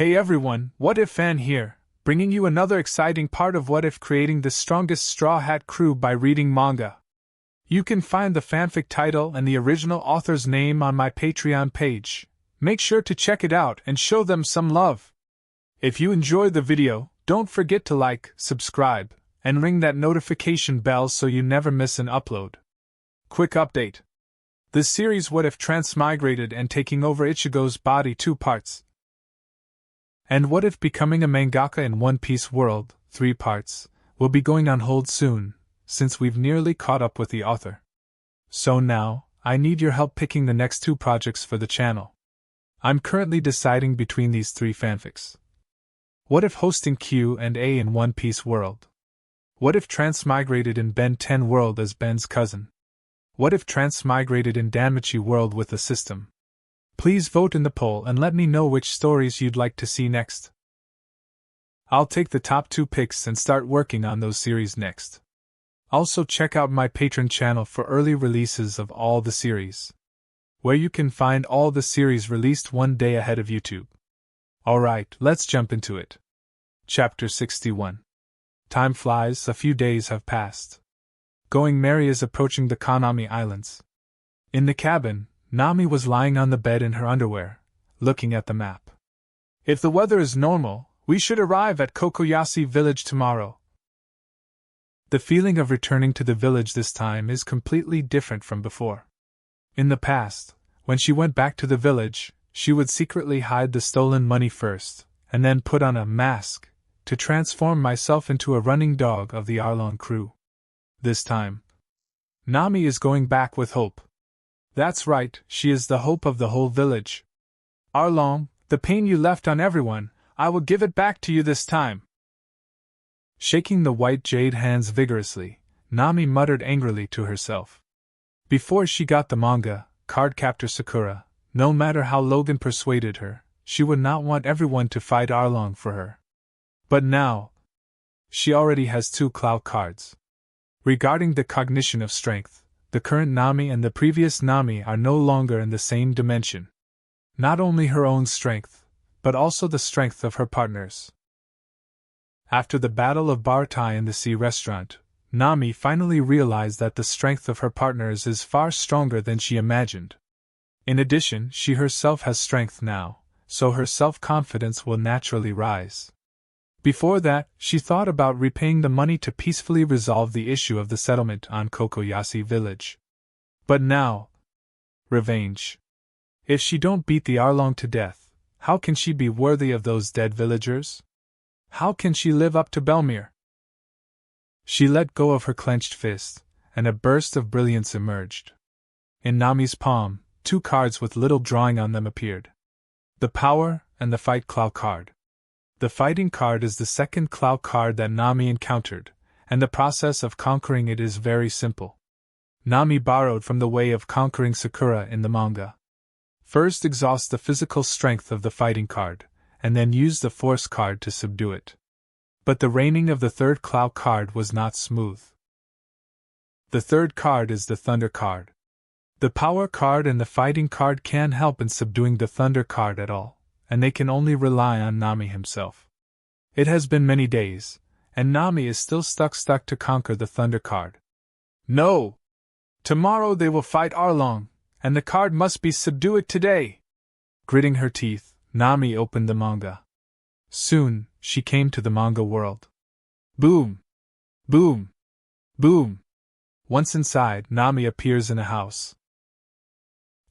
Hey everyone, What If Fan here, bringing you another exciting part of What If, creating the strongest Straw Hat crew by reading manga. You can find the fanfic title and the original author's name on my Patreon page. Make sure to check it out and show them some love. If you enjoyed the video, don't forget to like, subscribe, and ring that notification bell so you never miss an upload. Quick update. The series What If Transmigrated and Taking Over Ichigo's Body 2 parts. And What If Becoming a Mangaka in One Piece World, 3 parts, will be going on hold soon, since we've nearly caught up with the author. So now, I need your help picking the next 2 projects for the channel. I'm currently deciding between these 3 fanfics. What if hosting Q&A in One Piece World? What if Transmigrated in Ben 10 World as Ben's cousin? What if Transmigrated in Danmachi World with the system? Please vote in the poll and let me know which stories you'd like to see next. I'll take the top 2 picks and start working on those series next. Also check out my Patreon channel for early releases of all the series, where you can find all the series released one day ahead of YouTube. Alright, let's jump into it. Chapter 61. Time flies, a few days have passed. Going Merry is approaching the Konami Islands. In the cabin, Nami was lying on the bed in her underwear, looking at the map. If the weather is normal, we should arrive at Kokoyashi village tomorrow. The feeling of returning to the village this time is completely different from before. In the past, when she went back to the village, she would secretly hide the stolen money first, and then put on a mask, to transform myself into a running dog of the Arlong crew. This time, Nami is going back with hope. That's right, she is the hope of the whole village. Arlong, the pain you left on everyone, I will give it back to you this time. Shaking the white jade hands vigorously, Nami muttered angrily to herself. Before she got the manga, cardcaptor Sakura, no matter how Logan persuaded her, she would not want everyone to fight Arlong for her. But now, she already has 2 cloud cards. Regarding the cognition of strength, the current Nami and the previous Nami are no longer in the same dimension. Not only her own strength, but also the strength of her partners. After the Battle of Bartai in the Sea Restaurant, Nami finally realized that the strength of her partners is far stronger than she imagined. In addition, she herself has strength now, so her self-confidence will naturally rise. Before that, she thought about repaying the money to peacefully resolve the issue of the settlement on Kokoyashi village. But now, revenge. If she don't beat the Arlong to death, how can she be worthy of those dead villagers? How can she live up to Belmere? She let go of her clenched fist, and a burst of brilliance emerged. In Nami's palm, 2 cards with little drawing on them appeared. The Power and the Fight Cloud card. The fighting card is the second cloud card that Nami encountered, and the process of conquering it is very simple. Nami borrowed from the way of conquering Sakura in the manga. First exhaust the physical strength of the fighting card, and then use the force card to subdue it. But the reigning of the 3rd cloud card was not smooth. The 3rd card is the Thunder card. The Power card and the Fighting card can't help in subduing the Thunder card at all, and they can only rely on Nami himself. It has been many days, and Nami is still stuck to conquer the Thunder card. No! Tomorrow they will fight Arlong, and the card must be subdued today! Gritting her teeth, Nami opened the manga. Soon, she came to the manga world. Boom! Boom! Boom! Once inside, Nami appears in a house.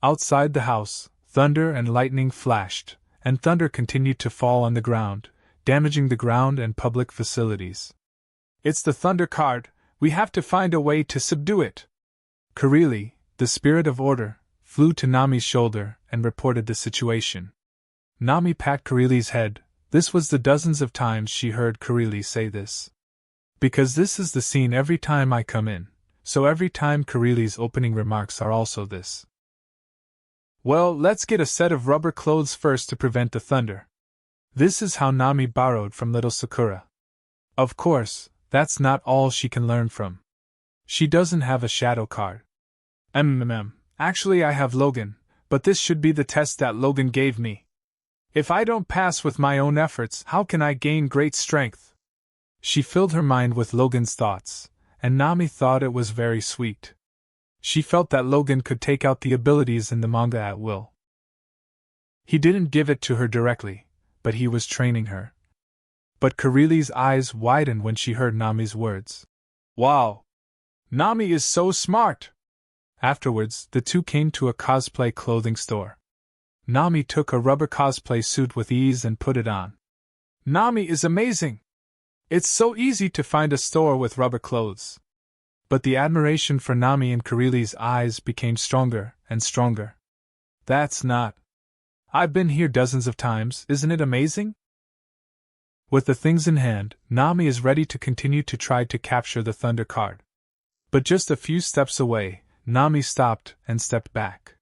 Outside the house, thunder and lightning flashed, and thunder continued to fall on the ground, damaging the ground and public facilities. It's the Thunder card, we have to find a way to subdue it. Kurili, the spirit of order, flew to Nami's shoulder and reported the situation. Nami pat Kurili's head. This was the dozens of times she heard Kurili say this. Because this is the scene every time I come in, so every time Kurili's opening remarks are also this. Well, let's get a set of rubber clothes first to prevent the thunder. This is how Nami borrowed from little Sakura. Of course, that's not all she can learn from. She doesn't have a shadow card. Actually I have Logan, but this should be the test that Logan gave me. If I don't pass with my own efforts, how can I gain great strength? She filled her mind with Logan's thoughts, and Nami thought it was very sweet. She felt that Logan could take out the abilities in the manga at will. He didn't give it to her directly, but he was training her. But Kurili's eyes widened when she heard Nami's words. Wow! Nami is so smart! Afterwards, the two came to a cosplay clothing store. Nami took a rubber cosplay suit with ease and put it on. Nami is amazing! It's so easy to find a store with rubber clothes. But the admiration for Nami in Kurili's eyes became stronger and stronger. That's not. I've been here dozens of times, isn't it amazing? With the things in hand, Nami is ready to continue to try to capture the Thunder card. But just a few steps away, Nami stopped and stepped back.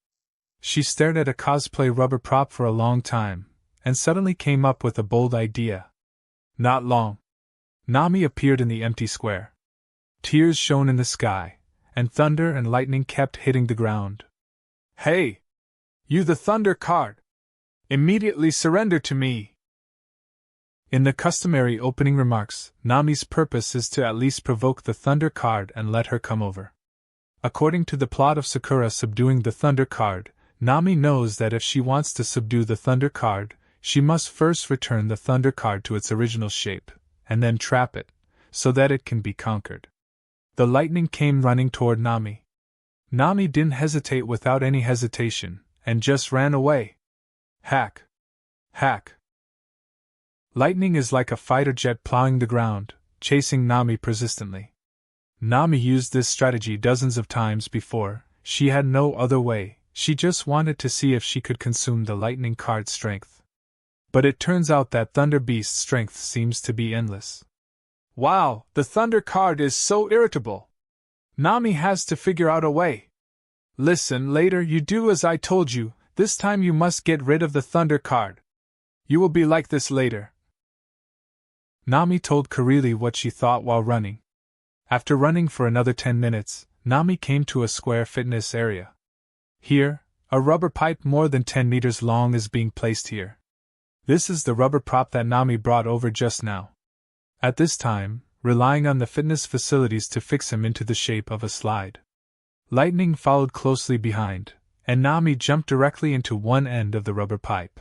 She stared at a cosplay rubber prop for a long time, and suddenly came up with a bold idea. Not long. Nami appeared in the empty square. Tears shone in the sky, and thunder and lightning kept hitting the ground. Hey! You the Thunder card! Immediately surrender to me! In the customary opening remarks, Nami's purpose is to at least provoke the Thunder card and let her come over. According to the plot of Sakura subduing the Thunder card, Nami knows that if she wants to subdue the Thunder card, she must first return the Thunder card to its original shape, and then trap it, so that it can be conquered. The lightning came running toward Nami. Nami didn't hesitate without any hesitation, and just ran away. Hack! Hack! Lightning is like a fighter jet plowing the ground, chasing Nami persistently. Nami used this strategy dozens of times before. She had no other way, she just wanted to see if she could consume the lightning card's strength. But it turns out that Thunder Beast's strength seems to be endless. Wow, the Thunder card is so irritable! Nami has to figure out a way. Listen, later you do as I told you, this time you must get rid of the Thunder card. You will be like this later. Nami told Kurili what she thought while running. After running for another 10 minutes, Nami came to a square fitness area. Here, a rubber pipe more than 10 meters long is being placed here. This is the rubber prop that Nami brought over just now. At this time, relying on the fitness facilities to fix him into the shape of a slide. Lightning followed closely behind, and Nami jumped directly into one end of the rubber pipe.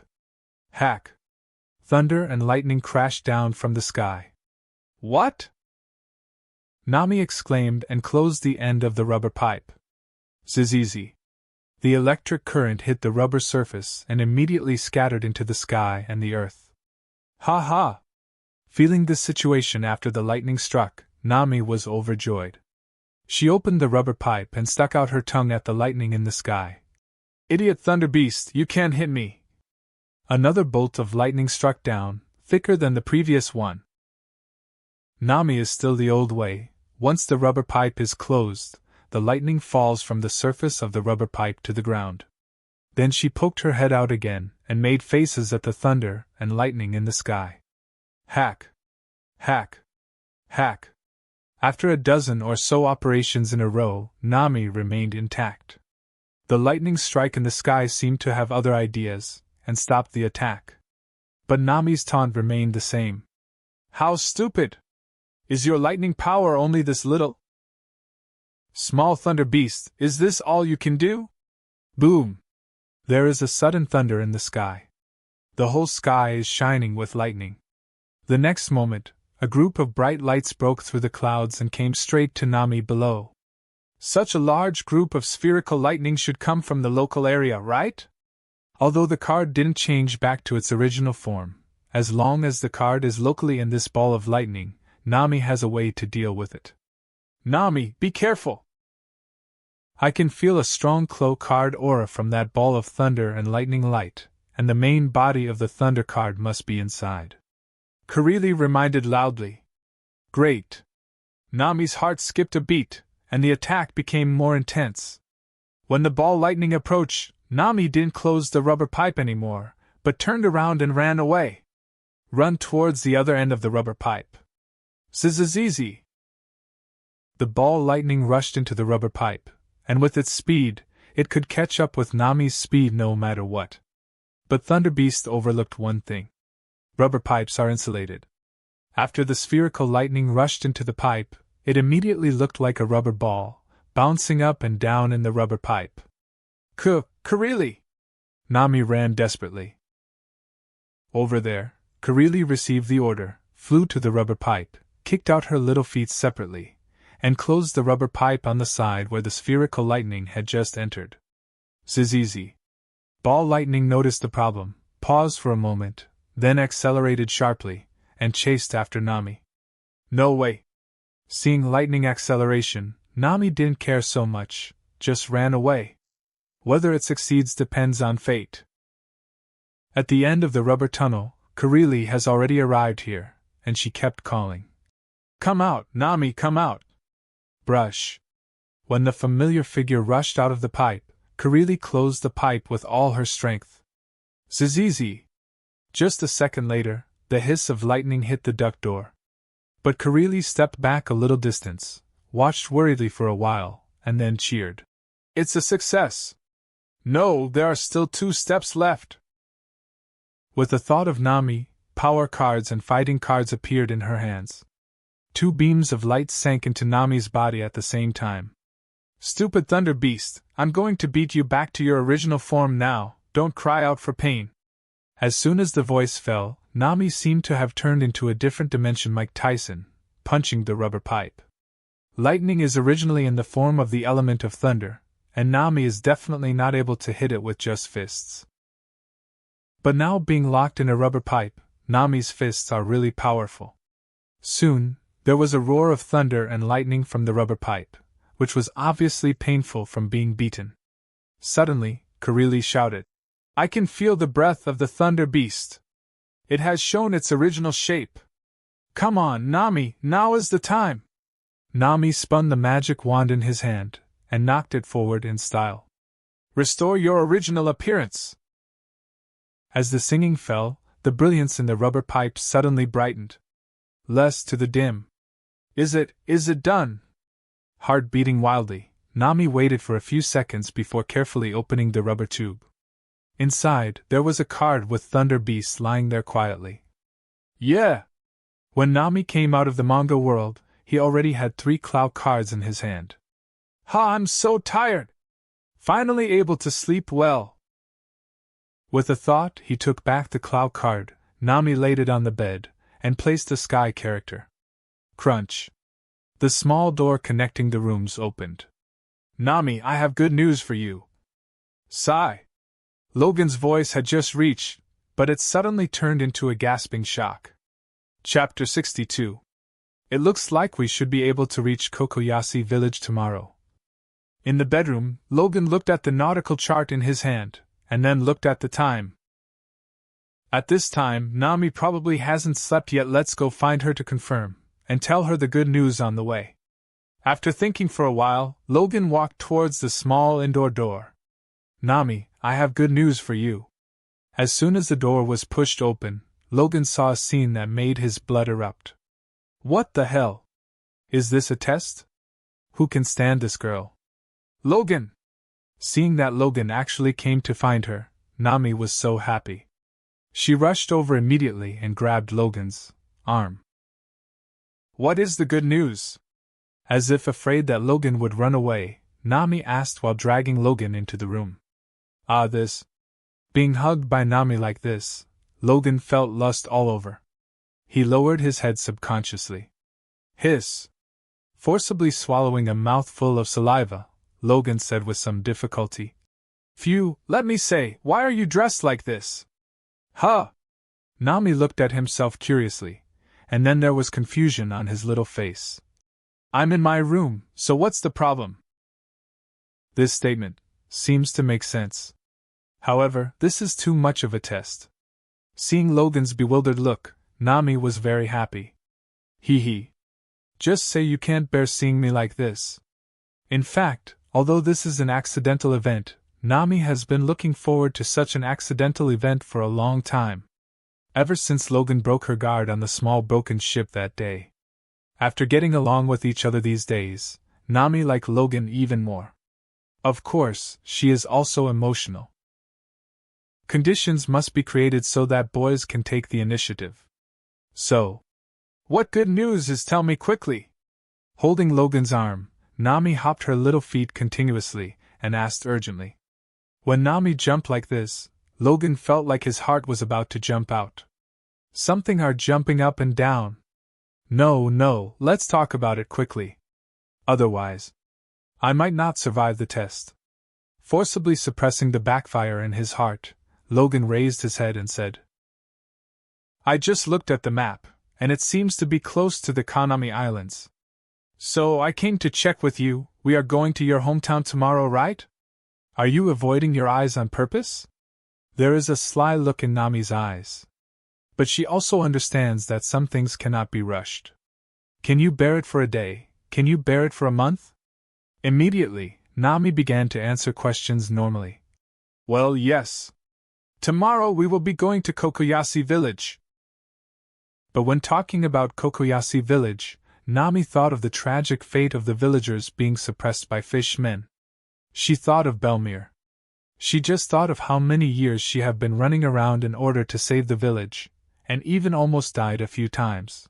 Hack! Thunder and lightning crashed down from the sky. What? Nami exclaimed and closed the end of the rubber pipe. Zizizi. The electric current hit the rubber surface and immediately scattered into the sky and the earth. Ha ha! Feeling this situation after the lightning struck, Nami was overjoyed. She opened the rubber pipe and stuck out her tongue at the lightning in the sky. Idiot Thunder Beast, you can't hit me! Another bolt of lightning struck down, thicker than the previous one. Nami is still the old way. Once the rubber pipe is closed, the lightning falls from the surface of the rubber pipe to the ground. Then she poked her head out again and made faces at the thunder and lightning in the sky. Hack! Hack! Hack! After a dozen or so operations in a row, Nami remained intact. The lightning strike in the sky seemed to have other ideas, and stopped the attack. But Nami's taunt remained the same. How stupid! Is your lightning power only this little? Small Thunder Beast, is this all you can do? Boom! There is a sudden thunder in the sky. The whole sky is shining with lightning. The next moment, a group of bright lights broke through the clouds and came straight to Nami below. Such a large group of spherical lightning should come from the local area, right? Although the card didn't change back to its original form, as long as the card is locally in this ball of lightning, Nami has a way to deal with it. Nami, be careful! I can feel a strong cloak card aura from that ball of thunder and lightning light, and the main body of the thunder card must be inside. Kurili reminded loudly. Great! Nami's heart skipped a beat, and the attack became more intense. When the ball lightning approached, Nami didn't close the rubber pipe anymore, but turned around and ran away. Run towards the other end of the rubber pipe. Zizizizi! The ball lightning rushed into the rubber pipe, and with its speed, it could catch up with Nami's speed no matter what. But Thunderbeast overlooked one thing. Rubber pipes are insulated. After the spherical lightning rushed into the pipe, it immediately looked like a rubber ball, bouncing up and down in the rubber pipe. Kurili! Nami ran desperately. Over there, Kurili received the order, flew to the rubber pipe, kicked out her little feet separately, and closed the rubber pipe on the side where the spherical lightning had just entered. Zizizi. Ball Lightning noticed the problem, paused for a moment, then accelerated sharply, and chased after Nami. No way! Seeing lightning acceleration, Nami didn't care so much, just ran away. Whether it succeeds depends on fate. At the end of the rubber tunnel, Kurili has already arrived here, and she kept calling. Come out, Nami, come out! Brush. When the familiar figure rushed out of the pipe, Kurili closed the pipe with all her strength. Zizizi! Just a second later, the hiss of lightning hit the duct door. But Kurili stepped back a little distance, watched worriedly for a while, and then cheered. It's a success! No, there are still 2 steps left! With the thought of Nami, power cards and fighting cards appeared in her hands. 2 beams of light sank into Nami's body at the same time. Stupid Thunder Beast, I'm going to beat you back to your original form now, don't cry out for pain. As soon as the voice fell, Nami seemed to have turned into a different dimension Mike Tyson, punching the rubber pipe. Lightning is originally in the form of the element of thunder, and Nami is definitely not able to hit it with just fists. But now being locked in a rubber pipe, Nami's fists are really powerful. Soon, there was a roar of thunder and lightning from the rubber pipe, which was obviously painful from being beaten. Suddenly, Kurili shouted, I can feel the breath of the Thunder Beast. It has shown its original shape. Come on, Nami, now is the time. Nami spun the magic wand in his hand, and knocked it forward in style. Restore your original appearance. As the singing fell, the brilliance in the rubber pipe suddenly brightened. Less to the dim. Is it done? Heart beating wildly, Nami waited for a few seconds before carefully opening the rubber tube. Inside, there was a card with Thunder Beast lying there quietly. Yeah! When Nami came out of the manga world, he already had 3 Cloud cards in his hand. Ha, I'm so tired! Finally able to sleep well. With a thought, he took back the Cloud card, Nami laid it on the bed, and placed a Sky character. Crunch. The small door connecting the rooms opened. Nami, I have good news for you. Sigh. Logan's voice had just reached, but it suddenly turned into a gasping shock. Chapter 62. It looks like we should be able to reach Kokoyashi village tomorrow. In the bedroom, Logan looked at the nautical chart in his hand, and then looked at the time. At this time, Nami probably hasn't slept yet. Let's go find her to confirm, and tell her the good news on the way. After thinking for a while, Logan walked towards the small indoor door. Nami, I have good news for you. As soon as the door was pushed open, Logan saw a scene that made his blood erupt. What the hell? Is this a test? Who can stand this girl? Logan! Seeing that Logan actually came to find her, Nami was so happy. She rushed over immediately and grabbed Logan's arm. What is the good news? As if afraid that Logan would run away, Nami asked while dragging Logan into the room. This. Being hugged by Nami like this, Logan felt lust all over. He lowered his head subconsciously. Hiss. Forcibly swallowing a mouthful of saliva, Logan said with some difficulty. Phew, let me say, why are you dressed like this? Huh? Nami looked at himself curiously, and then there was confusion on his little face. I'm in my room, so what's the problem? This statement seems to make sense. However, this is too much of a test. Seeing Logan's bewildered look, Nami was very happy. Hee hee. Just say you can't bear seeing me like this. In fact, although this is an accidental event, Nami has been looking forward to such an accidental event for a long time. Ever since Logan broke her guard on the small broken ship that day. After getting along with each other these days, Nami liked Logan even more. Of course, she is also emotional. Conditions must be created so that boys can take the initiative. So, what good news is, tell me quickly? Holding Logan's arm, Nami hopped her little feet continuously and asked urgently. When Nami jumped like this, Logan felt like his heart was about to jump out. Something hard jumping up and down. No, let's talk about it quickly. Otherwise, I might not survive the test. Forcibly suppressing the backfire in his heart, Logan raised his head and said, I just looked at the map, and it seems to be close to the Kanami Islands. So I came to check with you. We are going to your hometown tomorrow, right? Are you avoiding your eyes on purpose? There is a sly look in Nami's eyes. But she also understands that some things cannot be rushed. Can you bear it for a day? Can you bear it for a month? Immediately, Nami began to answer questions normally. Well, yes. Tomorrow we will be going to Kokoyashi village. But when talking about Kokoyashi village, Nami thought of the tragic fate of the villagers being suppressed by fishmen. She thought of Belmere. She just thought of how many years she had been running around in order to save the village, and even almost died a few times.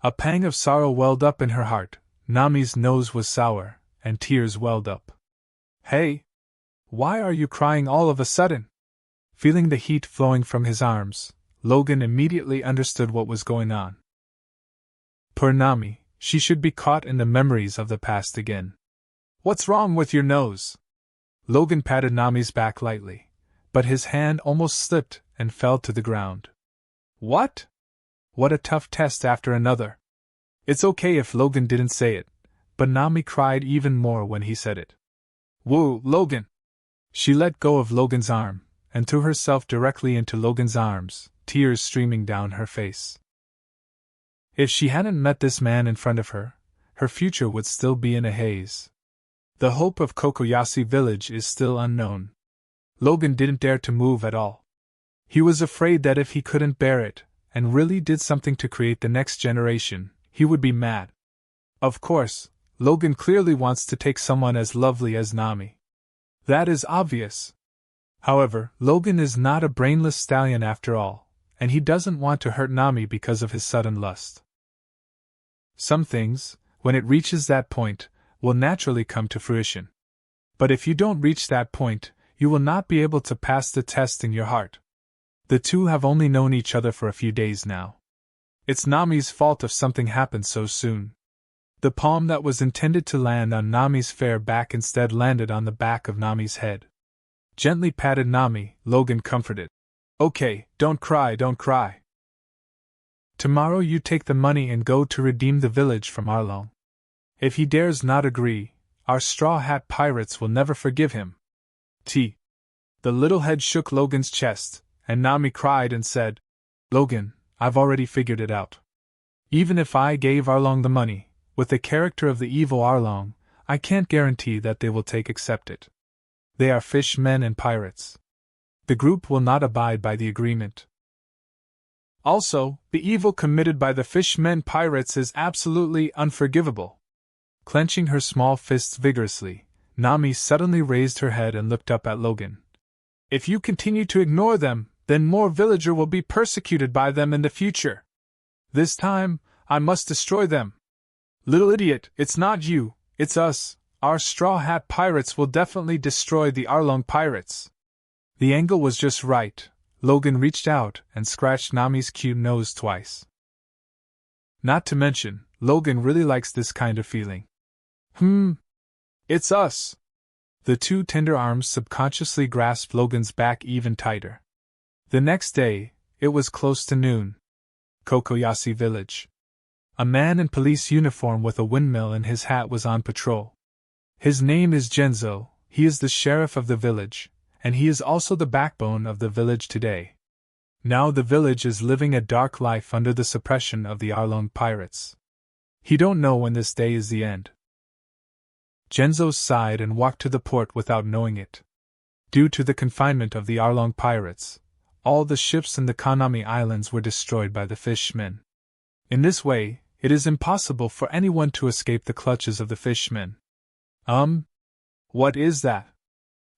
A pang of sorrow welled up in her heart. Nami's nose was sour, and tears welled up. Hey! Why are you crying all of a sudden? Feeling the heat flowing from his arms, Logan immediately understood what was going on. Poor Nami, she should be caught in the memories of the past again. What's wrong with your nose? Logan patted Nami's back lightly, but his hand almost slipped and fell to the ground. What? What a tough test after another. It's okay if Logan didn't say it, but Nami cried even more when he said it. Whoa, Logan! She let go of Logan's arm and threw herself directly into Logan's arms, tears streaming down her face. If she hadn't met this man in front of her, her future would still be in a haze. The hope of Kokoyashi village is still unknown. Logan didn't dare to move at all. He was afraid that if he couldn't bear it, and really did something to create the next generation, he would be mad. Of course, Logan clearly wants to take someone as lovely as Nami. That is obvious. However, Logan is not a brainless stallion after all, and he doesn't want to hurt Nami because of his sudden lust. Some things, when it reaches that point, will naturally come to fruition. But if you don't reach that point, you will not be able to pass the test in your heart. The two have only known each other for a few days now. It's Nami's fault if something happened so soon. The palm that was intended to land on Nami's fair back instead landed on the back of Nami's head. Gently patted Nami, Logan comforted. Okay, don't cry. Tomorrow you take the money and go to redeem the village from Arlong. If he dares not agree, our Straw Hat Pirates will never forgive him. The little head shook Logan's chest, and Nami cried and said, Logan, I've already figured it out. Even if I gave Arlong the money, with the character of the evil Arlong, I can't guarantee that they will accept it. They are fishmen and pirates. The group will not abide by the agreement. Also, the evil committed by the fishmen pirates is absolutely unforgivable. Clenching her small fists vigorously, Nami suddenly raised her head and looked up at Logan. If you continue to ignore them, then more villagers will be persecuted by them in the future. This time, I must destroy them. Little idiot, it's not you, it's us. Our Straw Hat Pirates will definitely destroy the Arlong Pirates. The angle was just right. Logan reached out and scratched Nami's cute nose twice. Not to mention, Logan really likes this kind of feeling. It's us. The two tender arms subconsciously grasped Logan's back even tighter. The next day, it was close to noon. Kokoyashi village. A man in police uniform with a windmill in his hat was on patrol. His name is Genzo, he is the sheriff of the village, and he is also the backbone of the village today. Now the village is living a dark life under the suppression of the Arlong pirates. He don't know when this day is the end. Genzo sighed and walked to the port without knowing it. Due to the confinement of the Arlong pirates, all the ships in the Kanami Islands were destroyed by the fishmen. In this way, it is impossible for anyone to escape the clutches of the fishmen. What is that?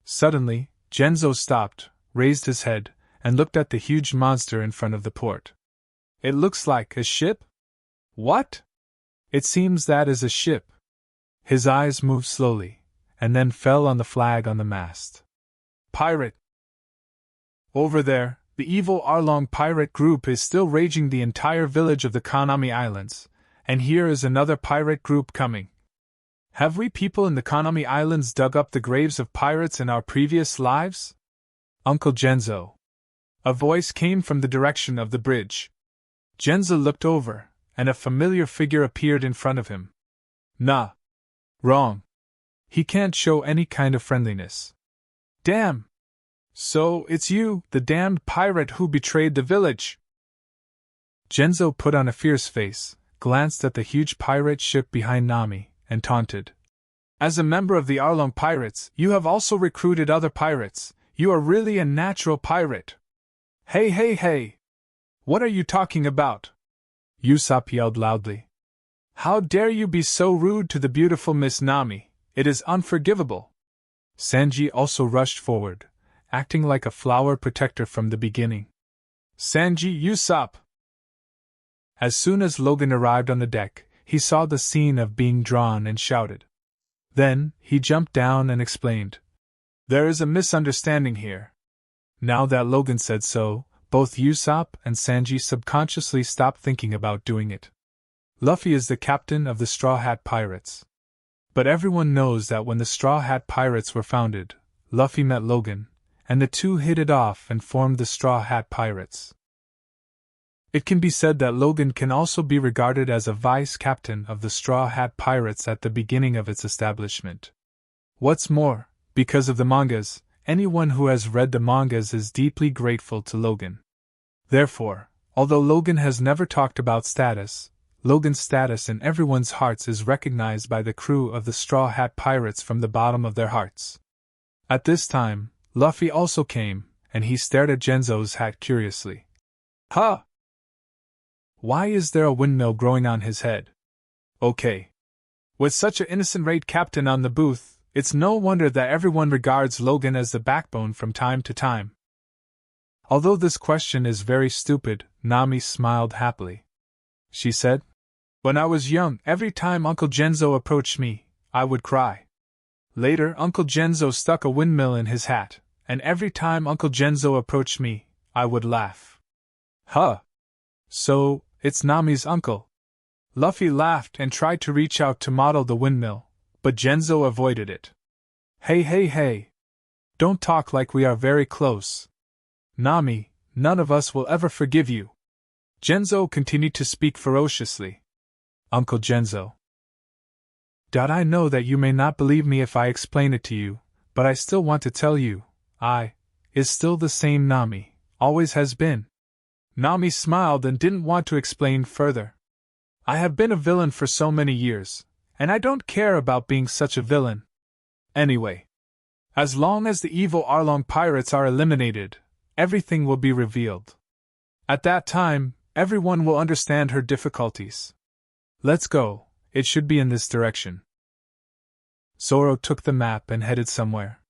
Suddenly, Genzo stopped, raised his head, and looked at the huge monster in front of the port. It looks like a ship? What? It seems that is a ship. His eyes moved slowly, and then fell on the flag on the mast. Pirate! Over there, the evil Arlong pirate group is still raging the entire village of the Konami Islands, and here is another pirate group coming. Have we people in the Konami Islands dug up the graves of pirates in our previous lives? Uncle Genzo. A voice came from the direction of the bridge. Genzo looked over, and a familiar figure appeared in front of him. Nah. Wrong. He can't show any kind of friendliness. Damn! So, it's you, the damned pirate who betrayed the village! Genzo put on a fierce face, glanced at the huge pirate ship behind Nami, and taunted. As a member of the Arlong Pirates, you have also recruited other pirates. You are really a natural pirate. Hey, hey, hey! What are you talking about? Usopp yelled loudly. How dare you be so rude to the beautiful Miss Nami? It is unforgivable. Sanji also rushed forward, acting like a flower protector from the beginning. Sanji, Usopp! As soon as Logan arrived on the deck, he saw the scene of being drawn and shouted. Then, he jumped down and explained. There is a misunderstanding here. Now that Logan said so, both Usopp and Sanji subconsciously stopped thinking about doing it. Luffy is the captain of the Straw Hat Pirates. But everyone knows that when the Straw Hat Pirates were founded, Luffy met Logan, and the two hit it off and formed the Straw Hat Pirates. It can be said that Logan can also be regarded as a vice-captain of the Straw Hat Pirates at the beginning of its establishment. What's more, because of the mangas, anyone who has read the mangas is deeply grateful to Logan. Therefore, although Logan has never talked about status, Logan's status in everyone's hearts is recognized by the crew of the Straw Hat Pirates from the bottom of their hearts. At this time, Luffy also came, and he stared at Genzo's hat curiously. Huh! Why is there a windmill growing on his head? Okay. With such an innocent raid captain on the booth, it's no wonder that everyone regards Logan as the backbone from time to time. Although this question is very stupid, Nami smiled happily. She said, When I was young, every time Uncle Genzo approached me, I would cry. Later, Uncle Genzo stuck a windmill in his hat, and every time Uncle Genzo approached me, I would laugh. Huh. So, it's Nami's uncle. Luffy laughed and tried to reach out to model the windmill, but Genzo avoided it. Hey, hey, hey! Don't talk like we are very close. Nami, none of us will ever forgive you. Genzo continued to speak ferociously. Uncle Genzo. I know that you may not believe me if I explain it to you, but I still want to tell you, is still the same Nami, always has been. Nami smiled and didn't want to explain further. I have been a villain for so many years, and I don't care about being such a villain. Anyway, as long as the evil Arlong pirates are eliminated, everything will be revealed. At that time, everyone will understand her difficulties. Let's go, it should be in this direction. Zoro took the map and headed somewhere.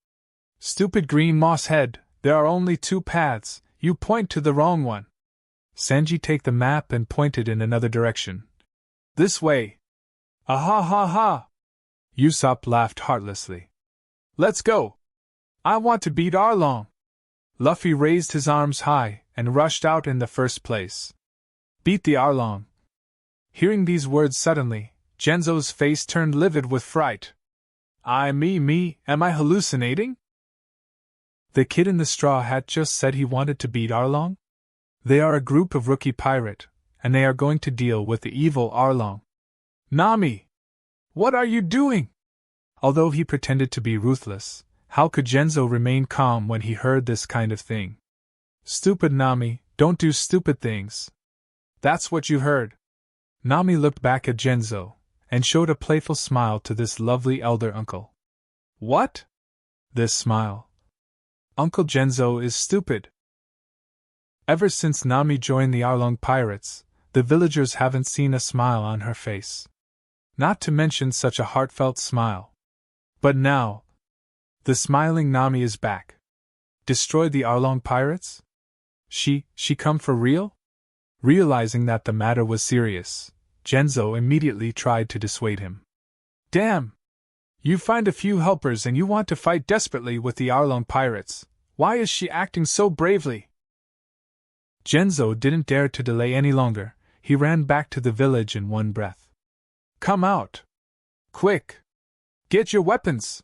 Stupid green moss head, there are only two paths, you point to the wrong one. Sanji took the map and pointed in another direction. This way. Ah ha ha! Usopp laughed heartlessly. Let's go! I want to beat Arlong! Luffy raised his arms high and rushed out in the first place. Beat the Arlong! Hearing these words suddenly, Genzo's face turned livid with fright. Am I hallucinating? The kid in the straw hat just said he wanted to beat Arlong? They are a group of rookie pirate, and they are going to deal with the evil Arlong. Nami! What are you doing? Although he pretended to be ruthless, how could Genzo remain calm when he heard this kind of thing? Stupid Nami, don't do stupid things. That's what you heard. Nami looked back at Genzo, and showed a playful smile to this lovely elder uncle. What? This smile. Uncle Genzo is stupid. Ever since Nami joined the Arlong Pirates, the villagers haven't seen a smile on her face. Not to mention such a heartfelt smile. But now, the smiling Nami is back. Destroy the Arlong pirates? She come for real? Realizing that the matter was serious, Genzo immediately tried to dissuade him. Damn! You find a few helpers and you want to fight desperately with the Arlong pirates. Why is she acting so bravely? Genzo didn't dare to delay any longer. He ran back to the village in one breath. Come out! Quick! Get your weapons!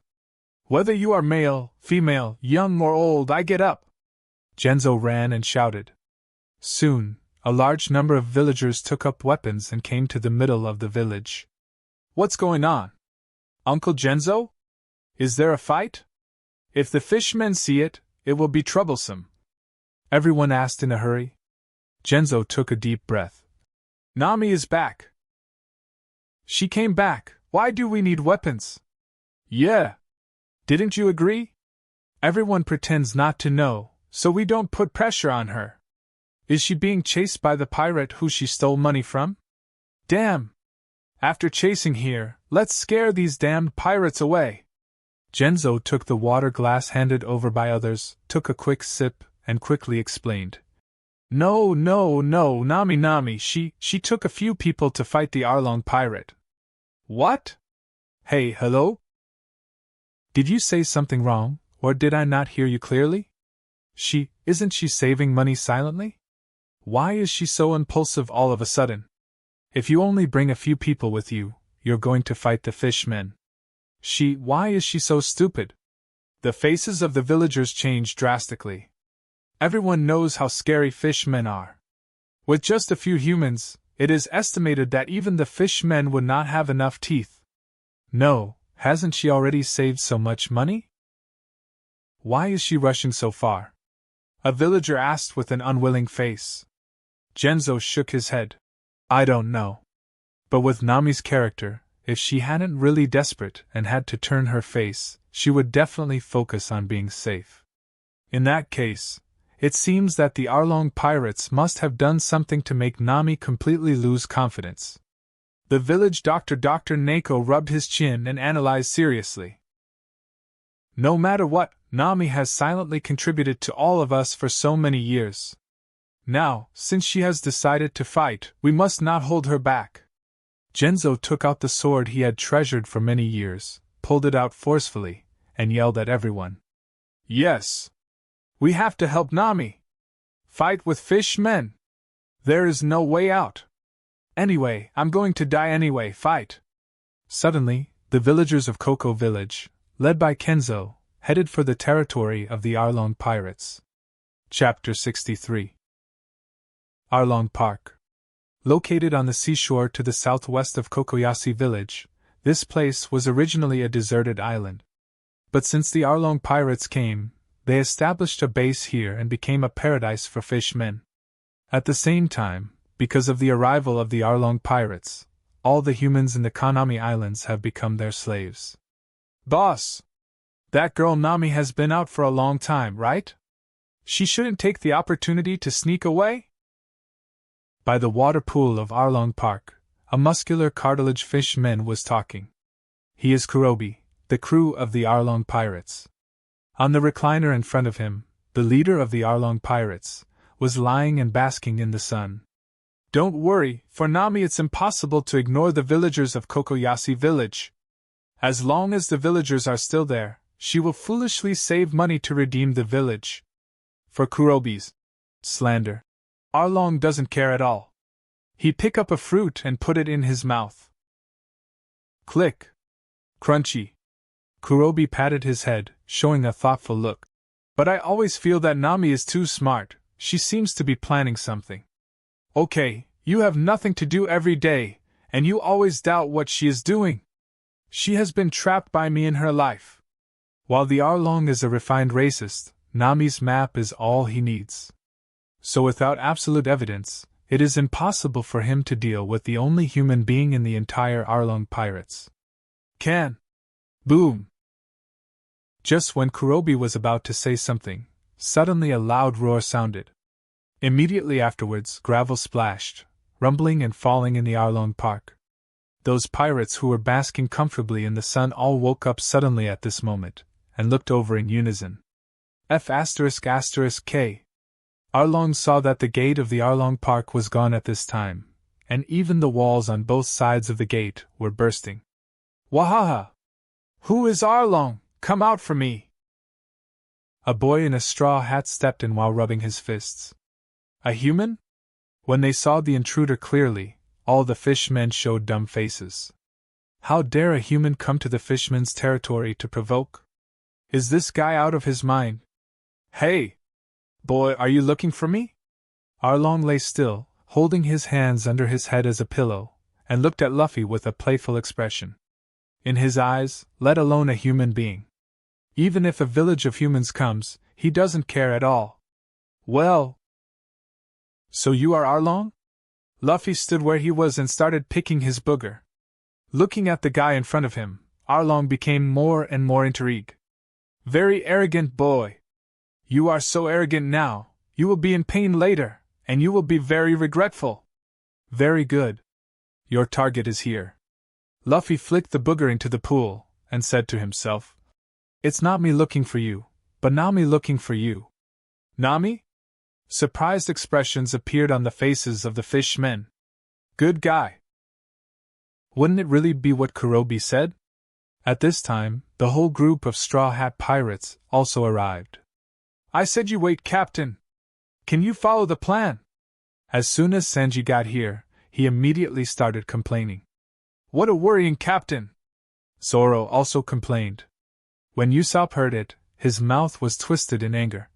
Whether you are male, female, young or old, I get up! Genzo ran and shouted. Soon, a large number of villagers took up weapons and came to the middle of the village. What's going on? Uncle Genzo? Is there a fight? If the fishmen see it, it will be troublesome. Everyone asked in a hurry. Genzo took a deep breath. Nami is back. She came back. Why do we need weapons? Yeah. Didn't you agree? Everyone pretends not to know, so we don't put pressure on her. Is she being chased by the pirate who she stole money from? Damn! After chasing here, let's scare these damned pirates away. Genzo took the water glass handed over by others, took a quick sip, and quickly explained. No, Nami, she took a few people to fight the Arlong pirate. What? Hey, hello? Did you say something wrong, or did I not hear you clearly? Isn't she saving money silently? Why is she so impulsive all of a sudden? If you only bring a few people with you, you're going to fight the fishmen. Why is she so stupid? The faces of the villagers changed drastically. Everyone knows how scary fishmen are. With just a few humans, it is estimated that even the fishmen would not have enough teeth. No, hasn't she already saved so much money? Why is she rushing so far? A villager asked with an unwilling face. Genzo shook his head. I don't know. But with Nami's character, if she hadn't really desperate and had to turn her face, she would definitely focus on being safe. In that case, it seems that the Arlong pirates must have done something to make Nami completely lose confidence. The village doctor Dr. Nako rubbed his chin and analyzed seriously. No matter what, Nami has silently contributed to all of us for so many years. Now, since she has decided to fight, we must not hold her back. Genzo took out the sword he had treasured for many years, pulled it out forcefully, and yelled at everyone. Yes! We have to help Nami! Fight with fishmen! There is no way out! Anyway, I'm going to die anyway, fight! Suddenly, the villagers of Koko Village, led by Kenzo, headed for the territory of the Arlong pirates. Chapter 63. Arlong Park. Located on the seashore to the southwest of Kokoyashi village, this place was originally a deserted island. But since the Arlong pirates came, they established a base here and became a paradise for fishmen. At the same time, because of the arrival of the Arlong pirates, all the humans in the Kanami Islands have become their slaves. Boss! That girl Nami has been out for a long time, right? She shouldn't take the opportunity to sneak away? By the water pool of Arlong Park, a muscular cartilage fishman was talking. He is Kurobi, the crew of the Arlong pirates. On the recliner in front of him, the leader of the Arlong pirates was lying and basking in the sun. Don't worry, for Nami it's impossible to ignore the villagers of Kokoyashi village. As long as the villagers are still there, she will foolishly save money to redeem the village. For Kurobi's slander, Arlong doesn't care at all. He'd pick up a fruit and put it in his mouth. Click. Crunchy. Kurobi patted his head, showing a thoughtful look. But I always feel that Nami is too smart. She seems to be planning something. Okay, you have nothing to do every day, and you always doubt what she is doing. She has been trapped by me in her life. While the Arlong is a refined racist, Nami's map is all he needs. So without absolute evidence, it is impossible for him to deal with the only human being in the entire Arlong pirates. Boom! Just when Kurobi was about to say something, suddenly a loud roar sounded. Immediately afterwards, gravel splashed, rumbling and falling in the Arlong Park. Those pirates who were basking comfortably in the sun all woke up suddenly at this moment, and looked over in unison. F***K. Arlong saw that the gate of the Arlong Park was gone at this time, and even the walls on both sides of the gate were bursting. Wahaha! Who is Arlong? Come out for me! A boy in a straw hat stepped in while rubbing his fists. A human? When they saw the intruder clearly, all the fishmen showed dumb faces. How dare a human come to the fishman's territory to provoke? Is this guy out of his mind? Hey! Boy, are you looking for me? Arlong lay still, holding his hands under his head as a pillow, and looked at Luffy with a playful expression. In his eyes, let alone a human being. Even if a village of humans comes, he doesn't care at all. Well. So you are Arlong? Luffy stood where he was and started picking his booger. Looking at the guy in front of him, Arlong became more and more intrigued. Very arrogant boy. You are so arrogant now, you will be in pain later, and you will be very regretful. Very good. Your target is here. Luffy flicked the booger into the pool, and said to himself, It's not me looking for you, but Nami looking for you. Nami? Surprised expressions appeared on the faces of the fishmen. Good guy. Wouldn't it really be what Kurobe said? At this time, the whole group of Straw Hat Pirates also arrived. I said you wait, Captain. Can you follow the plan? As soon as Sanji got here, he immediately started complaining. What a worrying captain! Zoro also complained. When Usopp heard it, his mouth was twisted in anger.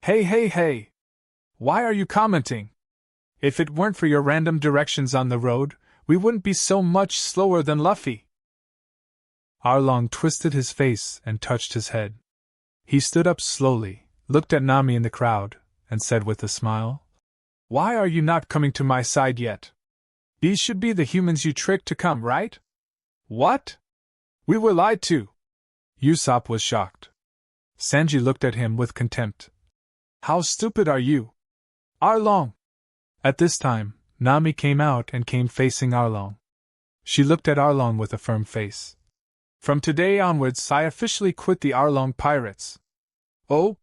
Hey! Why are you commenting? If it weren't for your random directions on the road, we wouldn't be so much slower than Luffy. Arlong twisted his face and touched his head. He stood up slowly, looked at Nami in the crowd, and said with a smile, Why are you not coming to my side yet? These should be the humans you tricked to come, right? What? We were lied to. Usopp was shocked. Sanji looked at him with contempt. How stupid are you? Arlong! At this time, Nami came out and came facing Arlong. She looked at Arlong with a firm face. From today onwards, I officially quit the Arlong Pirates. Oh?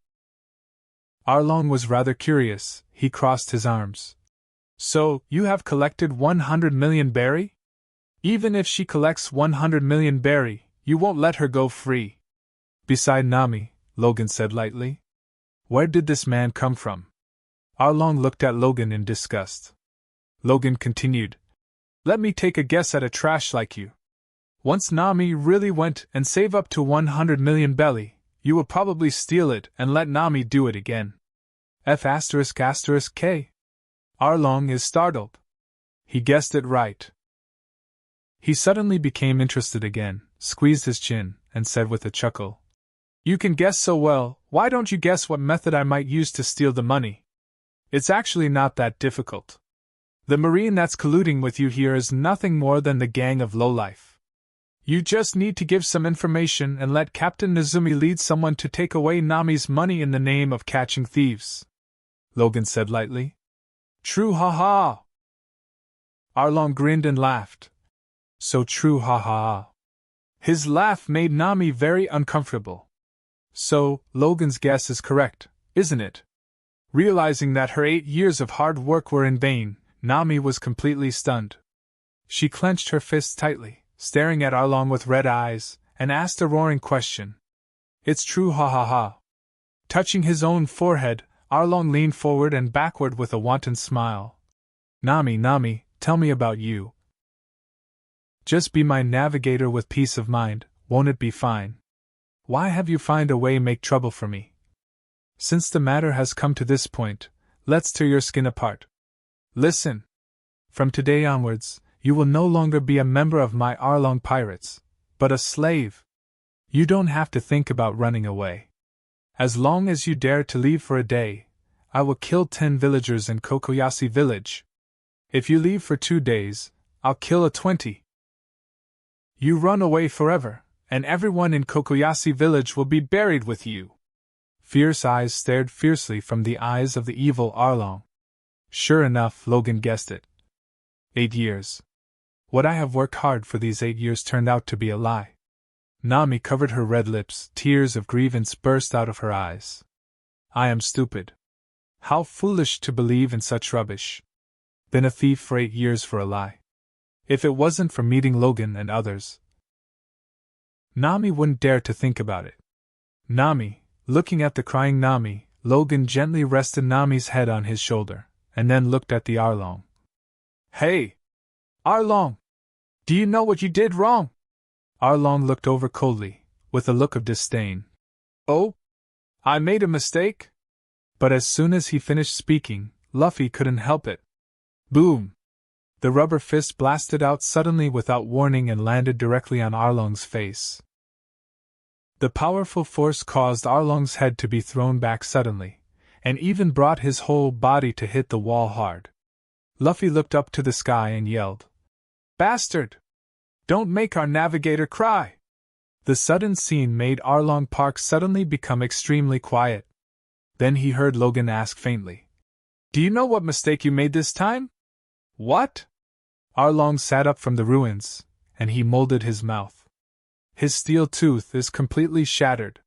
Arlong was rather curious. He crossed his arms. So, you have collected 100 million berry? Even if she collects 100 million berry, you won't let her go free. Beside Nami, Logan said lightly. Where did this man come from? Arlong looked at Logan in disgust. Logan continued. Let me take a guess at a trash like you. Once Nami really went and save up to 100 million belly, you will probably steal it and let Nami do it again. F***K. Arlong is startled. He guessed it right. He suddenly became interested again, squeezed his chin, and said with a chuckle. You can guess so well, why don't you guess what method I might use to steal the money? It's actually not that difficult. The Marine that's colluding with you here is nothing more than the gang of lowlife. You just need to give some information and let Captain Nezumi lead someone to take away Nami's money in the name of catching thieves. Logan said lightly. True, ha-ha! Arlong grinned and laughed. So true, ha-ha! His laugh made Nami very uncomfortable. So, Logan's guess is correct, isn't it? Realizing that her 8 years of hard work were in vain, Nami was completely stunned. She clenched her fists tightly, staring at Arlong with red eyes, and asked a roaring question. It's true, ha-ha-ha! Touching his own forehead, Arlong leaned forward and backward with a wanton smile. Nami, tell me about you. Just be my navigator with peace of mind, won't it be fine? Why have you find a way make trouble for me? Since the matter has come to this point, let's tear your skin apart. Listen. From today onwards, you will no longer be a member of my Arlong Pirates, but a slave. You don't have to think about running away. As long as you dare to leave for a day, I will kill 10 villagers in Kokoyashi village. If you leave for 2 days, I'll kill a 20. You run away forever, and everyone in Kokoyashi village will be buried with you. Fierce eyes stared fiercely from the eyes of the evil Arlong. Sure enough, Logan guessed it. 8 years. What I have worked hard for these 8 years turned out to be a lie. Nami covered her red lips, tears of grievance burst out of her eyes. I am stupid. How foolish to believe in such rubbish. Been a thief for 8 years for a lie. If it wasn't for meeting Logan and others, Nami wouldn't dare to think about it. Nami, looking at the crying Nami, Logan gently rested Nami's head on his shoulder, and then looked at the Arlong. Hey! Arlong! Do you know what you did wrong? Arlong looked over coldly, with a look of disdain. Oh? I made a mistake? But as soon as he finished speaking, Luffy couldn't help it. Boom! The rubber fist blasted out suddenly without warning and landed directly on Arlong's face. The powerful force caused Arlong's head to be thrown back suddenly, and even brought his whole body to hit the wall hard. Luffy looked up to the sky and yelled, "Bastard! Don't make our navigator cry!" The sudden scene made Arlong Park suddenly become extremely quiet. Then he heard Logan ask faintly, "Do you know what mistake you made this time?" "What?" Arlong sat up from the ruins, and he molded his mouth. His steel tooth is completely shattered.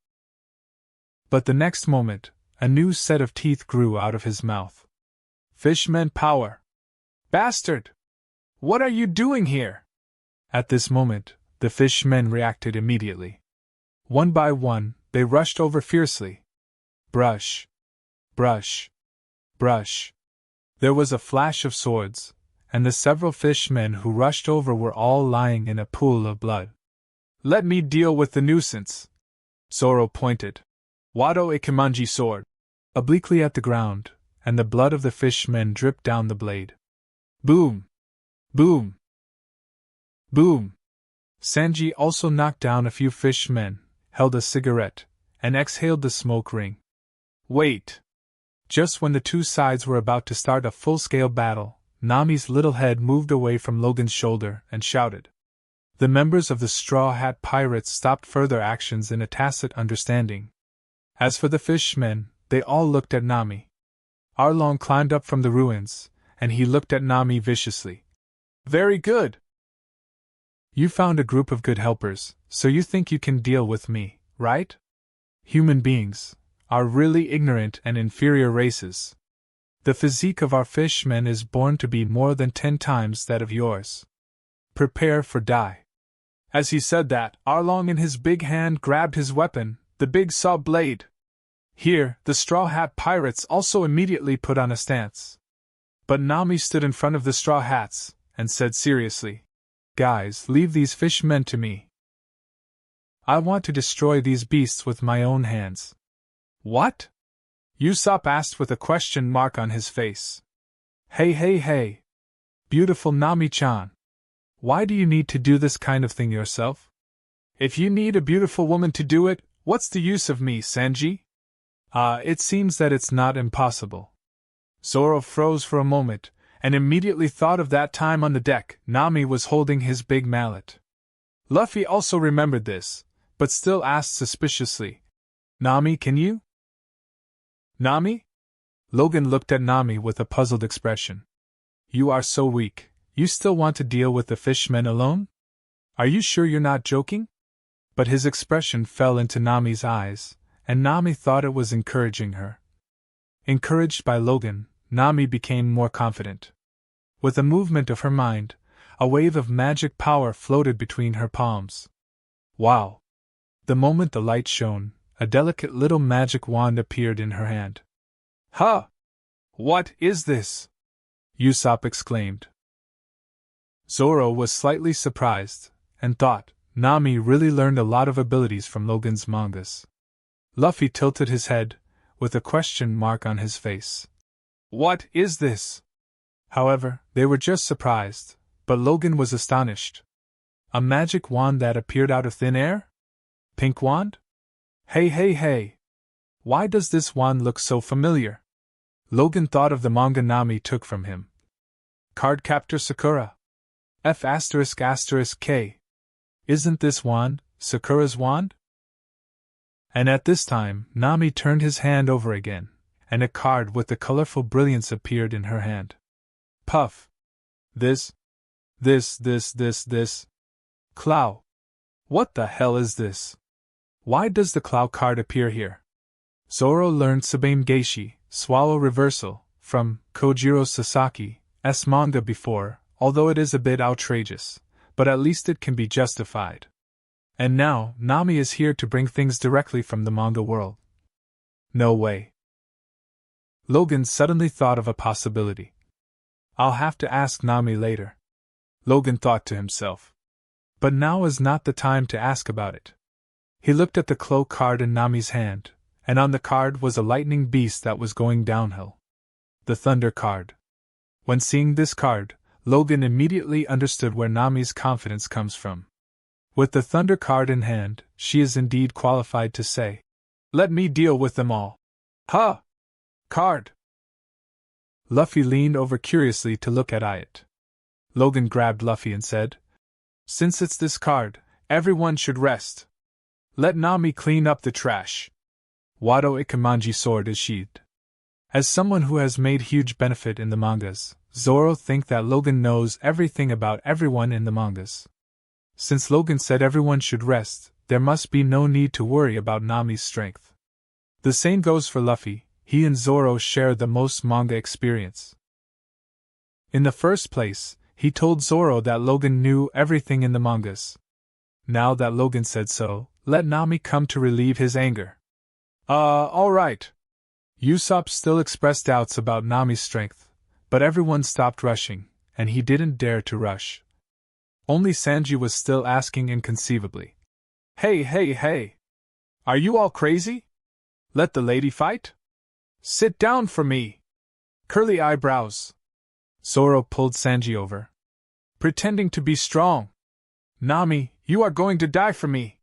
But the next moment, a new set of teeth grew out of his mouth. Fishman power! Bastard! What are you doing here? At this moment, the fishmen reacted immediately. One by one, they rushed over fiercely. Brush! Brush! Brush! There was a flash of swords, and the several fishmen who rushed over were all lying in a pool of blood. "Let me deal with the nuisance." Zoro pointed. Wado Ikimanji sword. Obliquely at the ground, and the blood of the fishmen dripped down the blade. Boom! Boom! Boom! Sanji also knocked down a few fishmen, held a cigarette, and exhaled the smoke ring. Wait! Just when the two sides were about to start a full-scale battle, Nami's little head moved away from Logan's shoulder and shouted. The members of the Straw Hat Pirates stopped further actions in a tacit understanding. As for the fishmen, they all looked at Nami. Arlong climbed up from the ruins, and he looked at Nami viciously. Very good! You found a group of good helpers, so you think you can deal with me, right? Human beings are really ignorant and inferior races. The physique of our fishmen is born to be more than 10 times that of yours. Prepare for die. As he said that, Arlong in his big hand grabbed his weapon, the big saw blade. Here, the Straw Hat Pirates also immediately put on a stance. But Nami stood in front of the Straw Hats, and said seriously, "Guys, leave these fishmen to me. I want to destroy these beasts with my own hands." What? Usopp asked with a question mark on his face. Hey. Beautiful Nami-chan. Why do you need to do this kind of thing yourself? If you need a beautiful woman to do it, what's the use of me, Sanji? It seems that it's not impossible. Zoro froze for a moment, and immediately thought of that time on the deck Nami was holding his big mallet. Luffy also remembered this, but still asked suspiciously, "Nami, can you?" "Nami?" Logan looked at Nami with a puzzled expression. "You are so weak. You still want to deal with the fishmen alone? Are you sure you're not joking?" But his expression fell into Nami's eyes, and Nami thought it was encouraging her. Encouraged by Logan, Nami became more confident. With a movement of her mind, a wave of magic power floated between her palms. Wow! The moment the light shone, a delicate little magic wand appeared in her hand. "Huh! What is this?" Usopp exclaimed. Zoro was slightly surprised, and thought Nami really learned a lot of abilities from Logan's mangas. Luffy tilted his head, with a question mark on his face. "What is this?" However, they were just surprised, but Logan was astonished. A magic wand that appeared out of thin air? Pink wand? Hey! Why does this wand look so familiar? Logan thought of the manga Nami took from him. Cardcaptor Sakura. F***K. Isn't this wand Sakura's wand? And at this time, Nami turned his hand over again, and a card with the colorful brilliance appeared in her hand. Puff. This. Clow. What the hell is this? Why does the Clow card appear here? Zoro learned Sabame Geishi, Swallow Reversal, from Kojiro Sasaki's manga before, although it is a bit outrageous, but at least it can be justified. And now, Nami is here to bring things directly from the manga world. No way. Logan suddenly thought of a possibility. I'll have to ask Nami later, Logan thought to himself. But now is not the time to ask about it. He looked at the cloak card in Nami's hand, and on the card was a lightning beast that was going downhill. The Thunder card. When seeing this card, Logan immediately understood where Nami's confidence comes from. With the Thunder card in hand, she is indeed qualified to say, "Let me deal with them all." Huh! Card! Luffy leaned over curiously to look at it. Logan grabbed Luffy and said, "Since it's this card, everyone should rest. Let Nami clean up the trash." Wado Ikemanji sword is sheathed. As someone who has made huge benefit in the mangas, Zoro thinks that Logan knows everything about everyone in the mangas. Since Logan said everyone should rest, there must be no need to worry about Nami's strength. The same goes for Luffy, he and Zoro share the most manga experience. In the first place, he told Zoro that Logan knew everything in the mangas. Now that Logan said so, let Nami come to relieve his anger. Alright. Usopp still expressed doubts about Nami's strength, but everyone stopped rushing, and he didn't dare to rush. Only Sanji was still asking inconceivably. Hey! Are you all crazy? Let the lady fight? Sit down for me! Curly eyebrows. Zoro pulled Sanji over. Pretending to be strong. Nami, you are going to die for me!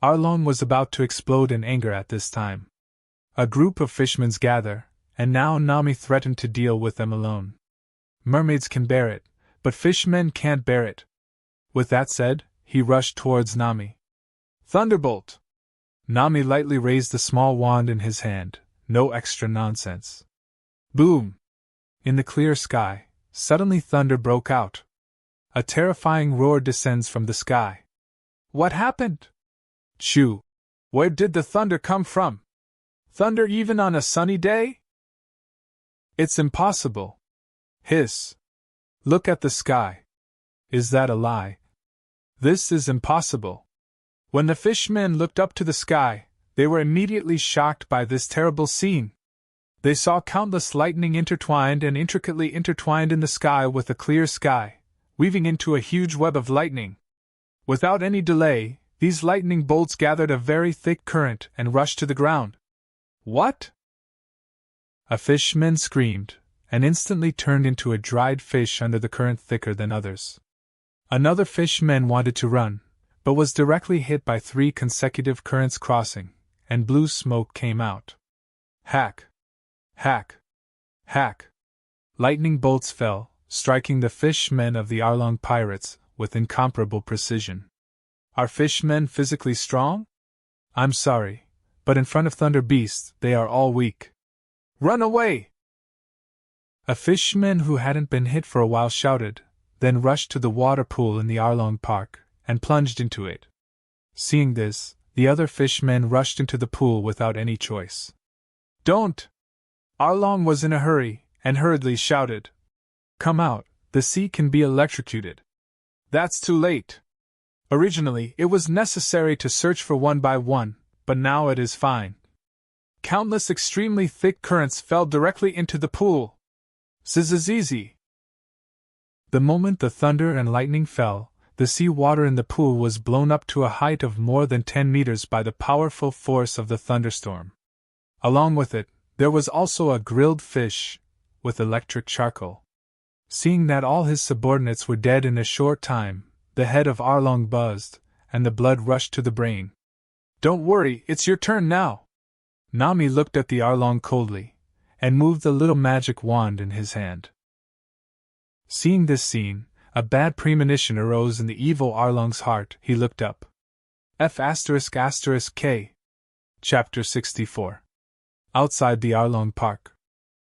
Arlong was about to explode in anger at this time. A group of fishmen gather, and now Nami threatened to deal with them alone. Mermaids can bear it, but fishmen can't bear it. With that said, he rushed towards Nami. Thunderbolt! Nami lightly raised the small wand in his hand, no extra nonsense. Boom! In the clear sky, suddenly thunder broke out. A terrifying roar descends from the sky. What happened? Chew! Where did the thunder come from? Thunder even on a sunny day? It's impossible. Hiss! Look at the sky. Is that a lie? This is impossible. When the fishmen looked up to the sky, they were immediately shocked by this terrible scene. They saw countless lightning intertwined and intricately intertwined in the sky with a clear sky, weaving into a huge web of lightning. Without any delay, these lightning bolts gathered a very thick current and rushed to the ground. What? A fishman screamed, and instantly turned into a dried fish under the current thicker than others. Another fishman wanted to run, but was directly hit by 3 consecutive currents crossing, and blue smoke came out. Hack! Hack! Hack! Lightning bolts fell, striking the fishmen of the Arlong pirates with incomparable precision. Are fishmen physically strong? I'm sorry, but in front of Thunder Beast, they are all weak. Run away! A fishman who hadn't been hit for a while shouted, then rushed to the water pool in the Arlong Park, and plunged into it. Seeing this, the other fishmen rushed into the pool without any choice. Don't! Arlong was in a hurry, and hurriedly shouted. Come out, the sea can be electrocuted. That's too late. Originally, it was necessary to search for one by one, but now it is fine. Countless extremely thick currents fell directly into the pool. Zzzz. The moment the thunder and lightning fell, the sea water in the pool was blown up to a height of more than 10 meters by the powerful force of the thunderstorm. Along with it, there was also a grilled fish, with electric charcoal. Seeing that all his subordinates were dead in a short time, the head of Arlong buzzed, and the blood rushed to the brain. Don't worry, it's your turn now. Nami looked at the Arlong coldly, and moved the little magic wand in his hand. Seeing this scene, a bad premonition arose in the evil Arlong's heart. He looked up. F***K. Chapter 64. Outside the Arlong Park.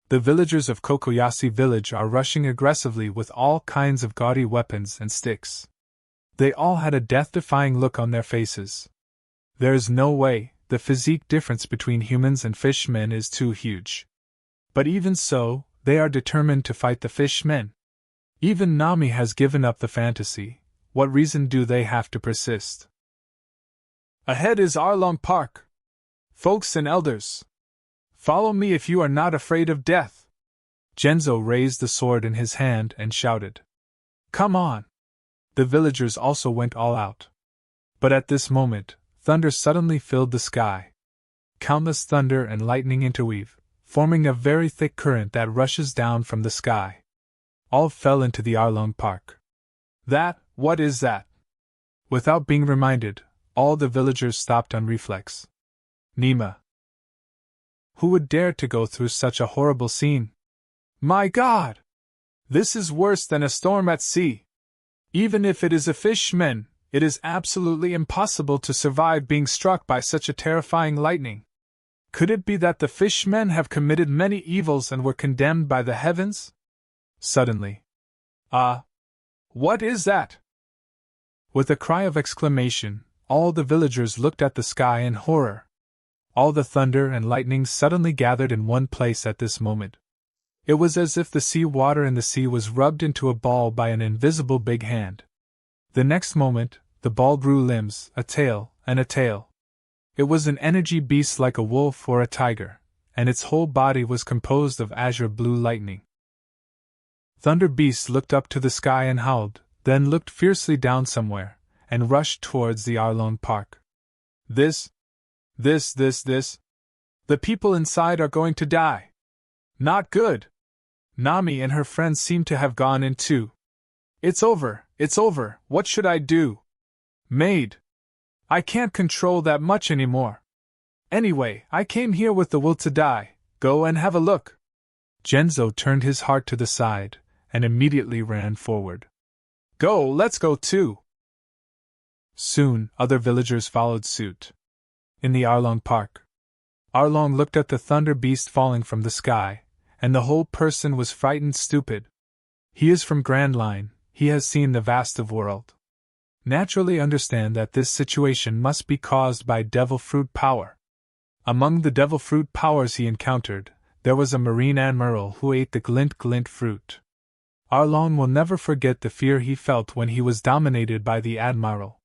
The villagers of Kokoyashi village are rushing aggressively with all kinds of gaudy weapons and sticks. They all had a death-defying look on their faces. There's no way, the physique difference between humans and fishmen is too huge. But even so, they are determined to fight the fishmen. Even Nami has given up the fantasy. What reason do they have to persist? Ahead is Arlong Park. Folks and elders, follow me if you are not afraid of death. Genzo raised the sword in his hand and shouted. Come on! The villagers also went all out. But at this moment, thunder suddenly filled the sky. Countless thunder and lightning interweave, forming a very thick current that rushes down from the sky. All fell into the Arlong Park. What is that? Without being reminded, all the villagers stopped on reflex. Nima. Who would dare to go through such a horrible scene? My God! This is worse than a storm at sea. Even if it is a fishman, it is absolutely impossible to survive being struck by such a terrifying lightning. Could it be that the fishmen have committed many evils and were condemned by the heavens? Suddenly. What is that? With a cry of exclamation, all the villagers looked at the sky in horror. All the thunder and lightning suddenly gathered in one place at this moment. It was as if the sea water in the sea was rubbed into a ball by an invisible big hand. The next moment, the ball grew limbs, a tail, and a tail. It was an energy beast like a wolf or a tiger, and its whole body was composed of azure blue lightning. Thunder Beast looked up to the sky and howled, then looked fiercely down somewhere, and rushed towards the Arlong Park. This. The people inside are going to die. Not good. Nami and her friends seem to have gone in too. It's over, what should I do? Maid. I can't control that much anymore. Anyway, I came here with the will to die. Go and have a look. Genzo turned his heart to the side, and immediately ran forward. Go, let's go too. Soon, other villagers followed suit. In the Arlong Park, Arlong looked at the thunder beast falling from the sky, and the whole person was frightened stupid. He is from Grand Line, he has seen the vast of world. Naturally understand that this situation must be caused by devil fruit power. Among the devil fruit powers he encountered, there was a marine admiral who ate the glint fruit. Arlong will never forget the fear he felt when he was dominated by the admiral.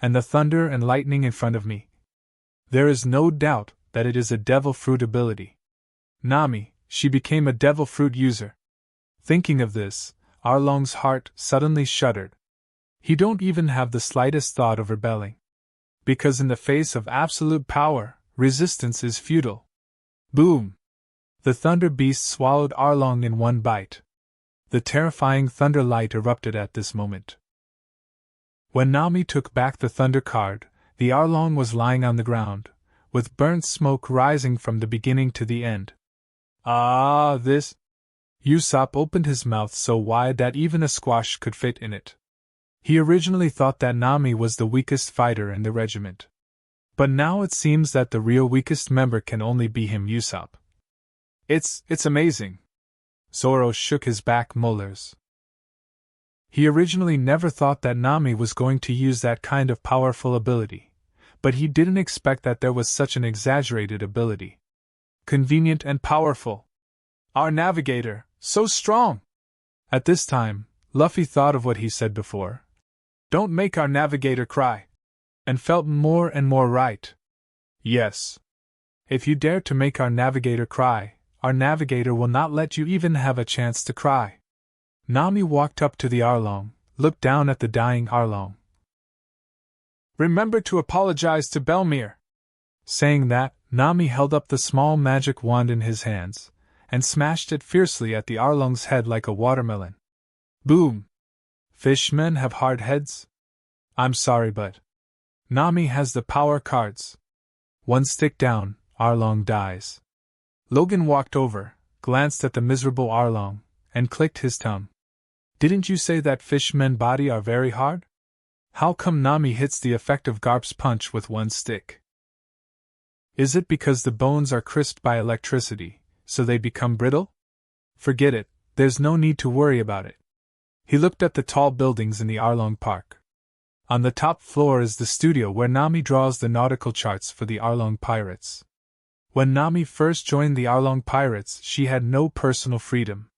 And the thunder and lightning in front of me. There is no doubt that it is a devil fruit ability. Nami, she became a devil fruit user. Thinking of this, Arlong's heart suddenly shuddered. He don't even have the slightest thought of rebelling. Because in the face of absolute power, resistance is futile. Boom! The thunder beast swallowed Arlong in one bite. The terrifying thunder light erupted at this moment. When Nami took back the thunder card, the Arlong was lying on the ground, with burnt smoke rising from the beginning to the end. This. Usopp opened his mouth so wide that even a squash could fit in it. He originally thought that Nami was the weakest fighter in the regiment. But now it seems that the real weakest member can only be him, Usopp. It's amazing. Zoro shook his back molars. He originally never thought that Nami was going to use that kind of powerful ability, but he didn't expect that there was such an exaggerated ability. Convenient and powerful. Our navigator, so strong! At this time, Luffy thought of what he said before. Don't make our navigator cry. And felt more and more right. Yes. If you dare to make our navigator cry, our navigator will not let you even have a chance to cry. Nami walked up to the Arlong, looked down at the dying Arlong. Remember to apologize to Belmere. Saying that, Nami held up the small magic wand in his hands, and smashed it fiercely at the Arlong's head like a watermelon. Boom! Fishmen have hard heads? I'm sorry, but Nami has the power cards. One stick down, Arlong dies. Logan walked over, glanced at the miserable Arlong, and clicked his tongue. Didn't you say that fishmen body are very hard? How come Nami hits the effect of Garp's punch with one stick? Is it because the bones are crisped by electricity, so they become brittle? Forget it, there's no need to worry about it. He looked at the tall buildings in the Arlong Park. On the top floor is the studio where Nami draws the nautical charts for the Arlong pirates. When Nami first joined the Arlong pirates, she had no personal freedom.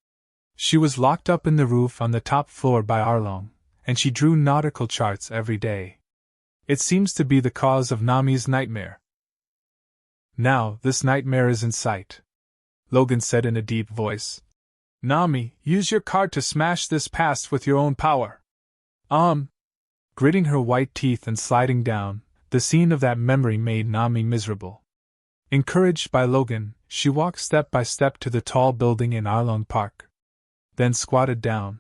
She was locked up in the roof on the top floor by Arlong, and she drew nautical charts every day. It seems to be the cause of Nami's nightmare. Now, this nightmare is in sight. Logan said in a deep voice. Nami, use your card to smash this past with your own power. Gritting her white teeth and sliding down, the scene of that memory made Nami miserable. Encouraged by Logan, she walked step by step to the tall building in Arlong Park. Then squatted down.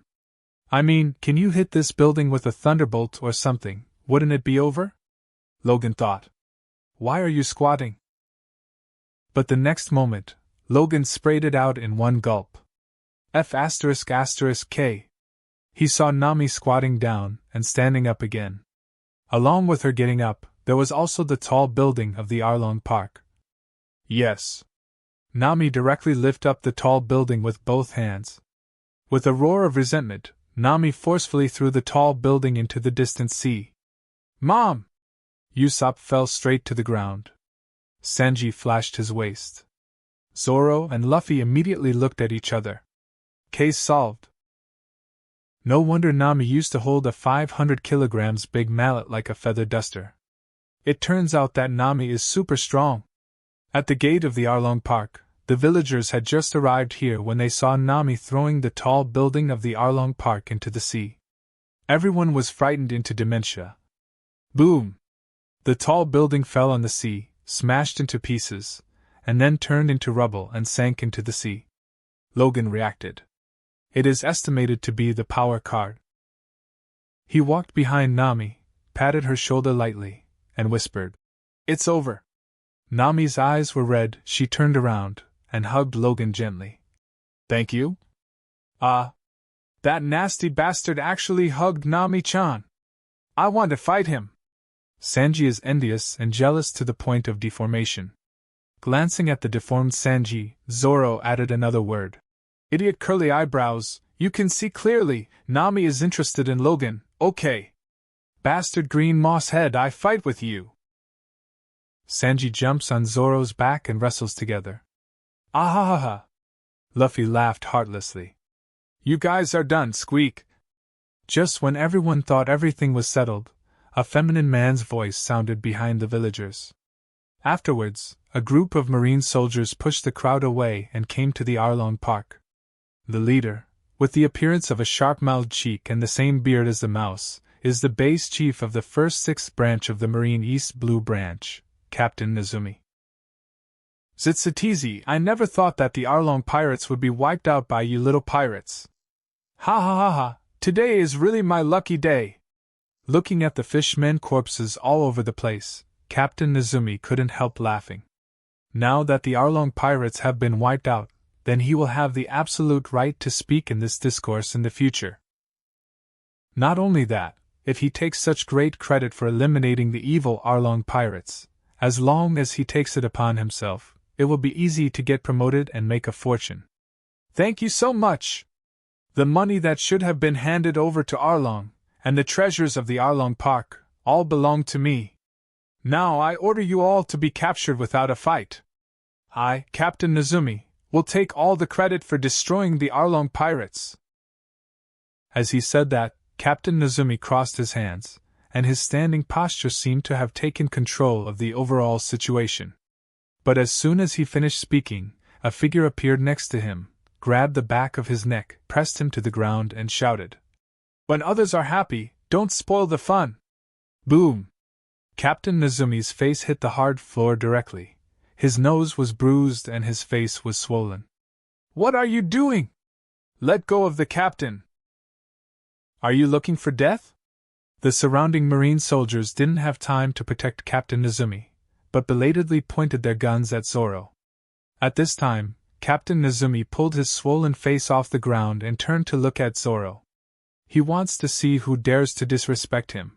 I mean, can you hit this building with a thunderbolt or something? Wouldn't it be over? Logan thought. Why are you squatting? But the next moment, Logan sprayed it out in one gulp. F***K. He saw Nami squatting down and standing up again. Along with her getting up, there was also the tall building of the Arlong Park. Yes. Nami directly lifted up the tall building with both hands. With a roar of resentment, Nami forcefully threw the tall building into the distant sea. Mom! Usopp fell straight to the ground. Sanji flashed his waist. Zoro and Luffy immediately looked at each other. Case solved. No wonder Nami used to hold a 500 kilograms big mallet like a feather duster. It turns out that Nami is super strong. At the gate of the Arlong Park, the villagers had just arrived here when they saw Nami throwing the tall building of the Arlong Park into the sea. Everyone was frightened into dementia. Boom! The tall building fell on the sea, smashed into pieces, and then turned into rubble and sank into the sea. Logan reacted. It is estimated to be the power card. He walked behind Nami, patted her shoulder lightly, and whispered, It's over. Nami's eyes were red. She turned around and hugged Logan gently. Thank you? That nasty bastard actually hugged Nami-chan. I want to fight him. Sanji is envious and jealous to the point of deformation. Glancing at the deformed Sanji, Zoro added another word. Idiot curly eyebrows, you can see clearly, Nami is interested in Logan, okay. Bastard green moss head, I fight with you. Sanji jumps on Zoro's back and wrestles together. Ahahaha. Luffy laughed heartlessly. You guys are done, squeak. Just when everyone thought everything was settled, a feminine man's voice sounded behind the villagers. Afterwards, a group of marine soldiers pushed the crowd away and came to the Arlong Park. The leader, with the appearance of a sharp-mouthed cheek and the same beard as the mouse, is the base chief of the first 6th branch of the Marine East Blue Branch, Captain Nezumi. Zitsutizi, I never thought that the Arlong pirates would be wiped out by you little pirates. Ha ha ha ha, today is really my lucky day. Looking at the fishmen corpses all over the place, Captain Nezumi couldn't help laughing. Now that the Arlong pirates have been wiped out, then he will have the absolute right to speak in this discourse in the future. Not only that, if he takes such great credit for eliminating the evil Arlong pirates, as long as he takes it upon himself, it will be easy to get promoted and make a fortune. Thank you so much! The money that should have been handed over to Arlong, and the treasures of the Arlong Park, all belong to me. Now I order you all to be captured without a fight. I, Captain Nezumi, will take all the credit for destroying the Arlong pirates. As he said that, Captain Nezumi crossed his hands, and his standing posture seemed to have taken control of the overall situation. But as soon as he finished speaking, a figure appeared next to him, grabbed the back of his neck, pressed him to the ground and shouted, When others are happy, don't spoil the fun. Boom! Captain Nezumi's face hit the hard floor directly. His nose was bruised and his face was swollen. What are you doing? Let go of the captain. Are you looking for death? The surrounding marine soldiers didn't have time to protect Captain Nezumi, but belatedly pointed their guns at Zoro. At this time, Captain Nezumi pulled his swollen face off the ground and turned to look at Zoro. He wants to see who dares to disrespect him.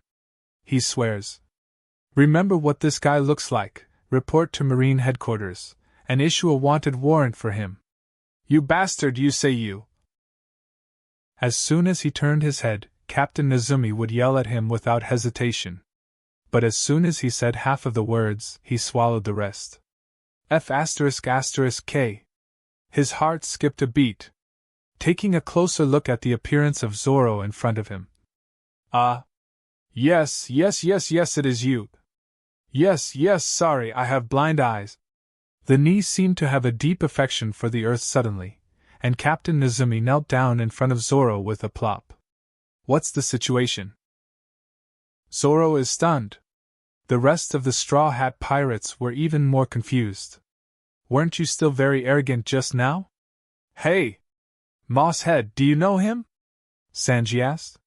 He swears. Remember what this guy looks like, report to Marine Headquarters, and issue a wanted warrant for him. You bastard, you say you. As soon as he turned his head, Captain Nezumi would yell at him without hesitation. But as soon as he said half of the words, he swallowed the rest. F***K. His heart skipped a beat, taking a closer look at the appearance of Zoro in front of him. Yes, it is you. Yes, sorry, I have blind eyes. The knee seemed to have a deep affection for the earth suddenly, and Captain Nezumi knelt down in front of Zoro with a plop. What's the situation? Zoro is stunned. The rest of the Straw Hat Pirates were even more confused. Weren't you still very arrogant just now? Hey! Mosshead, do you know him? Sanji asked.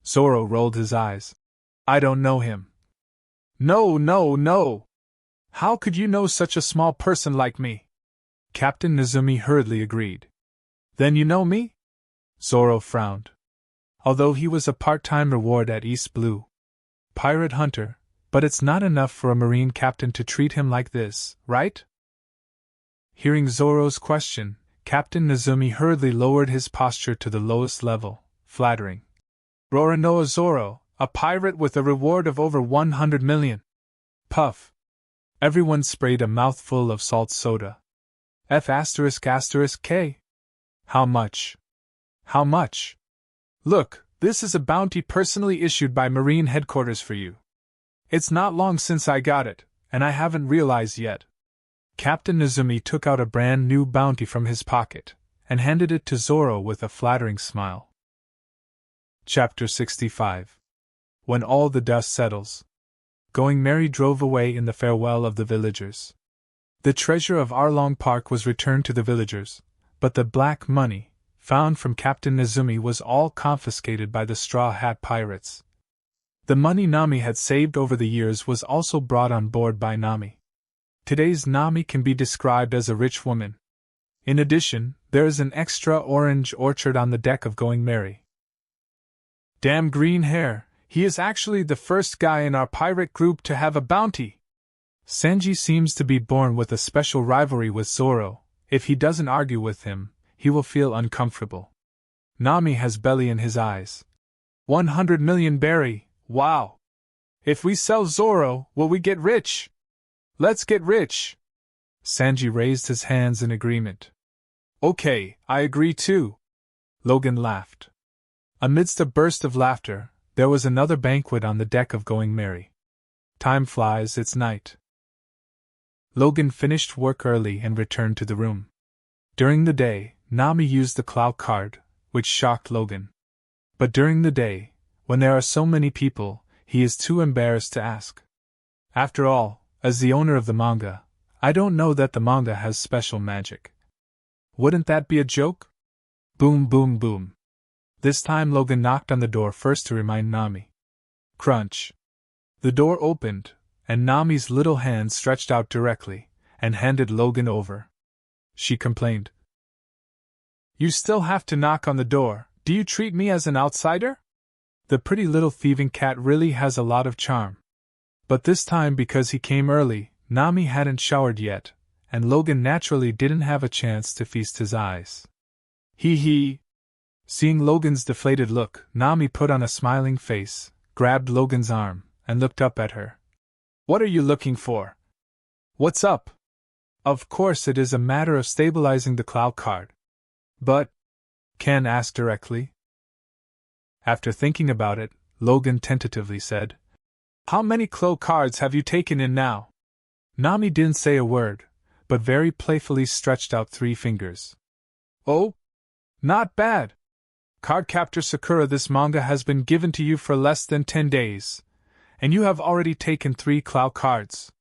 Zoro rolled his eyes. I don't know him. No. How could you know such a small person like me? Captain Nezumi hurriedly agreed. Then you know me? Zoro frowned. Although he was a part-time reward at East Blue Pirate Hunter, but it's not enough for a Marine captain to treat him like this, right? Hearing Zoro's question, Captain Nezumi hurriedly lowered his posture to the lowest level, flattering. Roronoa Zoro, a pirate with a reward of over 100 million. Puff. Everyone sprayed a mouthful of salt soda. F***K. How much? How much? Look, this is a bounty personally issued by Marine Headquarters for you. It's not long since I got it, and I haven't realized yet. Captain Nezumi took out a brand new bounty from his pocket, and handed it to Zoro with a flattering smile. Chapter 65. When all the dust settles. Going Merry drove away in the farewell of the villagers. The treasure of Arlong Park was returned to the villagers, but the black money, found from Captain Nezumi, was all confiscated by the Straw Hat Pirates. The money Nami had saved over the years was also brought on board by Nami. Today's Nami can be described as a rich woman. In addition, there is an extra orange orchard on the deck of Going Merry. Damn green hair, he is actually the first guy in our pirate group to have a bounty. Sanji seems to be born with a special rivalry with Zoro. If he doesn't argue with him, he will feel uncomfortable. Nami has belly in his eyes. 100 million berry, wow! If we sell Zoro, will we get rich? Let's get rich! Sanji raised his hands in agreement. Okay, I agree too. Logan laughed. Amidst a burst of laughter, there was another banquet on the deck of Going Merry. Time flies, it's night. Logan finished work early and returned to the room. During the day, Nami used the cloud card, which shocked Logan. But during the day, when there are so many people, he is too embarrassed to ask. After all, as the owner of the manga, I don't know that the manga has special magic. Wouldn't that be a joke? Boom, boom, boom. This time Logan knocked on the door first to remind Nami. Crunch. The door opened, and Nami's little hand stretched out directly, and handed Logan over. She complained. You still have to knock on the door, do you treat me as an outsider? The pretty little thieving cat really has a lot of charm. But this time, because he came early, Nami hadn't showered yet, and Logan naturally didn't have a chance to feast his eyes. Hee. Seeing Logan's deflated look, Nami put on a smiling face, grabbed Logan's arm, and looked up at her. What are you looking for? What's up? Of course it is a matter of stabilizing the cloud card. But? Ken asked directly. After thinking about it, Logan tentatively said, How many clo cards have you taken in now? Nami didn't say a word, but very playfully stretched out 3 fingers. Oh? Not bad. Cardcaptor Sakura, this manga has been given to you for less than 10 days, and you have already taken 3 cloud cards.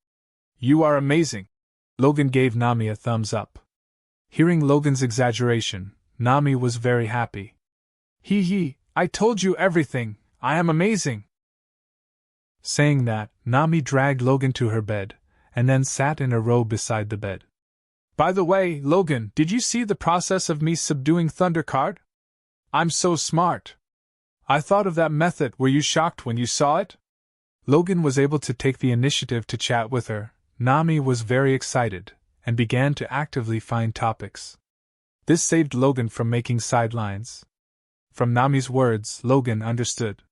You are amazing. Logan gave Nami a thumbs up. Hearing Logan's exaggeration, Nami was very happy. Hee, I told you everything, I am amazing. Saying that, Nami dragged Logan to her bed, and then sat in a row beside the bed. By the way, Logan, did you see the process of me subduing Thunder Card? I'm so smart. I thought of that method. Were you shocked when you saw it? Logan was able to take the initiative to chat with her. Nami was very excited, and began to actively find topics. This saved Logan from making sidelines. From Nami's words, Logan understood.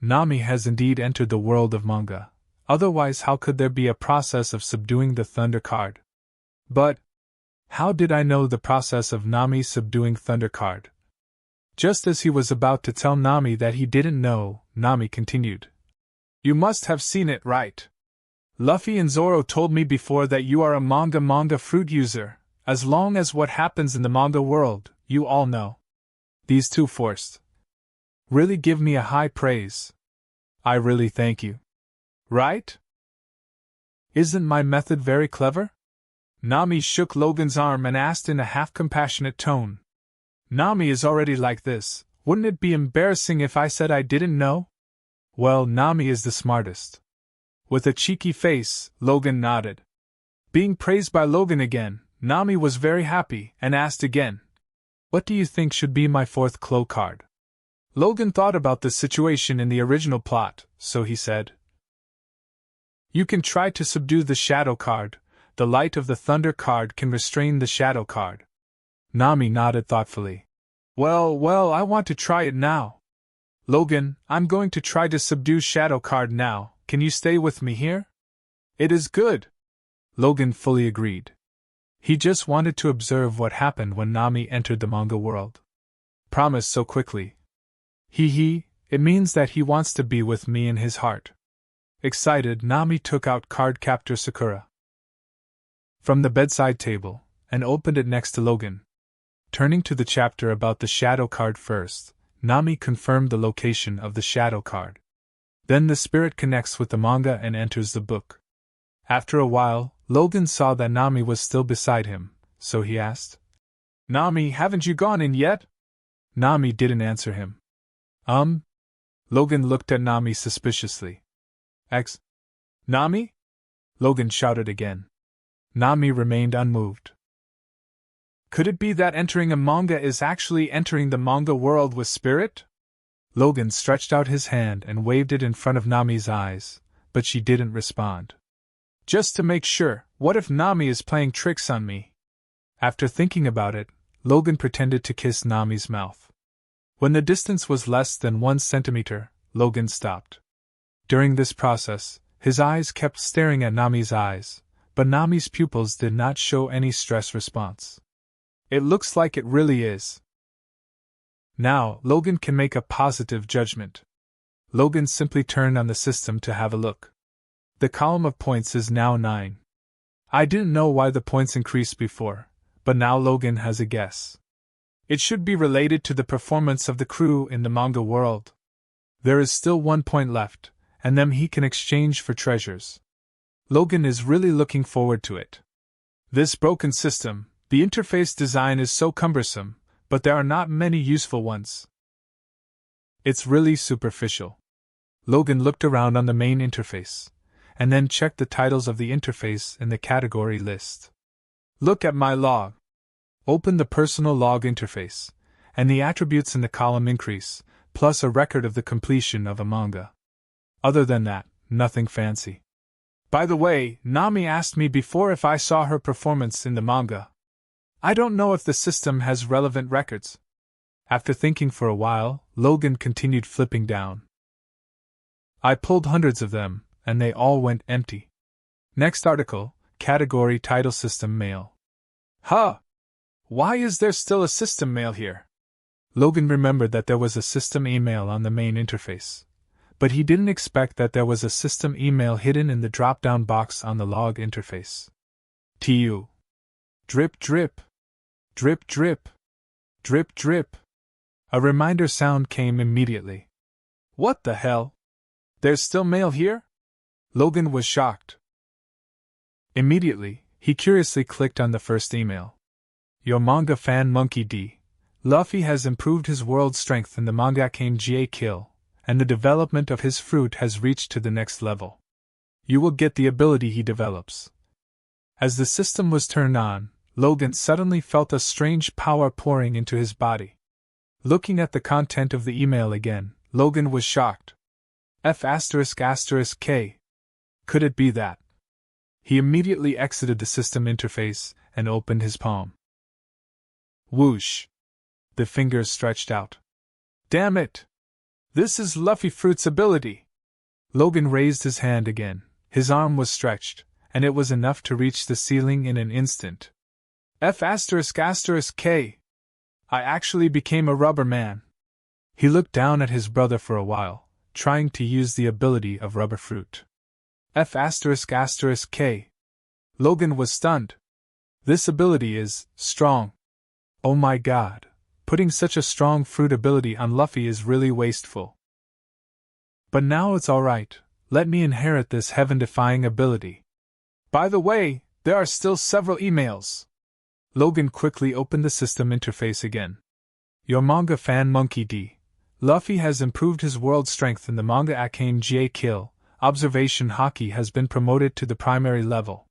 Nami has indeed entered the world of manga. Otherwise, how could there be a process of subduing the Thunder card? But how did I know the process of Nami subduing Thunder card? Just as he was about to tell Nami that he didn't know, Nami continued. You must have seen it, right? Luffy and Zoro told me before that you are a manga fruit user. As long as what happens in the manga world, you all know. These two forced. Really give me a high praise. I really thank you. Right? Isn't my method very clever? Nami shook Logan's arm and asked in a half-compassionate tone. Nami is already like this, wouldn't it be embarrassing if I said I didn't know? Well, Nami is the smartest. With a cheeky face, Logan nodded. Being praised by Logan again, Nami was very happy and asked again. What do you think should be my fourth Clo card? Logan thought about this situation in the original plot, so he said. You can try to subdue the Shadow card. The light of the Thunder card can restrain the Shadow card. Nami nodded thoughtfully. Well, I want to try it now. Logan, I'm going to try to subdue Shadow card now. Can you stay with me here? It is good. Logan fully agreed. He just wanted to observe what happened when Nami entered the manga world. Promise so quickly. It means that he wants to be with me in his heart. Excited, Nami took out card captor Sakura from the bedside table and opened it next to Logan. Turning to the chapter about the Shadow card first, Nami confirmed the location of the Shadow card. Then the spirit connects with the manga and enters the book. After a while, Logan saw that Nami was still beside him, so he asked, Nami, haven't you gone in yet? Nami didn't answer him. Logan looked at Nami suspiciously. Nami? Logan shouted again. Nami remained unmoved. Could it be that entering a manga is actually entering the manga world with spirit? Logan stretched out his hand and waved it in front of Nami's eyes, but she didn't respond. Just to make sure, what if Nami is playing tricks on me? After thinking about it, Logan pretended to kiss Nami's mouth. When the distance was less than 1 centimeter, Logan stopped. During this process, his eyes kept staring at Nami's eyes, but Nami's pupils did not show any stress response. It looks like it really is. Now, Logan can make a positive judgment. Logan simply turned on the system to have a look. The column of points is now 9. I didn't know why the points increased before, but now Logan has a guess. It should be related to the performance of the crew in the manga world. There is still 1 point left, and then he can exchange for treasures. Logan is really looking forward to it. This broken system, the interface design is so cumbersome, but there are not many useful ones. It's really superficial. Logan looked around on the main interface, and then checked the titles of the interface in the category list. Look at my log. Open the personal log interface, and the attributes in the column increase, plus a record of the completion of a manga. Other than that, nothing fancy. By the way, Nami asked me before if I saw her performance in the manga. I don't know if the system has relevant records. After thinking for a while, Logan continued flipping down. I pulled hundreds of them, and they all went empty. Next article, category title system mail. Huh! Why is there still a system mail here? Logan remembered that there was a system email on the main interface, but he didn't expect that there was a system email hidden in the drop-down box on the log interface. TU. Drip drip. Drip drip. Drip drip. A reminder sound came immediately. What the hell? There's still mail here? Logan was shocked. Immediately, he curiously clicked on the first email. Your manga fan Monkey D. Luffy has improved his world strength in the Mangaka GA kill, and the development of his fruit has reached to the next level. You will get the ability he develops. As the system was turned on, Logan suddenly felt a strange power pouring into his body. Looking at the content of the email again, Logan was shocked. F***K. Could it be that? He immediately exited the system interface and opened his palm. Whoosh! The fingers stretched out. Damn it! This is Luffy Fruit's ability! Logan raised his hand again. His arm was stretched, and it was enough to reach the ceiling in an instant. F***K! I actually became a rubber man. He looked down at his brother for a while, trying to use the ability of Rubber Fruit. F***K! Logan was stunned. This ability is strong. Oh my god, putting such a strong fruit ability on Luffy is really wasteful. But now it's alright, let me inherit this heaven-defying ability. By the way, there are still several emails. Logan quickly opened the system interface again. Your manga fan Monkey D. Luffy has improved his world strength in the manga Akame Kill. Observation Haki has been promoted to the primary level.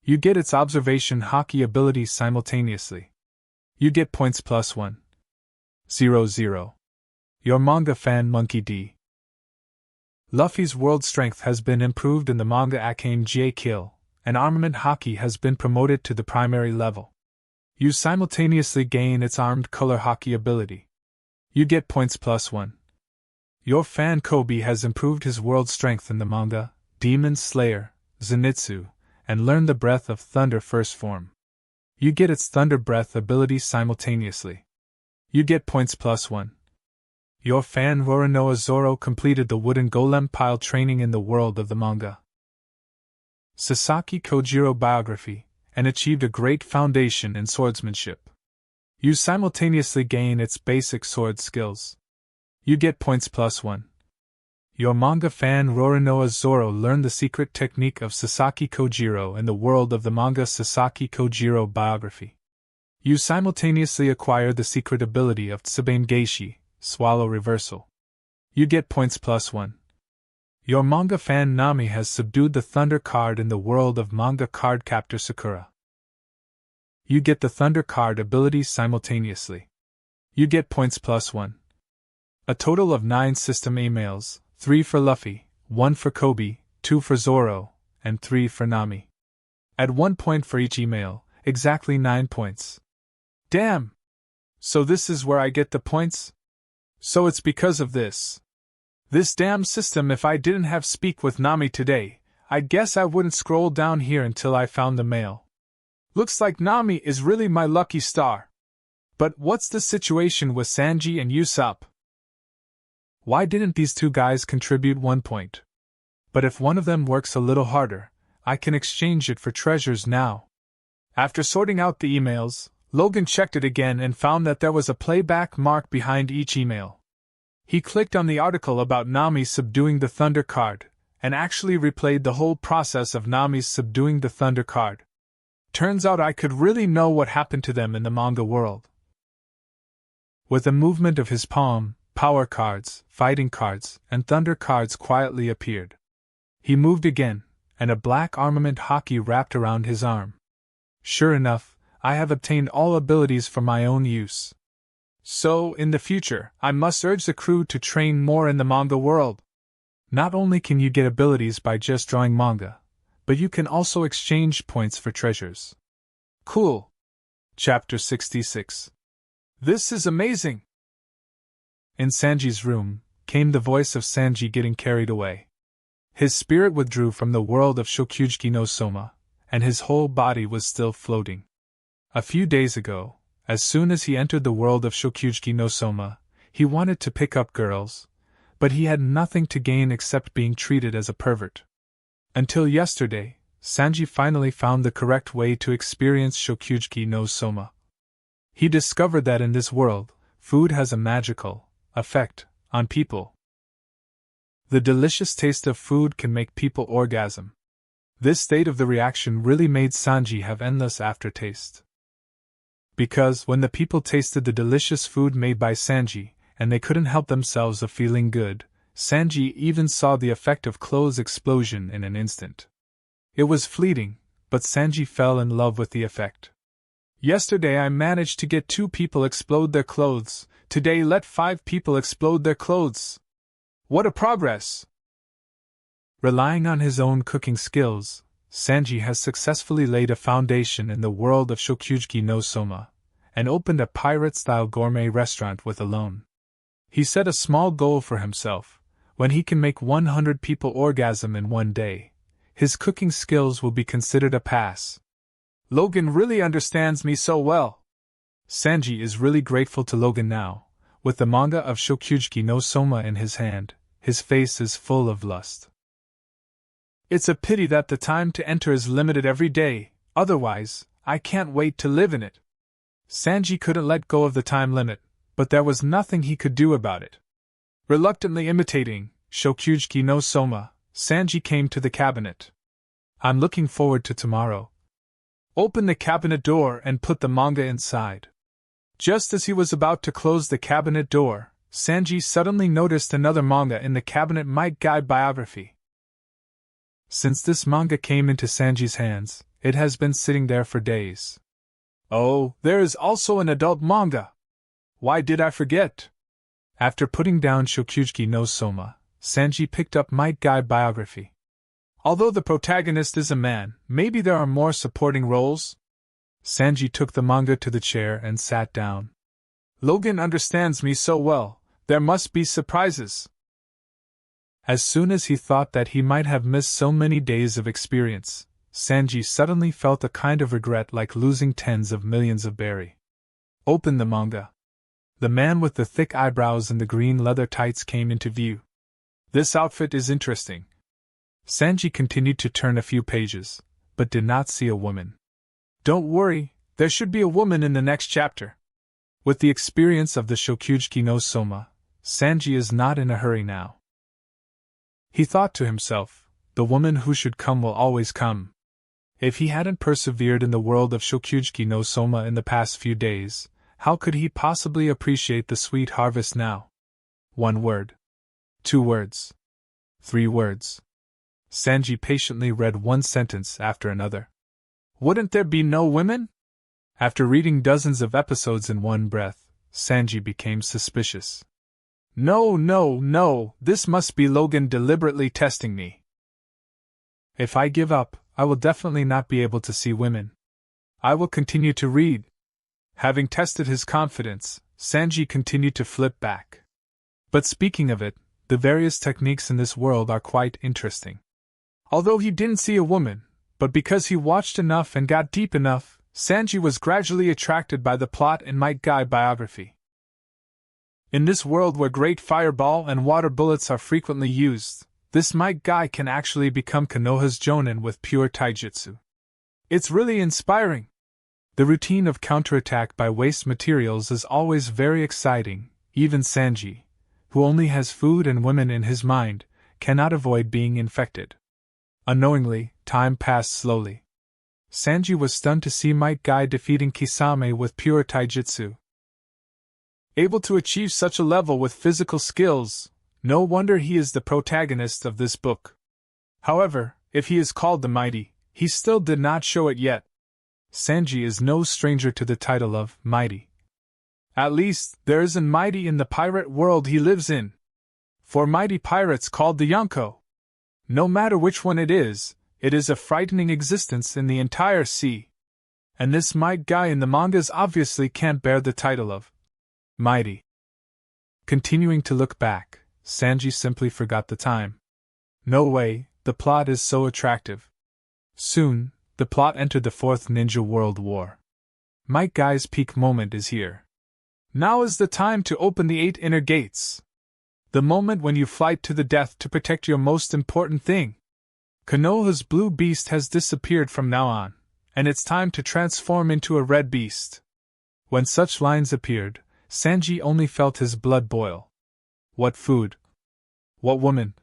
You get its observation Haki ability simultaneously. You get points +1. 0. Your manga fan Monkey D. Luffy's world strength has been improved in the manga Akame Kill, and armament Haki has been promoted to the primary level. You simultaneously gain its armed color Haki ability. You get points +1. Your fan Kobe has improved his world strength in the manga Demon Slayer, Zenitsu, and learned the Breath of Thunder first form. You get its Thunder Breath ability simultaneously. You get points +1. Your fan Roronoa Zoro completed the wooden golem pile training in the world of the manga Sasaki Kojiro biography, and achieved a great foundation in swordsmanship. You simultaneously gain its basic sword skills. You get points +1. Your manga fan Roronoa Zoro learned the secret technique of Sasaki Kojiro in the world of the manga Sasaki Kojiro biography. You simultaneously acquire the secret ability of Tsubame Geishi, Swallow Reversal. You get points +1. Your manga fan Nami has subdued the Thunder card in the world of manga card captor Sakura. You get the Thunder card ability simultaneously. You get points +1. A total of 9 system emails, 3 for Luffy, 1 for Kobe, 2 for Zoro, and 3 for Nami. Add 1 point for each email, exactly 9 points. Damn! So this is where I get the points? So it's because of this. This damn system. If I didn't have Speak with Nami today, I guess I wouldn't scroll down here until I found the mail. Looks like Nami is really my lucky star. But what's the situation with Sanji and Usopp? Why didn't these two guys contribute 1 point? But if one of them works a little harder, I can exchange it for treasures now. After sorting out the emails, Logan checked it again and found that there was a playback mark behind each email. He clicked on the article about Nami subduing the Thunder card, and actually replayed the whole process of Nami's subduing the Thunder card. Turns out I could really know what happened to them in the manga world. With a movement of his palm, power cards, fighting cards, and thunder cards quietly appeared. He moved again, and a black armament Haki wrapped around his arm. Sure enough, I have obtained all abilities for my own use. So, in the future, I must urge the crew to train more in the manga world. Not only can you get abilities by just drawing manga, but you can also exchange points for treasures. Cool. Chapter 66. This is amazing! In Sanji's room, came the voice of Sanji getting carried away. His spirit withdrew from the world of Shokyuji no Soma, and his whole body was still floating. A few days ago, as soon as he entered the world of Shokyuji no Soma, he wanted to pick up girls, but he had nothing to gain except being treated as a pervert. Until yesterday, Sanji finally found the correct way to experience Shokyuji no Soma. He discovered that in this world, food has a magical effect on people. The delicious taste of food can make people orgasm. This state of the reaction really made Sanji have endless aftertaste. Because when the people tasted the delicious food made by Sanji, and they couldn't help themselves of feeling good, Sanji even saw the effect of clothes explosion in an instant. It was fleeting, but Sanji fell in love with the effect. Yesterday I managed to get 2 people explode their clothes, today let 5 people explode their clothes. What a progress! Relying on his own cooking skills, Sanji has successfully laid a foundation in the world of Shokyuji no Soma, and opened a pirate-style gourmet restaurant with a loan. He set a small goal for himself: when he can make 100 people orgasm in one day, his cooking skills will be considered a pass. Logan really understands me so well. Sanji is really grateful to Logan now. With the manga of Shokyuji no Soma in his hand, his face is full of lust. It's a pity that the time to enter is limited every day, otherwise, I can't wait to live in it. Sanji couldn't let go of the time limit, but there was nothing he could do about it. Reluctantly imitating Shokyuji no Soma, Sanji came to the cabinet. I'm looking forward to tomorrow. Open the cabinet door and put the manga inside. Just as he was about to close the cabinet door, Sanji suddenly noticed another manga in the cabinet: Might Guide Biography. Since this manga came into Sanji's hands, it has been sitting there for days. Oh, there is also an adult manga! Why did I forget? After putting down Shokyuji no Soma, Sanji picked up Might Guide Biography. Although the protagonist is a man, maybe there are more supporting roles? Sanji took the manga to the chair and sat down. Logan understands me so well, there must be surprises. As soon as he thought that he might have missed so many days of experience, Sanji suddenly felt a kind of regret, like losing tens of millions of berry. Open the manga. The man with the thick eyebrows and the green leather tights came into view. This outfit is interesting. Sanji continued to turn a few pages, but did not see a woman. Don't worry, there should be a woman in the next chapter. With the experience of the Shokyuji no Soma, Sanji is not in a hurry now. He thought to himself, the woman who should come will always come. If he hadn't persevered in the world of Shokyuji no Soma in the past few days, how could he possibly appreciate the sweet harvest now? 1 word. 2 words. 3 words. Sanji patiently read one sentence after another. Wouldn't there be no women? After reading dozens of episodes in one breath, Sanji became suspicious. No, this must be Logan deliberately testing me. If I give up, I will definitely not be able to see women. I will continue to read. Having tested his confidence, Sanji continued to flip back. But speaking of it, the various techniques in this world are quite interesting. Although he didn't see a woman, but because he watched enough and got deep enough, Sanji was gradually attracted by the plot in Might Guide Biography. In this world where great fireball and water bullets are frequently used, this Might Guy can actually become Konoha's Jonin with pure taijutsu. It's really inspiring. The routine of counterattack by waste materials is always very exciting. Even Sanji, who only has food and women in his mind, cannot avoid being infected. Unknowingly, time passed slowly. Sanji was stunned to see Might Guy defeating Kisame with pure taijutsu. Able to achieve such a level with physical skills, no wonder he is the protagonist of this book. However, if he is called the Mighty, he still did not show it yet. Sanji is no stranger to the title of Mighty. At least, there isn't mighty in the pirate world he lives in. For mighty pirates called the Yonko. No matter which one it is a frightening existence in the entire sea. And this Might Guy in the mangas obviously can't bear the title of Mighty. Continuing to look back, Sanji simply forgot the time. No way, the plot is so attractive. Soon, the plot entered the 4th Ninja World War. Might Guy's peak moment is here. Now is the time to open the 8 inner gates. The moment when you fight to the death to protect your most important thing. Konoha's blue beast has disappeared from now on, and it's time to transform into a red beast. When such lines appeared, Sanji only felt his blood boil. What food? What woman?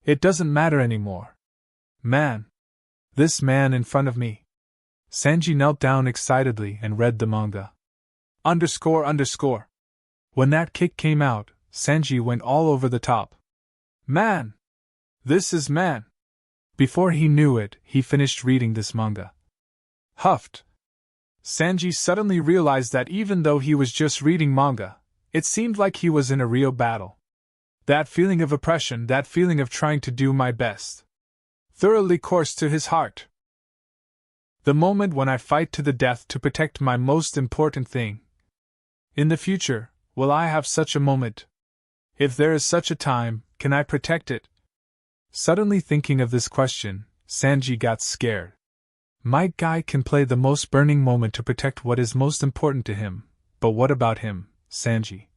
It doesn't matter anymore. Man. This man in front of me. Sanji knelt down excitedly and read the manga. __. When that kick came out, Sanji went all over the top. Man! This is man! Before he knew it, he finished reading this manga. Huffed. Sanji suddenly realized that even though he was just reading manga, it seemed like he was in a real battle. That feeling of oppression, that feeling of trying to do my best, thoroughly coursed to his heart. The moment when I fight to the death to protect my most important thing. In the future, will I have such a moment? If there is such a time, can I protect it? Suddenly thinking of this question, Sanji got scared. My guy can play the most burning moment to protect what is most important to him, but what about him, Sanji?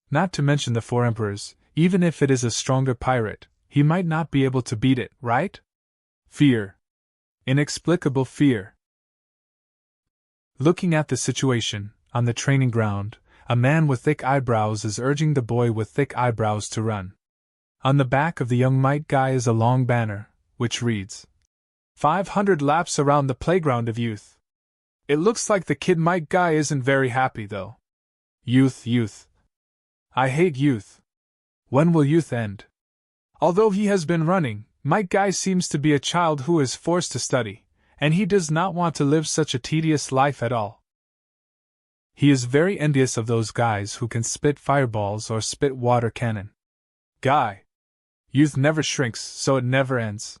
Not to mention the four emperors, even if it is a stronger pirate, he might not be able to beat it, right? Fear. Inexplicable fear. Looking at the situation, on the training ground, a man with thick eyebrows is urging the boy with thick eyebrows to run. On the back of the young Might Guy is a long banner, which reads, 500 laps around the playground of youth. It looks like the kid Might Guy isn't very happy though. Youth, youth. I hate youth. When will youth end? Although he has been running, Might Guy seems to be a child who is forced to study, and he does not want to live such a tedious life at all. He is very envious of those guys who can spit fireballs or spit water cannon. Guy. Youth never shrinks, so it never ends.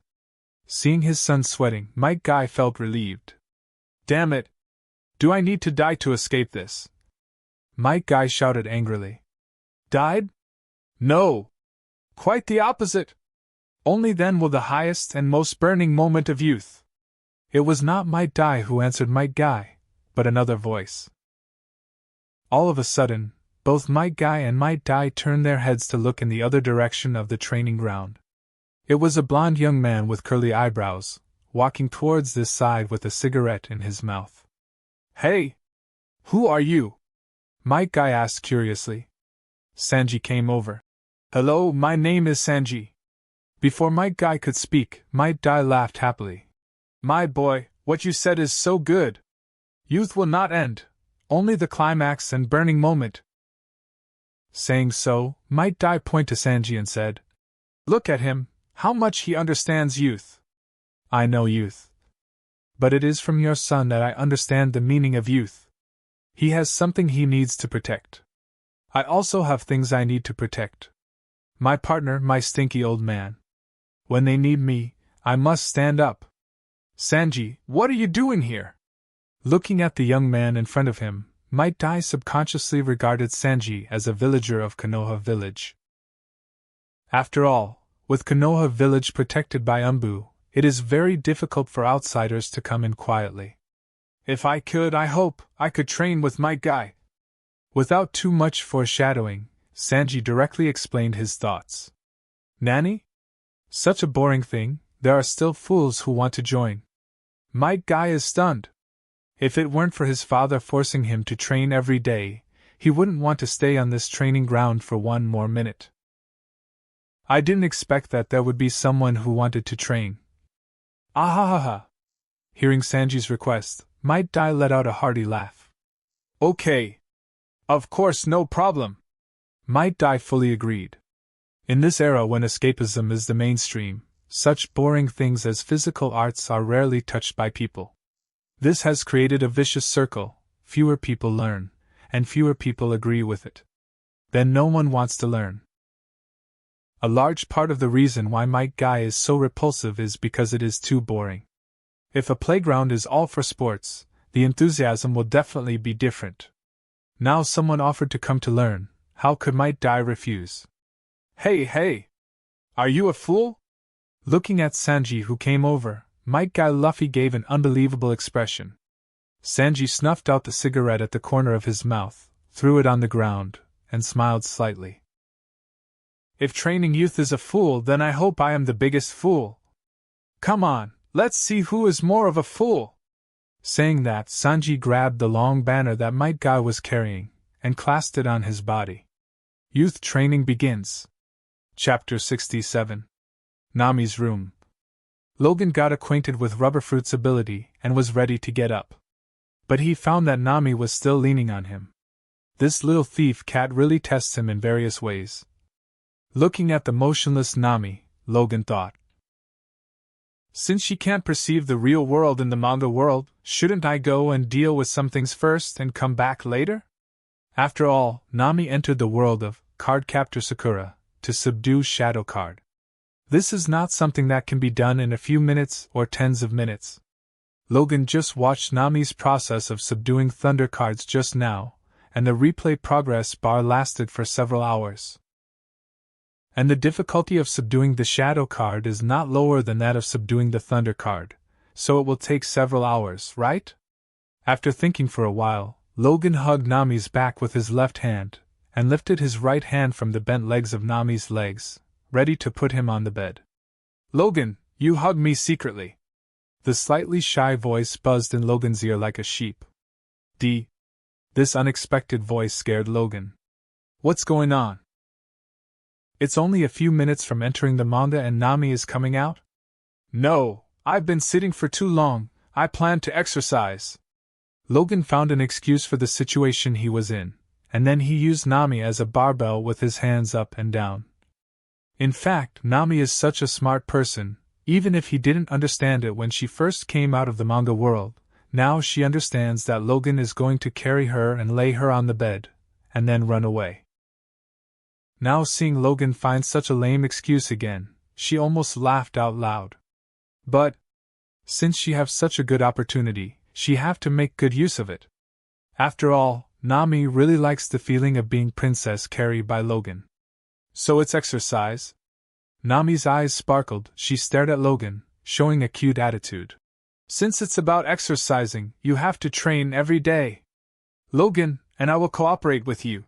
Seeing his son sweating, Might Guy felt relieved. Damn it! Do I need to die to escape this? Might Guy shouted angrily. Died? No! Quite the opposite! Only then will the highest and most burning moment of youth. It was not Might Guy who answered Might Guy, but another voice. All of a sudden, both Might Guy and Might Guy turned their heads to look in the other direction of the training ground. It was a blond young man with curly eyebrows, walking towards this side with a cigarette in his mouth. Hey! Who are you? Might Guy asked curiously. Sanji came over. Hello, my name is Sanji. Before Might Guy could speak, Might Guy laughed happily. My boy, what you said is so good. Youth will not end, only the climax and burning moment. Saying so, Might Guy pointed to Sanji and said, Look at him, how much he understands youth. I know youth. But it is from your son that I understand the meaning of youth. He has something he needs to protect. I also have things I need to protect. My partner, my stinky old man. When they need me, I must stand up. Sanji, what are you doing here? Looking at the young man in front of him, Might Guy subconsciously regarded Sanji as a villager of Konoha village. After all, with Konoha village protected by Umbu, it is very difficult for outsiders to come in quietly. If I could, I hope I could train with Might Guy. Without too much foreshadowing, Sanji directly explained his thoughts. Nanny? Such a boring thing, there are still fools who want to join. Might Guy is stunned. If it weren't for his father forcing him to train every day, he wouldn't want to stay on this training ground for one more minute. I didn't expect that there would be someone who wanted to train. Ahahaha. Hearing Sanji's request, Might Guy let out a hearty laugh. Okay. Of course, no problem. Might Guy fully agreed. In this era when escapism is the mainstream, such boring things as physical arts are rarely touched by people. This has created a vicious circle, fewer people learn, and fewer people agree with it. Then no one wants to learn. A large part of the reason why Might Guy is so repulsive is because it is too boring. If a playground is all for sports, the enthusiasm will definitely be different. Now someone offered to come to learn, how could Might Guy refuse? Hey! Are you a fool? Looking at Sanji who came over, Might Guy Luffy gave an unbelievable expression. Sanji snuffed out the cigarette at the corner of his mouth, threw it on the ground, and smiled slightly. If training youth is a fool, then I hope I am the biggest fool. Come on, let's see who is more of a fool. Saying that, Sanji grabbed the long banner that Might Guy was carrying, and clasped it on his body. Youth training begins. Chapter 67. Nami's room. Logan got acquainted with Rubberfruit's ability and was ready to get up. But he found that Nami was still leaning on him. This little thief cat really tests him in various ways. Looking at the motionless Nami, Logan thought. Since she can't perceive the real world in the manga world, shouldn't I go and deal with some things first and come back later? After all, Nami entered the world of Cardcaptor Sakura to subdue Shadow Card. This is not something that can be done in a few minutes or tens of minutes. Logan just watched Nami's process of subduing thunder cards just now, and the replay progress bar lasted for several hours. And the difficulty of subduing the shadow card is not lower than that of subduing the thunder card, so it will take several hours, right? After thinking for a while, Logan hugged Nami's back with his left hand, and lifted his right hand from the bent legs of Nami's legs, ready to put him on the bed. Logan, you hugged me secretly. The slightly shy voice buzzed in Logan's ear like a sheep. This unexpected voice scared Logan. What's going on? It's only a few minutes from entering the manga and Nami is coming out? No, I've been sitting for too long, I planned to exercise. Logan found an excuse for the situation he was in, and then he used Nami as a barbell with his hands up and down. In fact, Nami is such a smart person, even if he didn't understand it when she first came out of the manga world, now she understands that Logan is going to carry her and lay her on the bed, and then run away. Now seeing Logan find such a lame excuse again, she almost laughed out loud. But, since she have such a good opportunity, she have to make good use of it. After all, Nami really likes the feeling of being princess carried by Logan. So it's exercise? Nami's eyes sparkled, she stared at Logan, showing a cute attitude. Since it's about exercising, you have to train every day. Logan, and I will cooperate with you.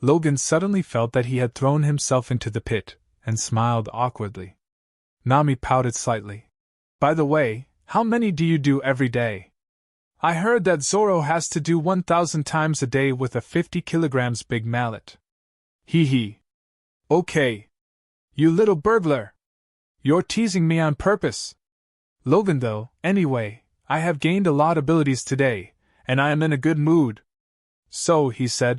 Logan suddenly felt that he had thrown himself into the pit, and smiled awkwardly. Nami pouted slightly. By the way, how many do you do every day? I heard that Zoro has to do 1,000 times a day with a 50 kilograms big mallet. Hee hee. Okay. You little burglar. You're teasing me on purpose. Logan though, anyway, I have gained a lot of abilities today, and I am in a good mood. So, he said,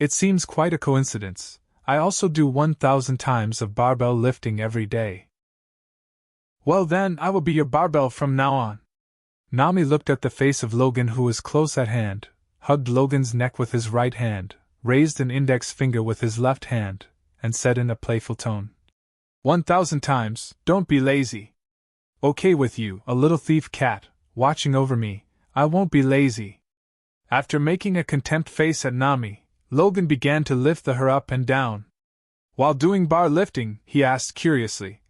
it seems quite a coincidence, I also do 1,000 times of barbell lifting every day. Well then, I will be your barbell from now on. Nami looked at the face of Logan who was close at hand, hugged Logan's neck with his right hand, raised an index finger with his left hand, and said in a playful tone, 1,000 times, don't be lazy. Okay with you, a little thief cat, watching over me, I won't be lazy. After making a contempt face at Nami, Logan began to lift her up and down. While doing bar lifting, he asked curiously,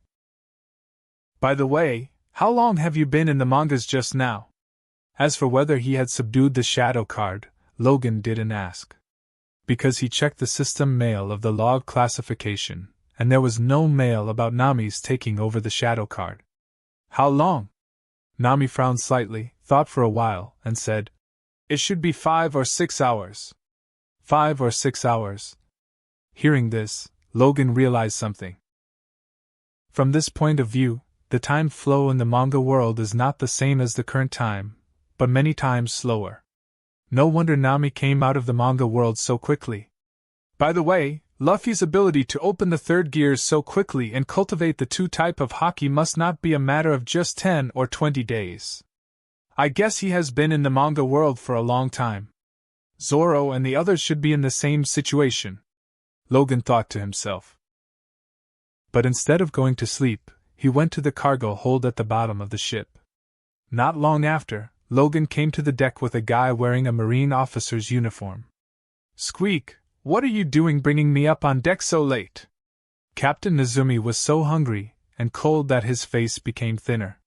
by the way, how long have you been in the mangas just now? As for whether he had subdued the shadow card, Logan didn't ask. Because he checked the system mail of the log classification, and there was no mail about Nami's taking over the shadow card. How long? Nami frowned slightly, thought for a while, and said, it should be 5 or 6 hours. 5 or 6 hours. Hearing this, Logan realized something. From this point of view, the time flow in the manga world is not the same as the current time, but many times slower. No wonder Nami came out of the manga world so quickly. By the way, Luffy's ability to open the third gears so quickly and cultivate the two type of haki must not be a matter of just 10 or 20 days. I guess he has been in the manga world for a long time. Zoro and the others should be in the same situation, Logan thought to himself. But instead of going to sleep, he went to the cargo hold at the bottom of the ship. Not long after, Logan came to the deck with a guy wearing a marine officer's uniform. Squeak, what are you doing bringing me up on deck so late? Captain Nezumi was so hungry and cold that his face became thinner.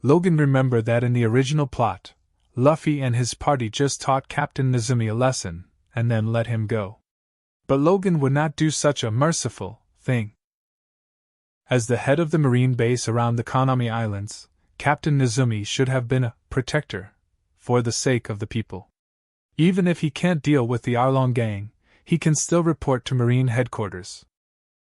Logan remembered that in the original plot, Luffy and his party just taught Captain Nezumi a lesson, and then let him go. But Logan would not do such a merciful thing. As the head of the marine base around the Konami Islands, Captain Nezumi should have been a protector, for the sake of the people. Even if he can't deal with the Arlong gang, he can still report to Marine headquarters.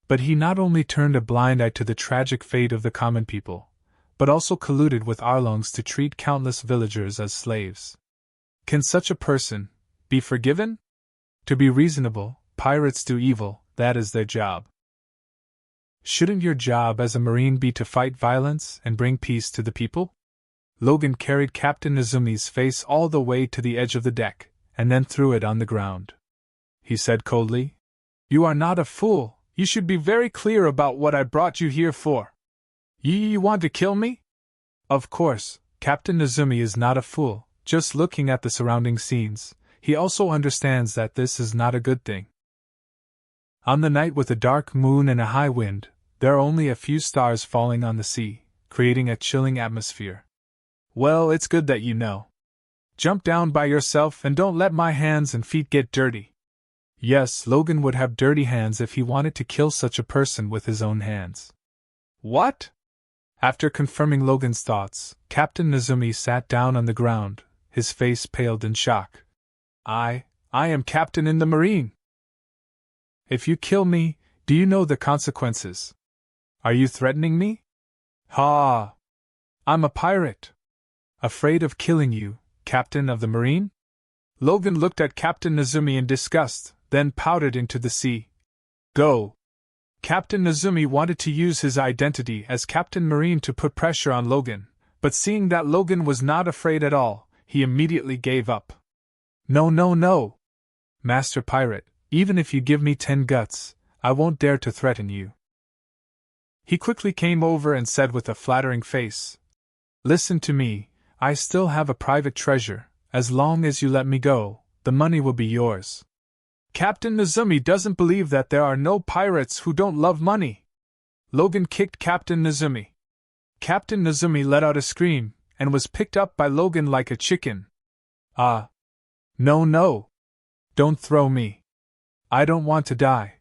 But he not only turned a blind eye to the tragic fate of the common people, but also colluded with Arlongs to treat countless villagers as slaves. Can such a person be forgiven? To be reasonable, pirates do evil, that is their job. Shouldn't your job as a marine be to fight violence and bring peace to the people? Logan carried Captain Nezumi's face all the way to the edge of the deck, and then threw it on the ground. He said coldly, "You are not a fool, you should be very clear about what I brought you here for. You want to kill me? Of course, Captain Nozomi is not a fool, just looking at the surrounding scenes. He also understands that this is not a good thing. On the night with a dark moon and a high wind, there are only a few stars falling on the sea, creating a chilling atmosphere. Well, it's good that you know. Jump down by yourself and don't let my hands and feet get dirty. Yes, Logan would have dirty hands if he wanted to kill such a person with his own hands. What? After confirming Logan's thoughts, Captain Nozomi sat down on the ground, his face paled in shock. I am captain in the marine. If you kill me, do you know the consequences? Are you threatening me? Ha! I'm a pirate. Afraid of killing you, captain of the marine? Logan looked at Captain Nozomi in disgust, then pouted into the sea. Go! Captain Nozomi wanted to use his identity as Captain Marine to put pressure on Logan, but seeing that Logan was not afraid at all, he immediately gave up. No, no, no! Master Pirate, even if you give me 10 guts, I won't dare to threaten you. He quickly came over and said with a flattering face, Listen to me, I still have a private treasure. As long as you let me go, the money will be yours. Captain Nozomi doesn't believe that there are no pirates who don't love money. Logan kicked Captain Nozomi. Captain Nozomi let out a scream, and was picked up by Logan like a chicken. Ah! No, no! Don't throw me. I don't want to die.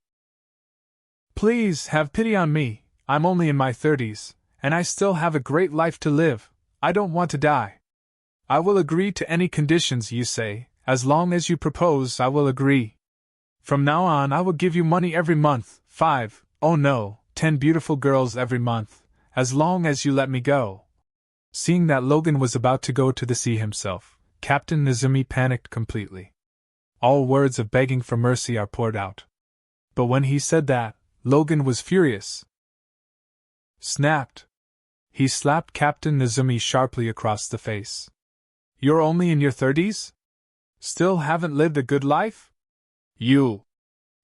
Please, have pity on me, I'm only in my 30s, and I still have a great life to live. I don't want to die. I will agree to any conditions you say, as long as you propose I will agree. From now on I will give you money every month, 5, oh no, 10 beautiful girls every month, as long as you let me go. Seeing that Logan was about to go to the sea himself, Captain Nozomi panicked completely. All words of begging for mercy are poured out. But when he said that, Logan was furious. Snapped. He slapped Captain Nozomi sharply across the face. You're only in your 30s? Still haven't lived a good life? You!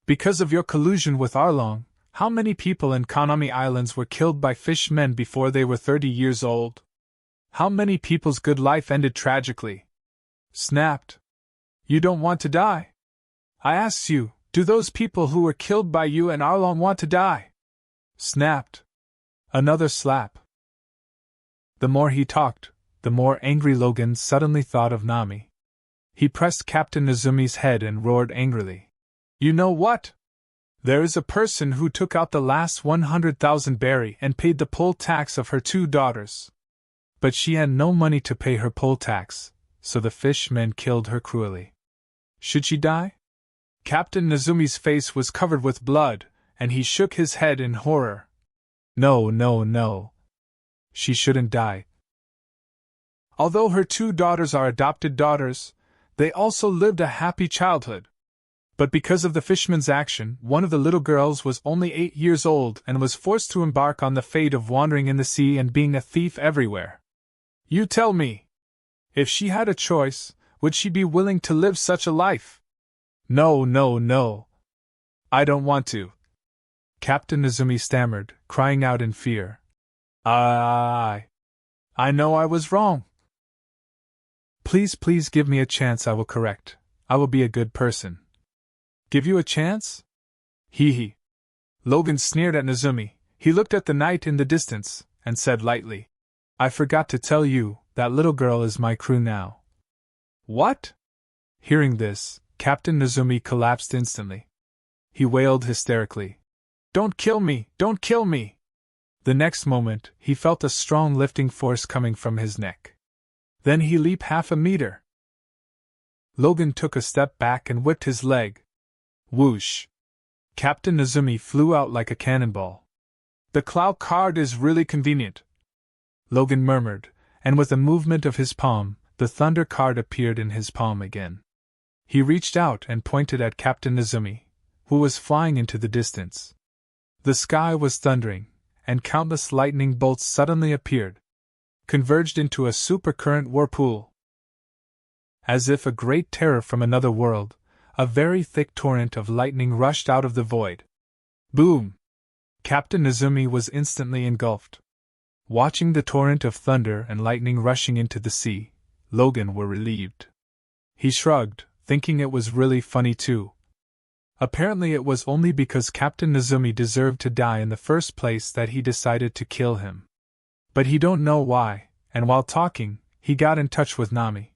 Because of your collusion with Arlong, how many people in Konami Islands were killed by fishmen before they were 30 years old? How many people's good life ended tragically? Snapped. You don't want to die? I ask you, do those people who were killed by you and Arlong want to die? Snapped. Another slap. The more he talked, the more angry Logan suddenly thought of Nami. He pressed Captain Nozomi's head and roared angrily. You know what? There is a person who took out the last 100,000 berry and paid the poll tax of her 2 daughters. But she had no money to pay her poll tax, so the fishmen killed her cruelly. Should she die? Captain Nozomi's face was covered with blood, and he shook his head in horror. No, no, no. She shouldn't die. Although her 2 daughters are adopted daughters, they also lived a happy childhood. But because of the fishman's action, one of the little girls was only 8 years old and was forced to embark on the fate of wandering in the sea and being a thief everywhere. You tell me, if she had a choice, would she be willing to live such a life? No, no, no. I don't want to. Captain Nozomi stammered, crying out in fear. I know I was wrong. Please, please give me a chance, I will correct. I will be a good person. Give you a chance? Hee hee. Logan sneered at Nozomi. He looked at the night in the distance, and said lightly, I forgot to tell you, that little girl is my crew now. What? Hearing this, Captain Nozomi collapsed instantly. He wailed hysterically. Don't kill me! Don't kill me! The next moment, he felt a strong lifting force coming from his neck. Then he leaped half a meter. Logan took a step back and whipped his leg. Whoosh! Captain Nozomi flew out like a cannonball. The cloud card is really convenient, Logan murmured, and with a movement of his palm, the thunder card appeared in his palm again. He reached out and pointed at Captain Nozomi, who was flying into the distance. The sky was thundering, and countless lightning bolts suddenly appeared, converged into a supercurrent whirlpool. As if a great terror from another world, a very thick torrent of lightning rushed out of the void. Boom! Captain Nozomi was instantly engulfed. Watching the torrent of thunder and lightning rushing into the sea, Logan were relieved. He shrugged, thinking it was really funny too. Apparently it was only because Captain Nezumi deserved to die in the first place that he decided to kill him. But he don't know why, and while talking, he got in touch with Nami.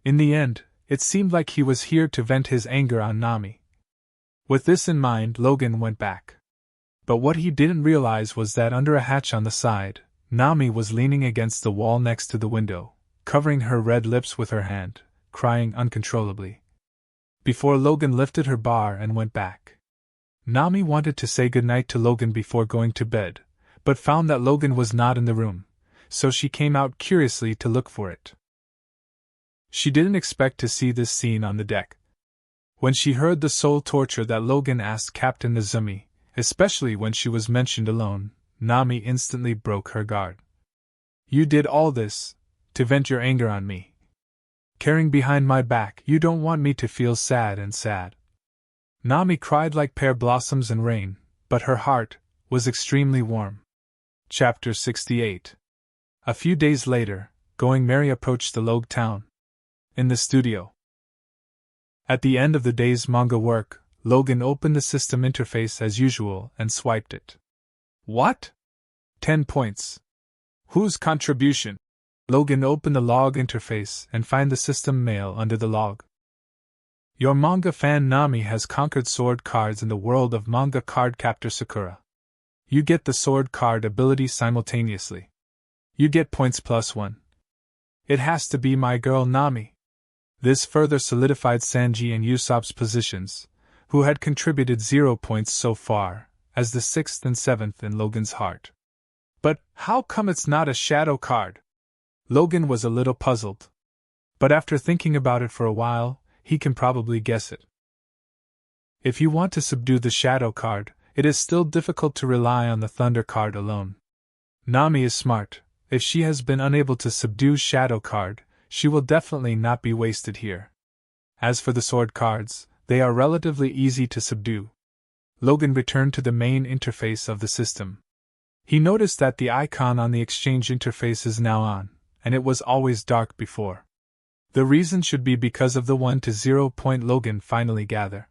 In the end, it seemed like he was here to vent his anger on Nami. With this in mind, Logan went back. But what he didn't realize was that under a hatch on the side, Nami was leaning against the wall next to the window, covering her red lips with her hand, crying uncontrollably. Before Logan lifted her bar and went back. Nami wanted to say goodnight to Logan before going to bed, but found that Logan was not in the room, so she came out curiously to look for it. She didn't expect to see this scene on the deck. When she heard the soul torture that Logan asked Captain Nezumi, especially when she was mentioned alone, Nami instantly broke her guard. "You did all this to vent your anger on me. Carrying behind my back, you don't want me to feel sad and sad." Nami cried like pear blossoms in rain, but her heart was extremely warm. Chapter 68. A few days later, Going Merry approached the Log town. In the studio. At the end of the day's manga work, Logan opened the system interface as usual and swiped it. "What? 10 points. Whose contribution?" Logan opened the log interface and find the system mail under the log. "Your manga fan Nami has conquered sword cards in the world of manga card captor Sakura. You get the sword card ability simultaneously. You get points +1. It has to be my girl Nami." This further solidified Sanji and Usopp's positions, who had contributed 0 points so far, as the 6th and 7th in Logan's heart. But how come it's not a shadow card? Logan was a little puzzled. But after thinking about it for a while, he can probably guess it. If you want to subdue the shadow card, it is still difficult to rely on the thunder card alone. Nami is smart. If she has been unable to subdue shadow card, she will definitely not be wasted here. As for the sword cards, they are relatively easy to subdue. Logan returned to the main interface of the system. He noticed that the icon on the exchange interface is now on, and it was always dark before. The reason should be because of the 1 to 0 point Logan finally gather.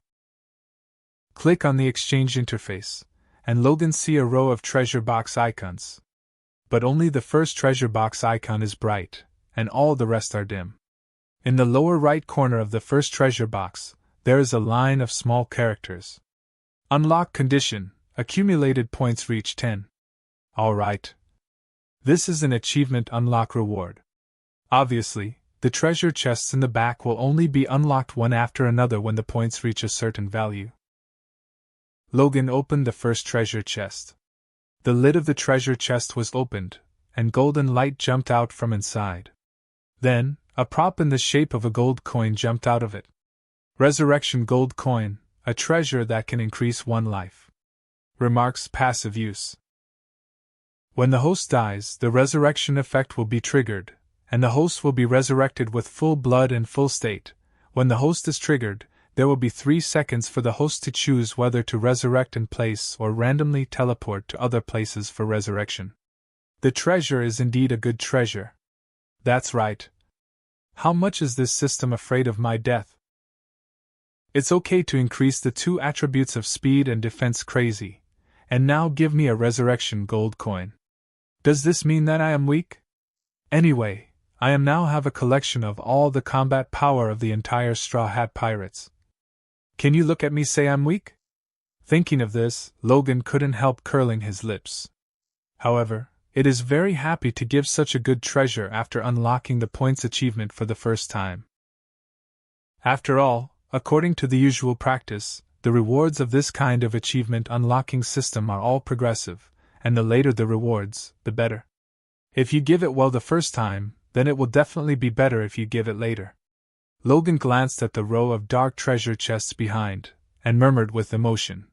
Click on the exchange interface, and Logan see a row of treasure box icons. But only the first treasure box icon is bright, and all the rest are dim. In the lower right corner of the first treasure box, there is a line of small characters. Unlock condition, accumulated points reach 10. Alright. This is an achievement unlock reward. Obviously, the treasure chests in the back will only be unlocked one after another when the points reach a certain value. Logan opened the first treasure chest. The lid of the treasure chest was opened, and golden light jumped out from inside. Then, a prop in the shape of a gold coin jumped out of it. Resurrection Gold Coin, a treasure that can increase 1 life. Remarks passive use. When the host dies, the resurrection effect will be triggered, and the host will be resurrected with full blood and full state. When the host is triggered, there will be 3 seconds for the host to choose whether to resurrect in place or randomly teleport to other places for resurrection. The treasure is indeed a good treasure. That's right. How much is this system afraid of my death? It's okay to increase the 2 attributes of speed and defense crazy, and now give me a resurrection gold coin. Does this mean that I am weak? Anyway, I am now have a collection of all the combat power of the entire Straw Hat Pirates. Can you look at me say I'm weak? Thinking of this, Logan couldn't help curling his lips. However, it is very happy to give such a good treasure after unlocking the points achievement for the first time. After all, according to the usual practice, the rewards of this kind of achievement unlocking system are all progressive, and the later the rewards, the better. If you give it well the first time, then it will definitely be better if you give it later. Logan glanced at the row of dark treasure chests behind, and murmured with emotion.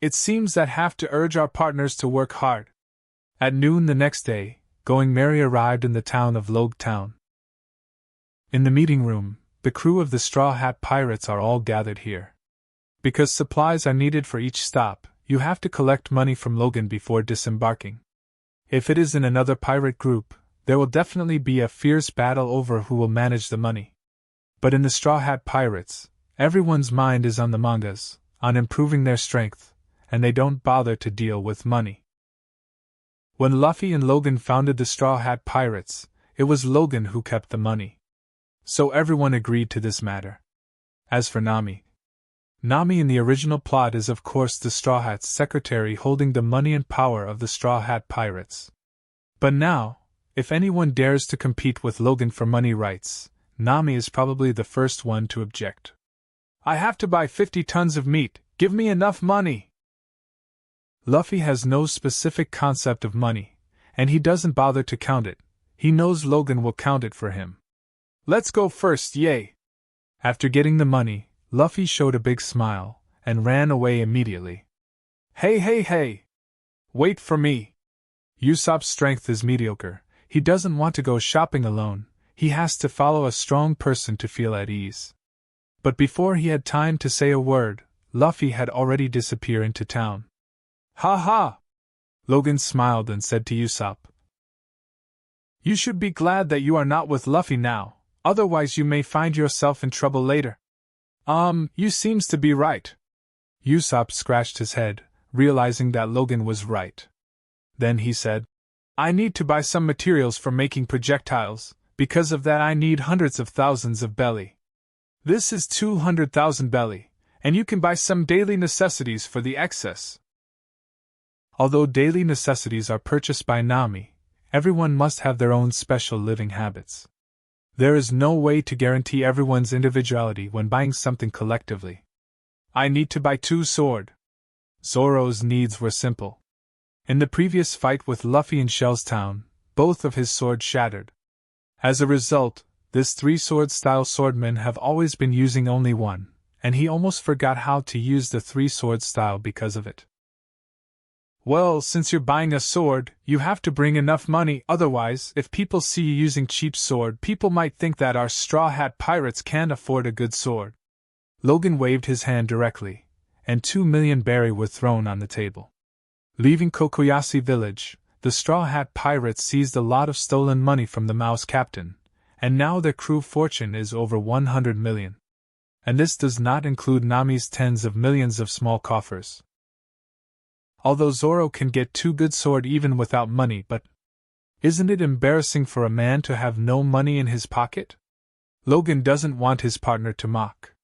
It seems that have to urge our partners to work hard. At noon the next day, Going Merry arrived in the town of Log Town. In the meeting room, the crew of the Straw Hat Pirates are all gathered here. Because supplies are needed for each stop, you have to collect money from Logan before disembarking. If it is in another pirate group, there will definitely be a fierce battle over who will manage the money. But in the Straw Hat Pirates, everyone's mind is on the mangas, on improving their strength, and they don't bother to deal with money. When Luffy and Logan founded the Straw Hat Pirates, it was Logan who kept the money. So everyone agreed to this matter. As for Nami in the original plot is of course the Straw Hat's secretary holding the money and power of the Straw Hat Pirates. But now, if anyone dares to compete with Logan for money rights, Nami is probably the first one to object. I have to buy 50 tons of meat, give me enough money! Luffy has no specific concept of money, and he doesn't bother to count it. He knows Logan will count it for him. Let's go first, yay! After getting the money, Luffy showed a big smile, and ran away immediately. Hey! Wait for me! Usopp's strength is mediocre. He doesn't want to go shopping alone. He has to follow a strong person to feel at ease. But before he had time to say a word, Luffy had already disappeared into town. Ha ha! Logan smiled and said to Usopp. You should be glad that you are not with Luffy now, otherwise you may find yourself in trouble later. You seems to be right. Usopp scratched his head, realizing that Logan was right. Then he said, I need to buy some materials for making projectiles, because of that I need hundreds of thousands of belly. This is 200,000 belly, and you can buy some daily necessities for the excess. Although daily necessities are purchased by Nami, everyone must have their own special living habits. There is no way to guarantee everyone's individuality when buying something collectively. I need to buy 2 swords. Zoro's needs were simple. In the previous fight with Luffy in Shell's Town, both of his swords shattered. As a result, this 3-sword style swordman have always been using only one, and he almost forgot how to use the 3-sword style because of it. Well, since you're buying a sword, you have to bring enough money, otherwise, if people see you using cheap sword, people might think that our Straw Hat Pirates can't afford a good sword. Logan waved his hand directly, and 2 million berry were thrown on the table. Leaving Kokoyashi village, the Straw Hat Pirates seized a lot of stolen money from the Mouse Captain, and now their crew fortune is over 100 million. And this does not include Nami's tens of millions of small coffers. Although Zoro can get 2 good sword even without money, but isn't it embarrassing for a man to have no money in his pocket? Logan doesn't want his partner to mock.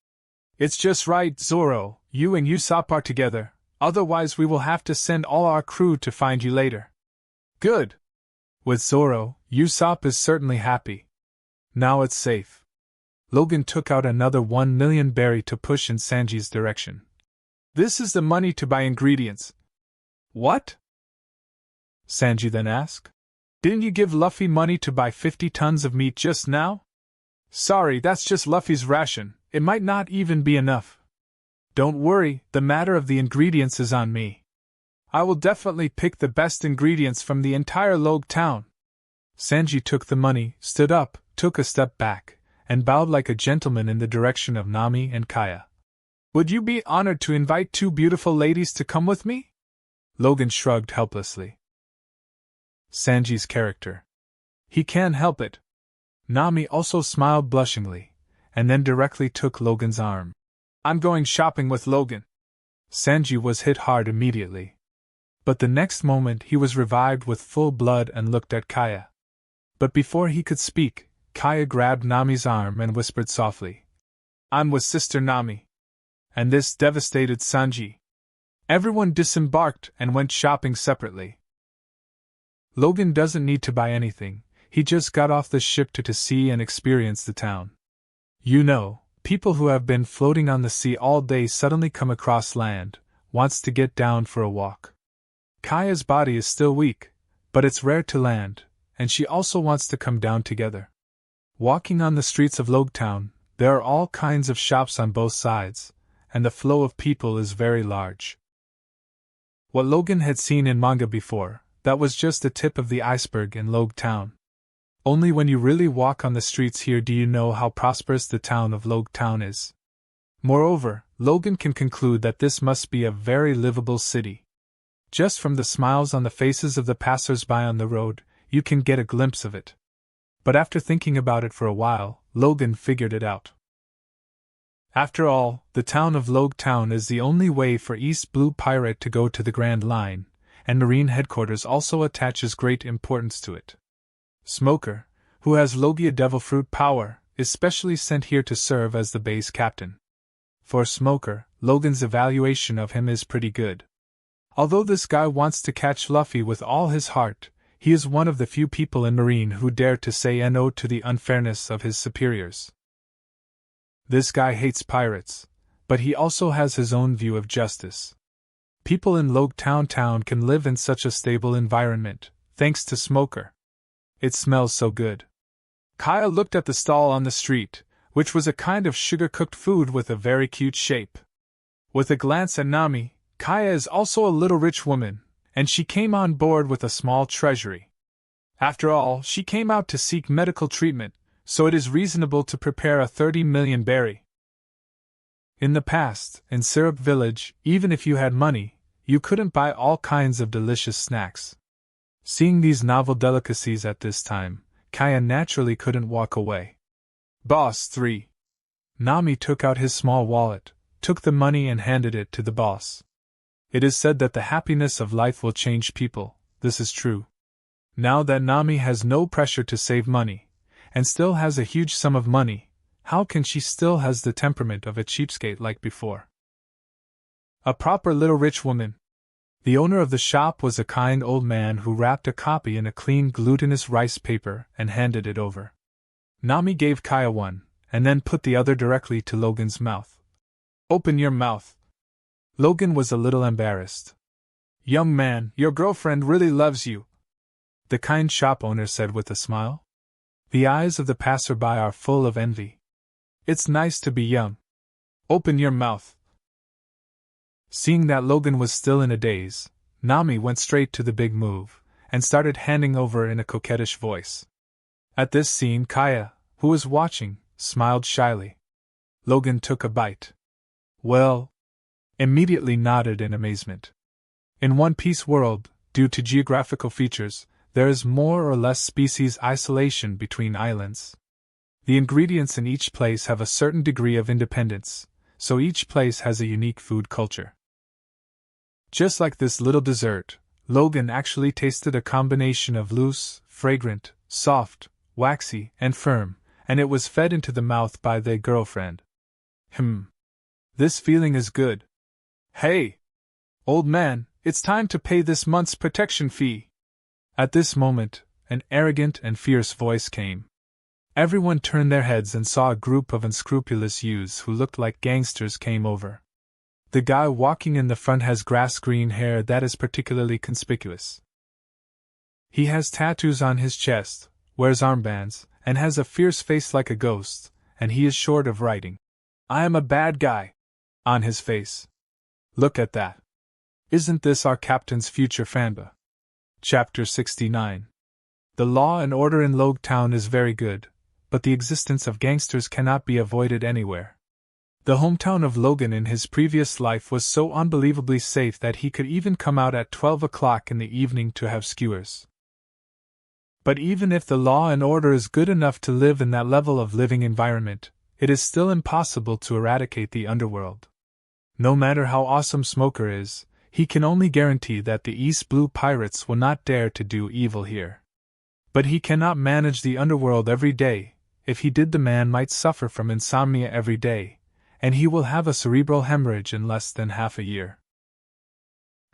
It's just right, Zoro, you and Usopp are together, otherwise we will have to send all our crew to find you later. Good. With Zoro, Usopp is certainly happy. Now it's safe. Logan took out another 1 million berry to push in Sanji's direction. This is the money to buy ingredients. What? Sanji then asked. Didn't you give Luffy money to buy 50 tons of meat just now? Sorry, that's just Luffy's ration, it might not even be enough. Don't worry, the matter of the ingredients is on me. I will definitely pick the best ingredients from the entire Log town. Sanji took the money, stood up, took a step back, and bowed like a gentleman in the direction of Nami and Kaya. Would you be honored to invite 2 beautiful ladies to come with me? Logan shrugged helplessly. Sanji's character. He can't help it. Nami also smiled blushingly, and then directly took Logan's arm. I'm going shopping with Logan. Sanji was hit hard immediately. But the next moment he was revived with full blood and looked at Kaya. But before he could speak, Kaya grabbed Nami's arm and whispered softly, I'm with Sister Nami. And this devastated Sanji. Everyone disembarked and went shopping separately. Logan doesn't need to buy anything, he just got off the ship to see and experience the town. You know, people who have been floating on the sea all day suddenly come across land, wants to get down for a walk. Kaya's body is still weak, but it's rare to land, and she also wants to come down together. Walking on the streets of Logtown, there are all kinds of shops on both sides, and the flow of people is very large. What Logan had seen in manga before, that was just the tip of the iceberg in Logtown. Only when you really walk on the streets here do you know how prosperous the town of Logtown is. Moreover, Logan can conclude that this must be a very livable city. Just from the smiles on the faces of the passers-by on the road, you can get a glimpse of it. But after thinking about it for a while, Logan figured it out. After all, the town of Logue Town is the only way for East Blue Pirate to go to the Grand Line, and Marine Headquarters also attaches great importance to it. Smoker, who has Logia Devil Fruit power, is specially sent here to serve as the base captain. For Smoker, Logan's evaluation of him is pretty good. Although this guy wants to catch Luffy with all his heart, he is one of the few people in Marine who dare to say no to the unfairness of his superiors. This guy hates pirates, but he also has his own view of justice. People in Logue Town can live in such a stable environment, thanks to Smoker. It smells so good. Kaya looked at the stall on the street, which was a kind of sugar-cooked food with a very cute shape. With a glance at Nami, Kaya is also a little rich woman, and she came on board with a small treasury. After all, she came out to seek medical treatment, so it is reasonable to prepare a 30 million berry. In the past, in Syrup Village, even if you had money, you couldn't buy all kinds of delicious snacks. Seeing these novel delicacies at this time, Kaya naturally couldn't walk away. Boss 3. Nami took out his small wallet, took the money and handed it to the boss. It is said that the happiness of life will change people, this is true. Now that Nami has no pressure to save money, and still has a huge sum of money, how can she still has the temperament of a cheapskate like before? A proper little rich woman. The owner of the shop was a kind old man who wrapped a copy in a clean glutinous rice paper and handed it over. Nami gave Kaya one, and then put the other directly to Logan's mouth. Open your mouth. Logan was a little embarrassed. Young man, your girlfriend really loves you, the kind shop owner said with a smile. The eyes of the passerby are full of envy. It's nice to be young. Open your mouth. Seeing that Logan was still in a daze, Nami went straight to the big move, and started handing over in a coquettish voice. At this scene, Kaya, who was watching, smiled shyly. Logan took a bite. Well, immediately nodded in amazement. In One Piece world, due to geographical features, there is more or less species isolation between islands. The ingredients in each place have a certain degree of independence, so each place has a unique food culture. Just like this little dessert, Logan actually tasted a combination of loose, fragrant, soft, waxy, and firm, and it was fed into the mouth by their girlfriend. This feeling is good. Hey! Old man, it's time to pay this month's protection fee. At this moment, an arrogant and fierce voice came. Everyone turned their heads and saw a group of unscrupulous youths who looked like gangsters came over. The guy walking in the front has grass-green hair that is particularly conspicuous. He has tattoos on his chest, wears armbands, and has a fierce face like a ghost, and he is short of writing "I am a bad guy" on his face. Look at that. Isn't this our captain's future fanba? Chapter 69. The law and order in Logue Town is very good, but the existence of gangsters cannot be avoided anywhere. The hometown of Logan in his previous life was so unbelievably safe that he could even come out at 12 o'clock in the evening to have skewers. But even if the law and order is good enough to live in that level of living environment, it is still impossible to eradicate the underworld. No matter how awesome Smoker is, he can only guarantee that the East Blue Pirates will not dare to do evil here. But he cannot manage the underworld every day. If he did, the man might suffer from insomnia every day, and he will have a cerebral hemorrhage in less than half a year.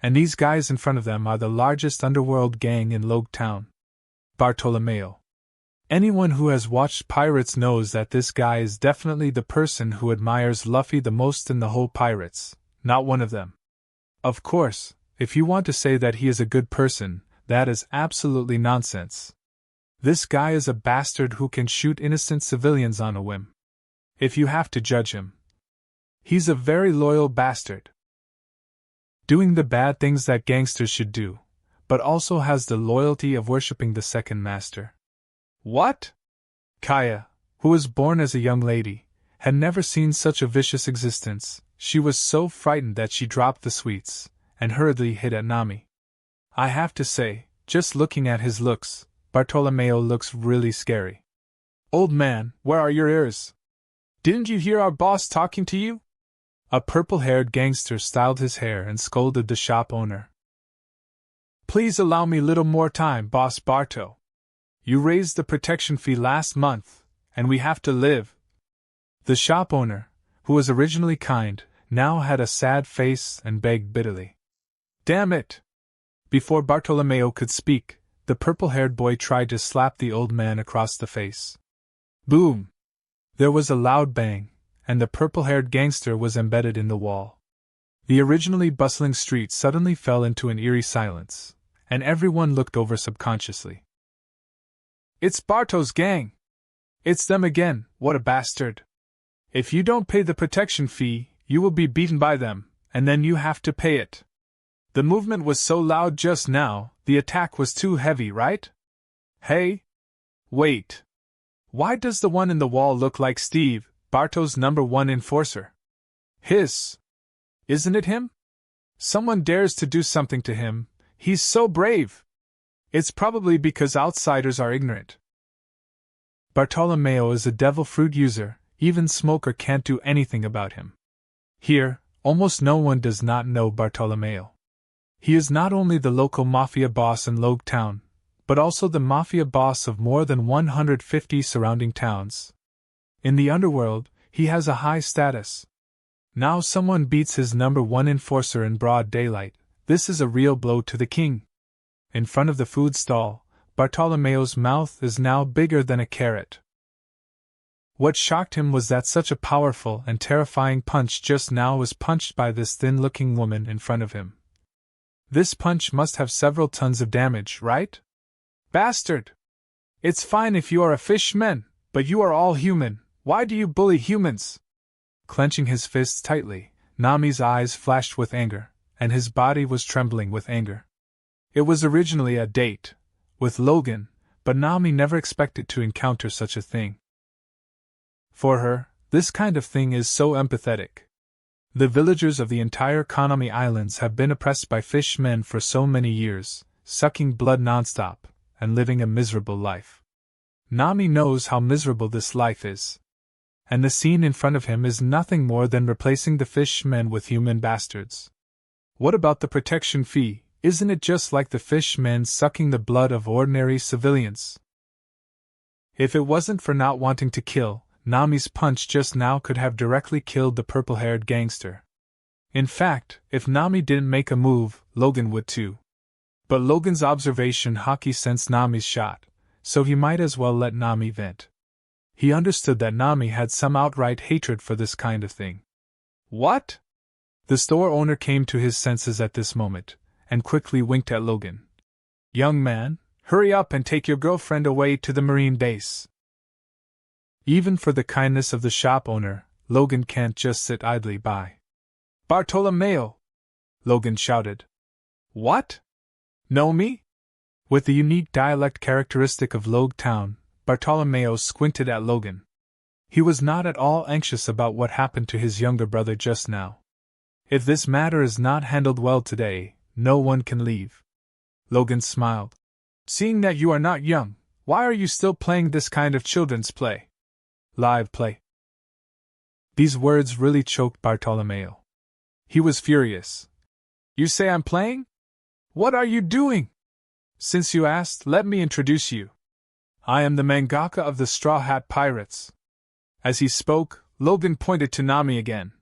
And these guys in front of them are the largest underworld gang in Logue Town. Bartolomeo. Anyone who has watched Pirates knows that this guy is definitely the person who admires Luffy the most in the whole Pirates, not one of them. Of course, if you want to say that he is a good person, that is absolutely nonsense. This guy is a bastard who can shoot innocent civilians on a whim. If you have to judge him, he's a very loyal bastard, doing the bad things that gangsters should do, but also has the loyalty of worshipping the second master. What? Kaya, who was born as a young lady, had never seen such a vicious existence. She was so frightened that she dropped the sweets, and hurriedly hid at Nami. I have to say, just looking at his looks, Bartolomeo looks really scary. Old man, where are your ears? Didn't you hear our boss talking to you? A purple-haired gangster styled his hair and scolded the shop owner. Please allow me little more time, Boss Barto. You raised the protection fee last month, and we have to live. The shop owner, who was originally kind, now had a sad face and begged bitterly. Damn it! Before Bartolomeo could speak, the purple-haired boy tried to slap the old man across the face. Boom! There was a loud bang, and the purple-haired gangster was embedded in the wall. The originally bustling street suddenly fell into an eerie silence, and everyone looked over subconsciously. It's Barto's gang! It's them again, what a bastard! If you don't pay the protection fee, you will be beaten by them, and then you have to pay it. The movement was so loud just now, the attack was too heavy, right? Hey? Wait. Why does the one in the wall look like Steve, Barto's #1 enforcer? Hiss. Isn't it him? Someone dares to do something to him, he's so brave. It's probably because outsiders are ignorant. Bartolomeo is a devil fruit user, even Smoker can't do anything about him. Here, almost no one does not know Bartolomeo. He is not only the local mafia boss in Logue Town, but also the mafia boss of more than 150 surrounding towns. In the underworld, he has a high status. Now someone beats his #1 enforcer in broad daylight. This is a real blow to the king. In front of the food stall, Bartolomeo's mouth is now bigger than a carrot. What shocked him was that such a powerful and terrifying punch just now was punched by this thin-looking woman in front of him. This punch must have several tons of damage, right? Bastard! It's fine if you are a fishman, but you are all human. Why do you bully humans? Clenching his fists tightly, Nami's eyes flashed with anger, and his body was trembling with anger. It was originally a date with Logan, but Nami never expected to encounter such a thing. For her, this kind of thing is so empathetic. The villagers of the entire Konami Islands have been oppressed by fishmen for so many years, sucking blood nonstop, and living a miserable life. Nami knows how miserable this life is. And the scene in front of him is nothing more than replacing the fishmen with human bastards. What about the protection fee? Isn't it just like the fishmen sucking the blood of ordinary civilians? If it wasn't for not wanting to kill, Nami's punch just now could have directly killed the purple-haired gangster. In fact, if Nami didn't make a move, Logan would too. But Logan's observation hockey sensed Nami's shot, so he might as well let Nami vent. He understood that Nami had some outright hatred for this kind of thing. What? The store owner came to his senses at this moment, and quickly winked at Logan. Young man, hurry up and take your girlfriend away to the Marine base. Even for the kindness of the shop owner, Logan can't just sit idly by. Bartolomeo! Logan shouted. What? Know me? With the unique dialect characteristic of Logue Town, Bartolomeo squinted at Logan. He was not at all anxious about what happened to his younger brother just now. If this matter is not handled well today, no one can leave. Logan smiled. Seeing that you are not young, why are you still playing this kind of children's play? Live play. These words really choked Bartolomeo. He was furious. You say I'm playing? What are you doing? Since you asked, let me introduce you. I am the mangaka of the Straw Hat Pirates. As he spoke, Logan pointed to Nami again.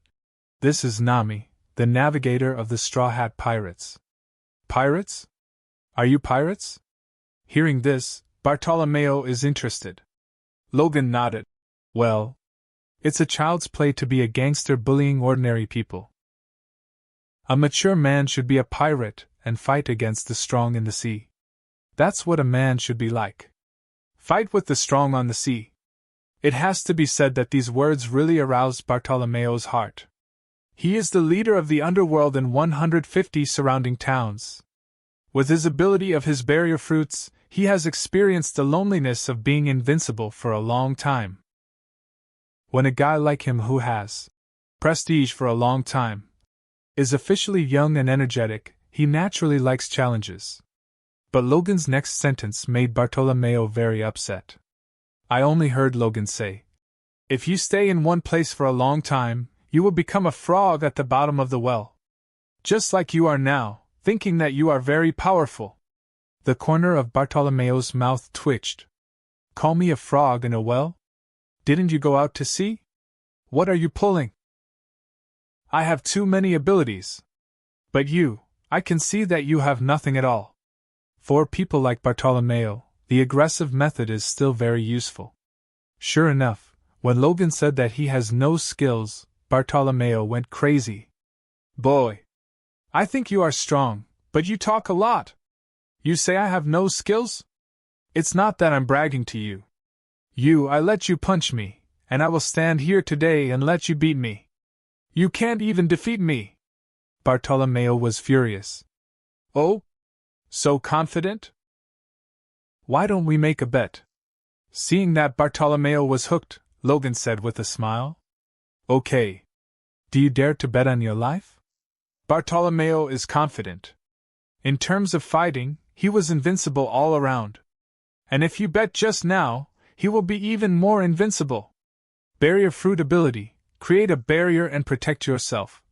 This is Nami, the navigator of the Straw Hat Pirates. Pirates? Are you pirates? Hearing this, Bartolomeo is interested. Logan nodded. Well, it's a child's play to be a gangster bullying ordinary people. A mature man should be a pirate and fight against the strong in the sea. That's what a man should be like. Fight with the strong on the sea. It has to be said that these words really aroused Bartolomeo's heart. He is the leader of the underworld in 150 surrounding towns. With his ability of his barrier fruits, he has experienced the loneliness of being invincible for a long time. When a guy like him who has prestige for a long time is officially young and energetic, he naturally likes challenges. But Logan's next sentence made Bartolomeo very upset. I only heard Logan say, "If you stay in one place for a long time, you will become a frog at the bottom of the well. Just like you are now, thinking that you are very powerful." The corner of Bartolomeo's mouth twitched. Call me a frog in a well? Didn't you go out to sea? What are you pulling? I have too many abilities. But you, I can see that you have nothing at all. For people like Bartolomeo, the aggressive method is still very useful. Sure enough, when Logan said that he has no skills, Bartolomeo went crazy. Boy, I think you are strong, but you talk a lot. You say I have no skills? It's not that I'm bragging to you. I let you punch me, and I will stand here today and let you beat me. You can't even defeat me. Bartolomeo was furious. Oh? So confident? Why don't we make a bet? Seeing that Bartolomeo was hooked, Logan said with a smile. Okay. Do you dare to bet on your life? Bartolomeo is confident. In terms of fighting, he was invincible all around. And if you bet just now, he will be even more invincible. Barrier fruit ability, create a barrier and protect yourself.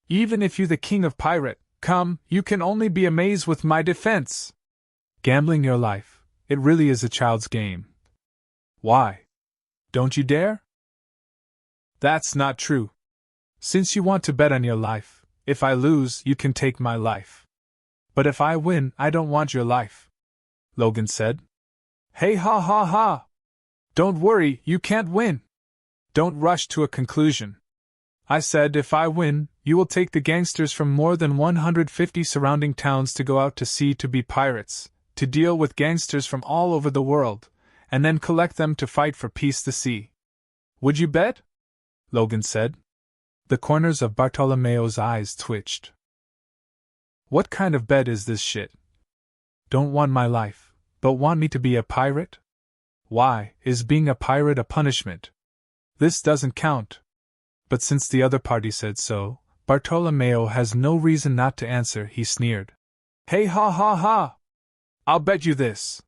Even if you the king of pirate, come, you can only be amazed with my defense. Gambling your life, it really is a child's game. Why? Don't you dare? That's not true. Since you want to bet on your life, if I lose, you can take my life. But if I win, I don't want your life. Logan said. Hey ha ha ha! Don't worry, you can't win. Don't rush to a conclusion. I said if I win, you will take the gangsters from more than 150 surrounding towns to go out to sea to be pirates, to deal with gangsters from all over the world, and then collect them to fight for peace the sea. Would you bet? Logan said. The corners of Bartolomeo's eyes twitched. What kind of bet is this shit? Don't want my life, but want me to be a pirate? Why, is being a pirate a punishment? This doesn't count. But since the other party said so, Bartolomeo has no reason not to answer, he sneered. Hey ha ha ha! I'll bet you this!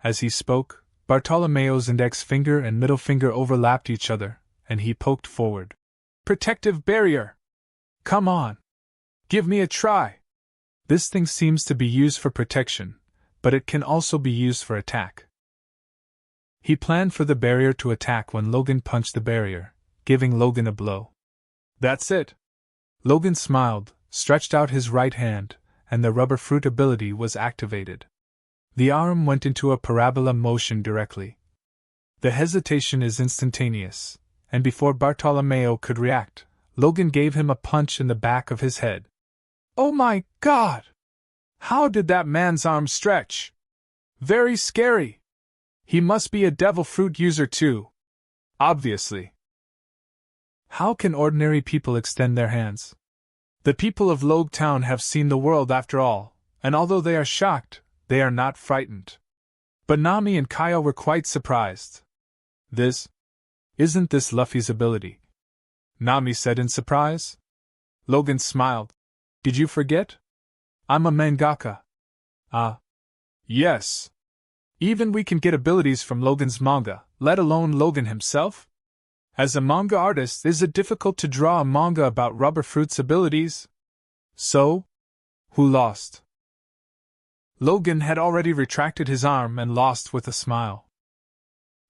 As he spoke, Bartolomeo's index finger and middle finger overlapped each other, and he poked forward. Protective barrier! Come on! Give me a try! This thing seems to be used for protection, but it can also be used for attack. He planned for the barrier to attack when Logan punched the barrier, giving Logan a blow. That's it! Logan smiled, stretched out his right hand, and the rubber fruit ability was activated. The arm went into a parabola motion directly. The hesitation is instantaneous, and before Bartolomeo could react, Logan gave him a punch in the back of his head. Oh my God! How did that man's arm stretch? Very scary! He must be a devil fruit user too. Obviously. How can ordinary people extend their hands? The people of Logue Town have seen the world after all, and although they are shocked, they are not frightened. But Nami and Kaya were quite surprised. Isn't this Luffy's ability? Nami said in surprise. Logan smiled. Did you forget? I'm a mangaka. Ah. Yes. Even we can get abilities from Logan's manga, let alone Logan himself? As a manga artist, is it difficult to draw a manga about rubber fruit's abilities? So? Who lost? Logan had already retracted his arm and lost with a smile.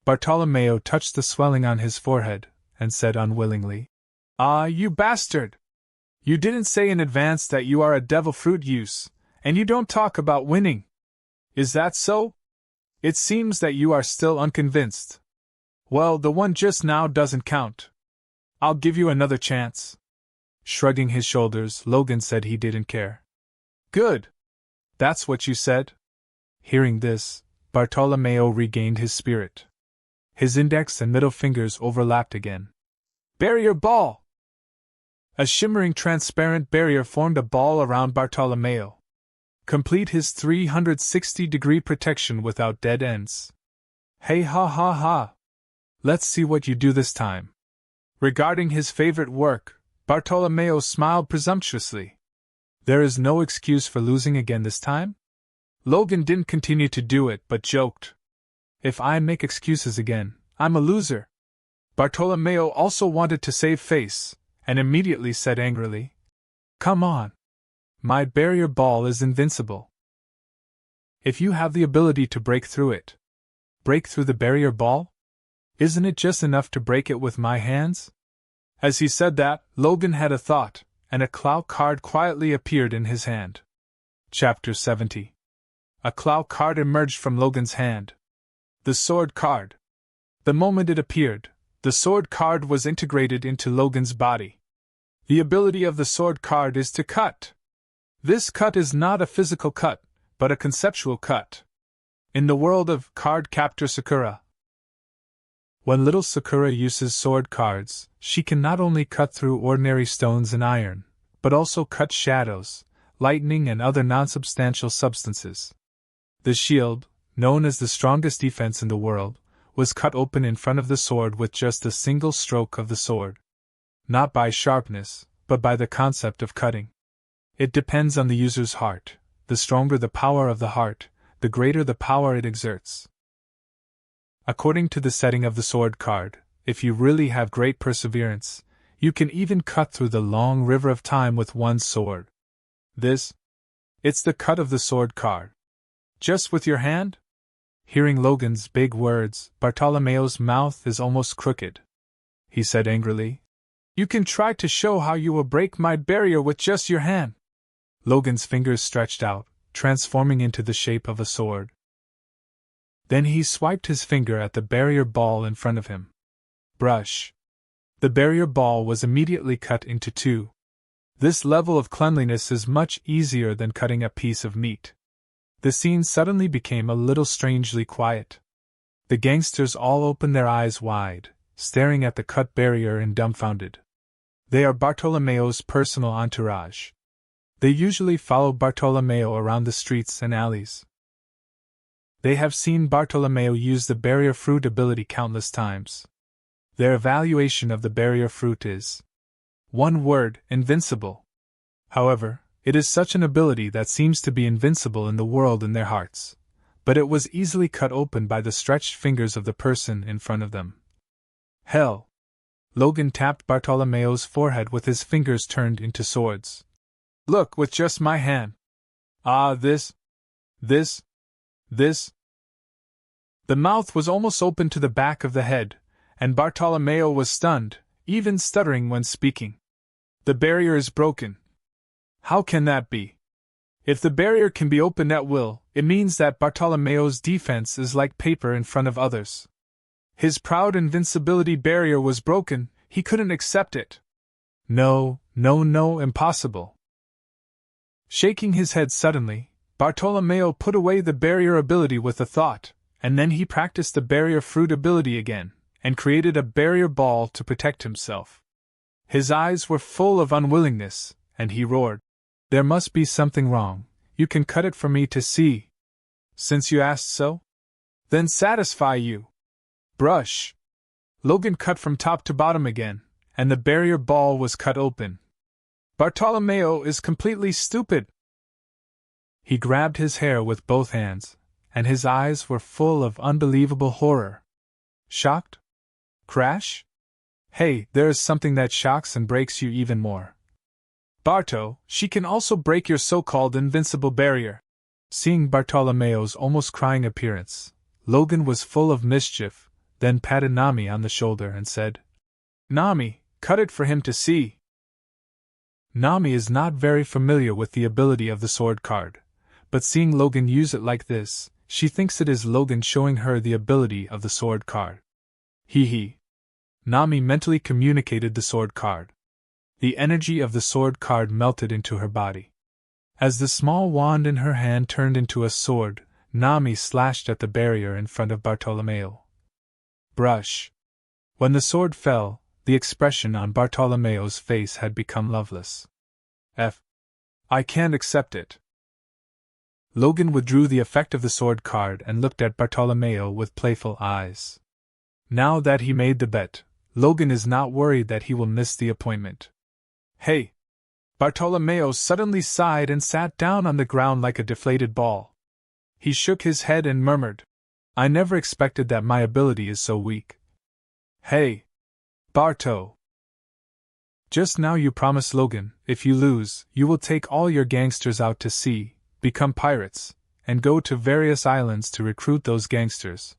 Bartolomeo touched the swelling on his forehead, and said unwillingly, Ah, you bastard! You didn't say in advance that you are a devil fruit use, and you don't talk about winning. Is that so? It seems that you are still unconvinced. Well, the one just now doesn't count. I'll give you another chance. Shrugging his shoulders, Logan said he didn't care. Good. That's what you said? Hearing this, Bartolomeo regained his spirit. His index and middle fingers overlapped again. Barrier ball! A shimmering transparent barrier formed a ball around Bartolomeo. Complete his 360-degree protection without dead ends. Hey ha ha ha! Let's see what you do this time. Regarding his favorite work, Bartolomeo smiled presumptuously. There is no excuse for losing again this time? Logan didn't continue to do it but joked. If I make excuses again, I'm a loser. Bartolomeo also wanted to save face, and immediately said angrily, Come on. My barrier ball is invincible. If you have the ability to break through it, break through the barrier ball? Isn't it just enough to break it with my hands? As he said that, Logan had a thought, and a claw card quietly appeared in his hand. Chapter 70. A claw card emerged from Logan's hand. The sword card. The moment it appeared, the sword card was integrated into Logan's body. The ability of the sword card is to cut. This cut is not a physical cut, but a conceptual cut. In the world of Card Captor Sakura, when little Sakura uses sword cards, she can not only cut through ordinary stones and iron, but also cut shadows, lightning, and other non-substantial substances. The shield, known as the strongest defense in the world, was cut open in front of the sword with just a single stroke of the sword. Not by sharpness, but by the concept of cutting. It depends on the user's heart. The stronger the power of the heart, the greater the power it exerts. According to the setting of the sword card, if you really have great perseverance, you can even cut through the long river of time with one sword. It's the cut of the sword card. Just with your hand? Hearing Logan's big words, Bartolomeo's mouth is almost crooked. He said angrily, You can try to show how you will break my barrier with just your hand. Logan's fingers stretched out, transforming into the shape of a sword. Then he swiped his finger at the barrier ball in front of him. Brush. The barrier ball was immediately cut into two. This level of cleanliness is much easier than cutting a piece of meat. The scene suddenly became a little strangely quiet. The gangsters all opened their eyes wide, staring at the cut barrier and dumbfounded. They are Bartolomeo's personal entourage. They usually follow Bartolomeo around the streets and alleys. They have seen Bartolomeo use the barrier fruit ability countless times. Their evaluation of the barrier fruit is, one word, invincible. However, it is such an ability that seems to be invincible in the world in their hearts, but it was easily cut open by the stretched fingers of the person in front of them. Hell! Logan tapped Bartolomeo's forehead with his fingers turned into swords. Look, with just my hand. Ah, this. The mouth was almost open to the back of the head, and Bartolomeo was stunned, even stuttering when speaking. The barrier is broken. How can that be? If the barrier can be opened at will, it means that Bartolomeo's defense is like paper in front of others. His proud invincibility barrier was broken, he couldn't accept it. No, impossible. Shaking his head suddenly, Bartolomeo put away the barrier ability with a thought, and then he practiced the barrier fruit ability again, and created a barrier ball to protect himself. His eyes were full of unwillingness, and he roared, There must be something wrong, you can cut it for me to see. Since you asked so? Then satisfy you. Brush. Logan cut from top to bottom again, and the barrier ball was cut open. Bartolomeo is completely stupid. He grabbed his hair with both hands, and his eyes were full of unbelievable horror. Shocked? Crash? Hey, there is something that shocks and breaks you even more. Barto, she can also break your so-called invincible barrier. Seeing Bartolomeo's almost crying appearance, Logan was full of mischief, then patted Nami on the shoulder and said, Nami, cut it for him to see. Nami is not very familiar with the ability of the sword card, but seeing Logan use it like this, she thinks it is Logan showing her the ability of the sword card. Hee. Nami mentally communicated the sword card. The energy of the sword card melted into her body. As the small wand in her hand turned into a sword, Nami slashed at the barrier in front of Bartolomeo. Brush. When the sword fell, the expression on Bartolomeo's face had become loveless. I can't accept it. Logan withdrew the effect of the sword card and looked at Bartolomeo with playful eyes. Now that he made the bet, Logan is not worried that he will miss the appointment. Hey! Bartolomeo suddenly sighed and sat down on the ground like a deflated ball. He shook his head and murmured, I never expected that my ability is so weak. Hey, Barto. Just now you promised Logan, if you lose, you will take all your gangsters out to sea, become pirates, and go to various islands to recruit those gangsters,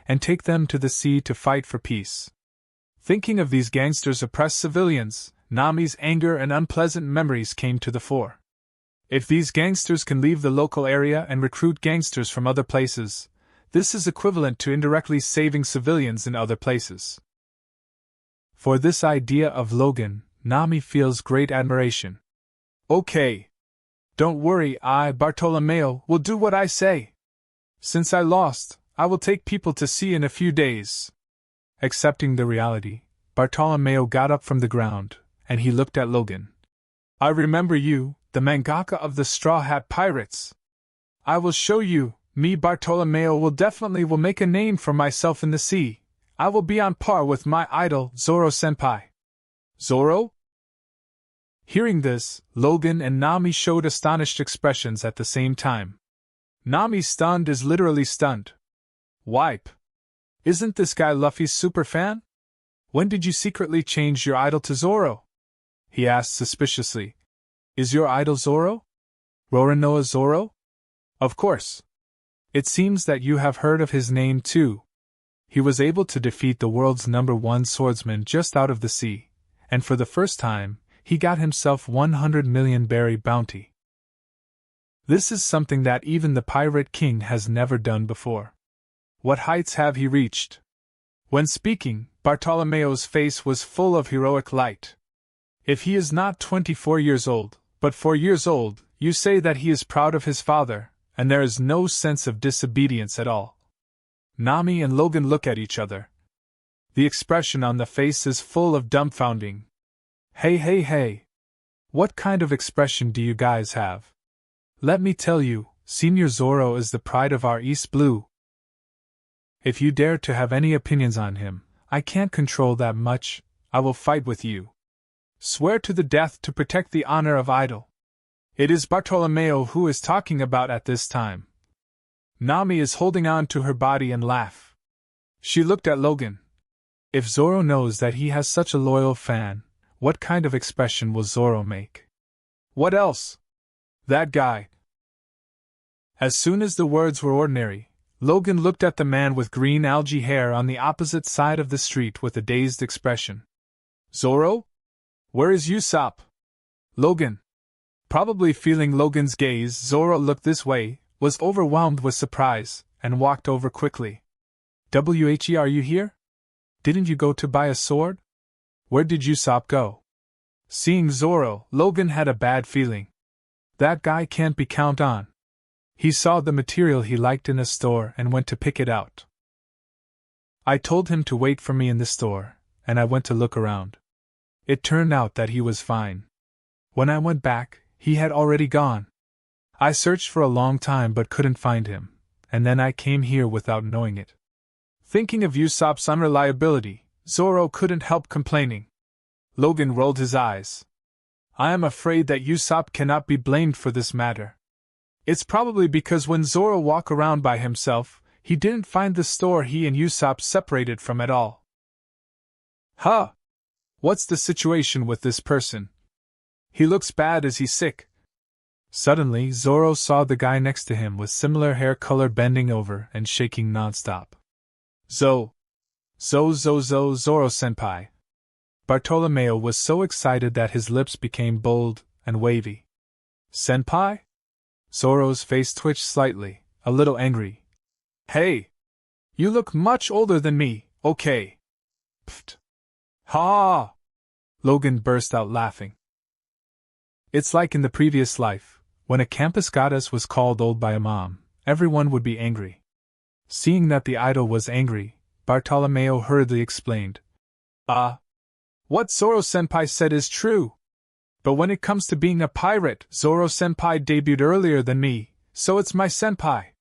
and take them to the sea to fight for peace. Thinking of these gangsters' oppressed civilians, Nami's anger and unpleasant memories came to the fore. If these gangsters can leave the local area and recruit gangsters from other places, this is equivalent to indirectly saving civilians in other places. For this idea of Logan, Nami feels great admiration. Okay. Don't worry, Bartolomeo, will do what I say. Since I lost, I will take people to sea in a few days. Accepting the reality, Bartolomeo got up from the ground, and he looked at Logan. I remember you, the mangaka of the Straw Hat Pirates. I will show you, me Bartolomeo will make a name for myself in the sea. I will be on par with my idol, Zoro-senpai. Zoro? Hearing this, Logan and Nami showed astonished expressions at the same time. Nami stunned is literally stunned. Wipe. Isn't this guy Luffy's superfan? When did you secretly change your idol to Zoro? He asked suspiciously. Is your idol Zoro? Roronoa Zoro? Of course. It seems that you have heard of his name too. He was able to defeat the world's #1 swordsman just out of the sea, and for the first time, he got himself 100 million berry bounty. This is something that even the Pirate King has never done before. What heights have he reached? When speaking, Bartolomeo's face was full of heroic light. If he is not 24 years old, but 4 years old, you say that he is proud of his father, and there is no sense of disobedience at all. Nami and Logan look at each other. The expression on the face is full of dumbfounding. Hey. What kind of expression do you guys have? Let me tell you, Senior Zoro is the pride of our East Blue. If you dare to have any opinions on him, I can't control that much, I will fight with you. Swear to the death to protect the honor of idol. It is Bartolomeo who is talking about at this time. Nami is holding on to her body and laugh. She looked at Logan. If Zoro knows that he has such a loyal fan, what kind of expression will Zoro make? What else? That guy. As soon as the words were ordinary, Logan looked at the man with green algae hair on the opposite side of the street with a dazed expression. Zoro? Where is Usopp? Logan. Probably feeling Logan's gaze, Zoro looked this way, was overwhelmed with surprise, and walked over quickly. Whe, are you here? Didn't you go to buy a sword? Where did Usopp go? Seeing Zoro, Logan had a bad feeling. That guy can't be counted on. He saw the material he liked in a store and went to pick it out. I told him to wait for me in the store, and I went to look around. It turned out that he was fine. When I went back, he had already gone. I searched for a long time but couldn't find him, and then I came here without knowing it. Thinking of Usopp's unreliability, Zoro couldn't help complaining. Logan rolled his eyes. I am afraid that Usopp cannot be blamed for this matter. It's probably because when Zoro walked around by himself, he didn't find the store he and Usopp separated from at all. Huh? What's the situation with this person? He looks bad. Is he sick? Suddenly, Zoro saw the guy next to him with similar hair color bending over and shaking nonstop. Zoro-senpai. Bartolomeo was so excited that his lips became bold and wavy. Senpai? Zoro's face twitched slightly, a little angry. Hey! You look much older than me, okay? Pfft! Ha! Logan burst out laughing. It's like in the previous life, when a campus goddess was called old by a mom, everyone would be angry. Seeing that the idol was angry, Bartolomeo hurriedly explained. What Zoro-senpai said is true. But when it comes to being a pirate, Zoro-senpai debuted earlier than me, so it's my senpai.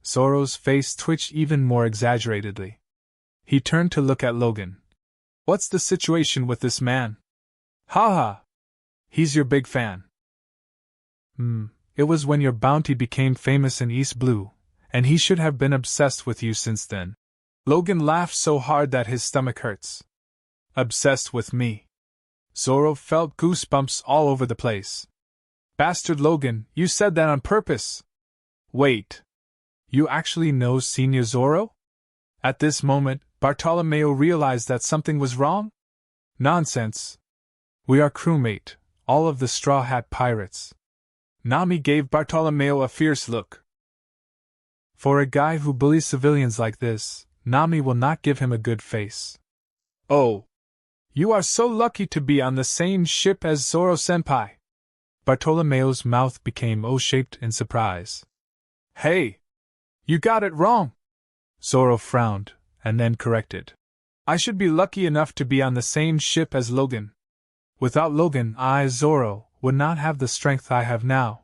Zoro's face twitched even more exaggeratedly. He turned to look at Logan. What's the situation with this man? Haha! He's your big fan. It was when your bounty became famous in East Blue, and he should have been obsessed with you since then. Logan laughed so hard that his stomach hurts. Obsessed with me? Zoro felt goosebumps all over the place. Bastard Logan, you said that on purpose! Wait. You actually know Senior Zoro? At this moment, Bartolomeo realized that something was wrong? Nonsense. We are crewmate, all of the Straw Hat Pirates. Nami gave Bartolomeo a fierce look. For a guy who bullies civilians like this, Nami will not give him a good face. Oh. You are so lucky to be on the same ship as Zoro-senpai. Bartolomeo's mouth became O-shaped in surprise. Hey! You got it wrong! Zoro frowned, and then corrected. I should be lucky enough to be on the same ship as Logan. Without Logan, I, Zoro, would not have the strength I have now.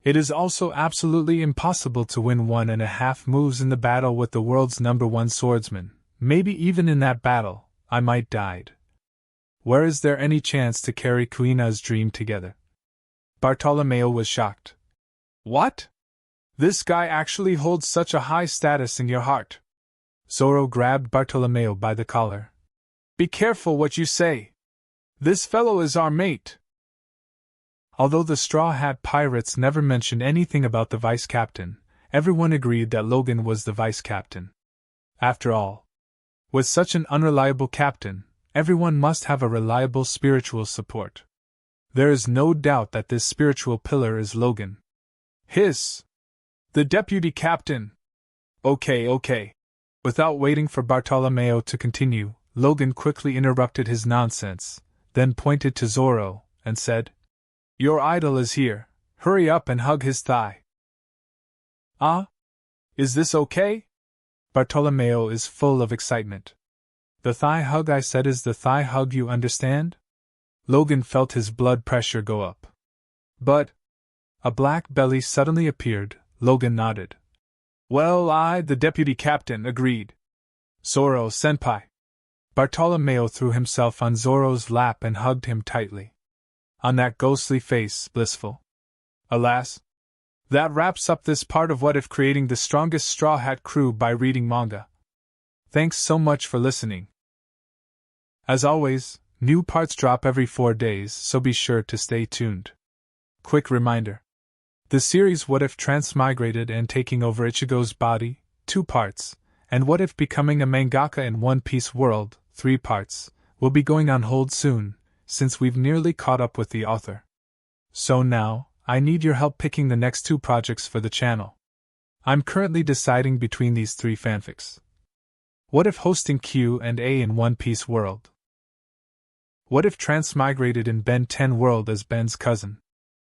It is also absolutely impossible to win 1.5 moves in the battle with the world's #1 swordsman. Maybe even in that battle, I might died. Where is there any chance to carry Kuina's dream together? Bartolomeo was shocked. What? This guy actually holds such a high status in your heart. Zoro grabbed Bartolomeo by the collar. Be careful what you say. This fellow is our mate. Although the Straw Hat Pirates never mentioned anything about the vice captain, everyone agreed that Logan was the vice captain. After all, with such an unreliable captain, everyone must have a reliable spiritual support. There is no doubt that this spiritual pillar is Logan. The deputy captain. Okay. Without waiting for Bartolomeo to continue, Logan quickly interrupted his nonsense, then pointed to Zoro, and said, Your idol is here, hurry up and hug his thigh. Is this okay? Bartolomeo is full of excitement. The thigh hug I said is the thigh hug, you understand? Logan felt his blood pressure go up. But a black belly suddenly appeared. Logan nodded. Well, I, the deputy captain, agreed. Zoro-senpai. Bartolomeo threw himself on Zoro's lap and hugged him tightly. On that ghostly face, blissful. Alas. That wraps up this part of What If Creating the Strongest Straw Hat Crew by reading manga. Thanks so much for listening. As always, new parts drop every 4 days, so be sure to stay tuned. Quick reminder. The series What If Transmigrated and Taking Over Ichigo's Body, 2 parts, and What If Becoming a Mangaka in One Piece World, 3 parts, will be going on hold soon, since we've nearly caught up with the author. So now, I need your help picking the next 2 projects for the channel. I'm currently deciding between these 3 fanfics. What if hosting Q&A in One Piece World? What if Transmigrated in Ben 10 World as Ben's cousin?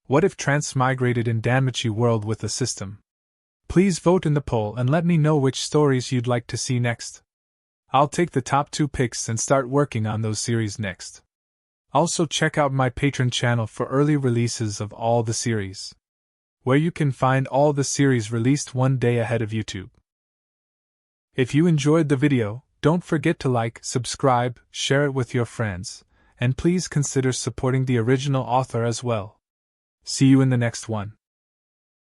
What if Transmigrated in Danmachi World with a system? Please vote in the poll and let me know which stories you'd like to see next. I'll take the top 2 picks and start working on those series next. Also check out my Patreon channel for early releases of all the series, where you can find all the series released 1 day ahead of YouTube. If you enjoyed the video, don't forget to like, subscribe, share it with your friends, and please consider supporting the original author as well. See you in the next one.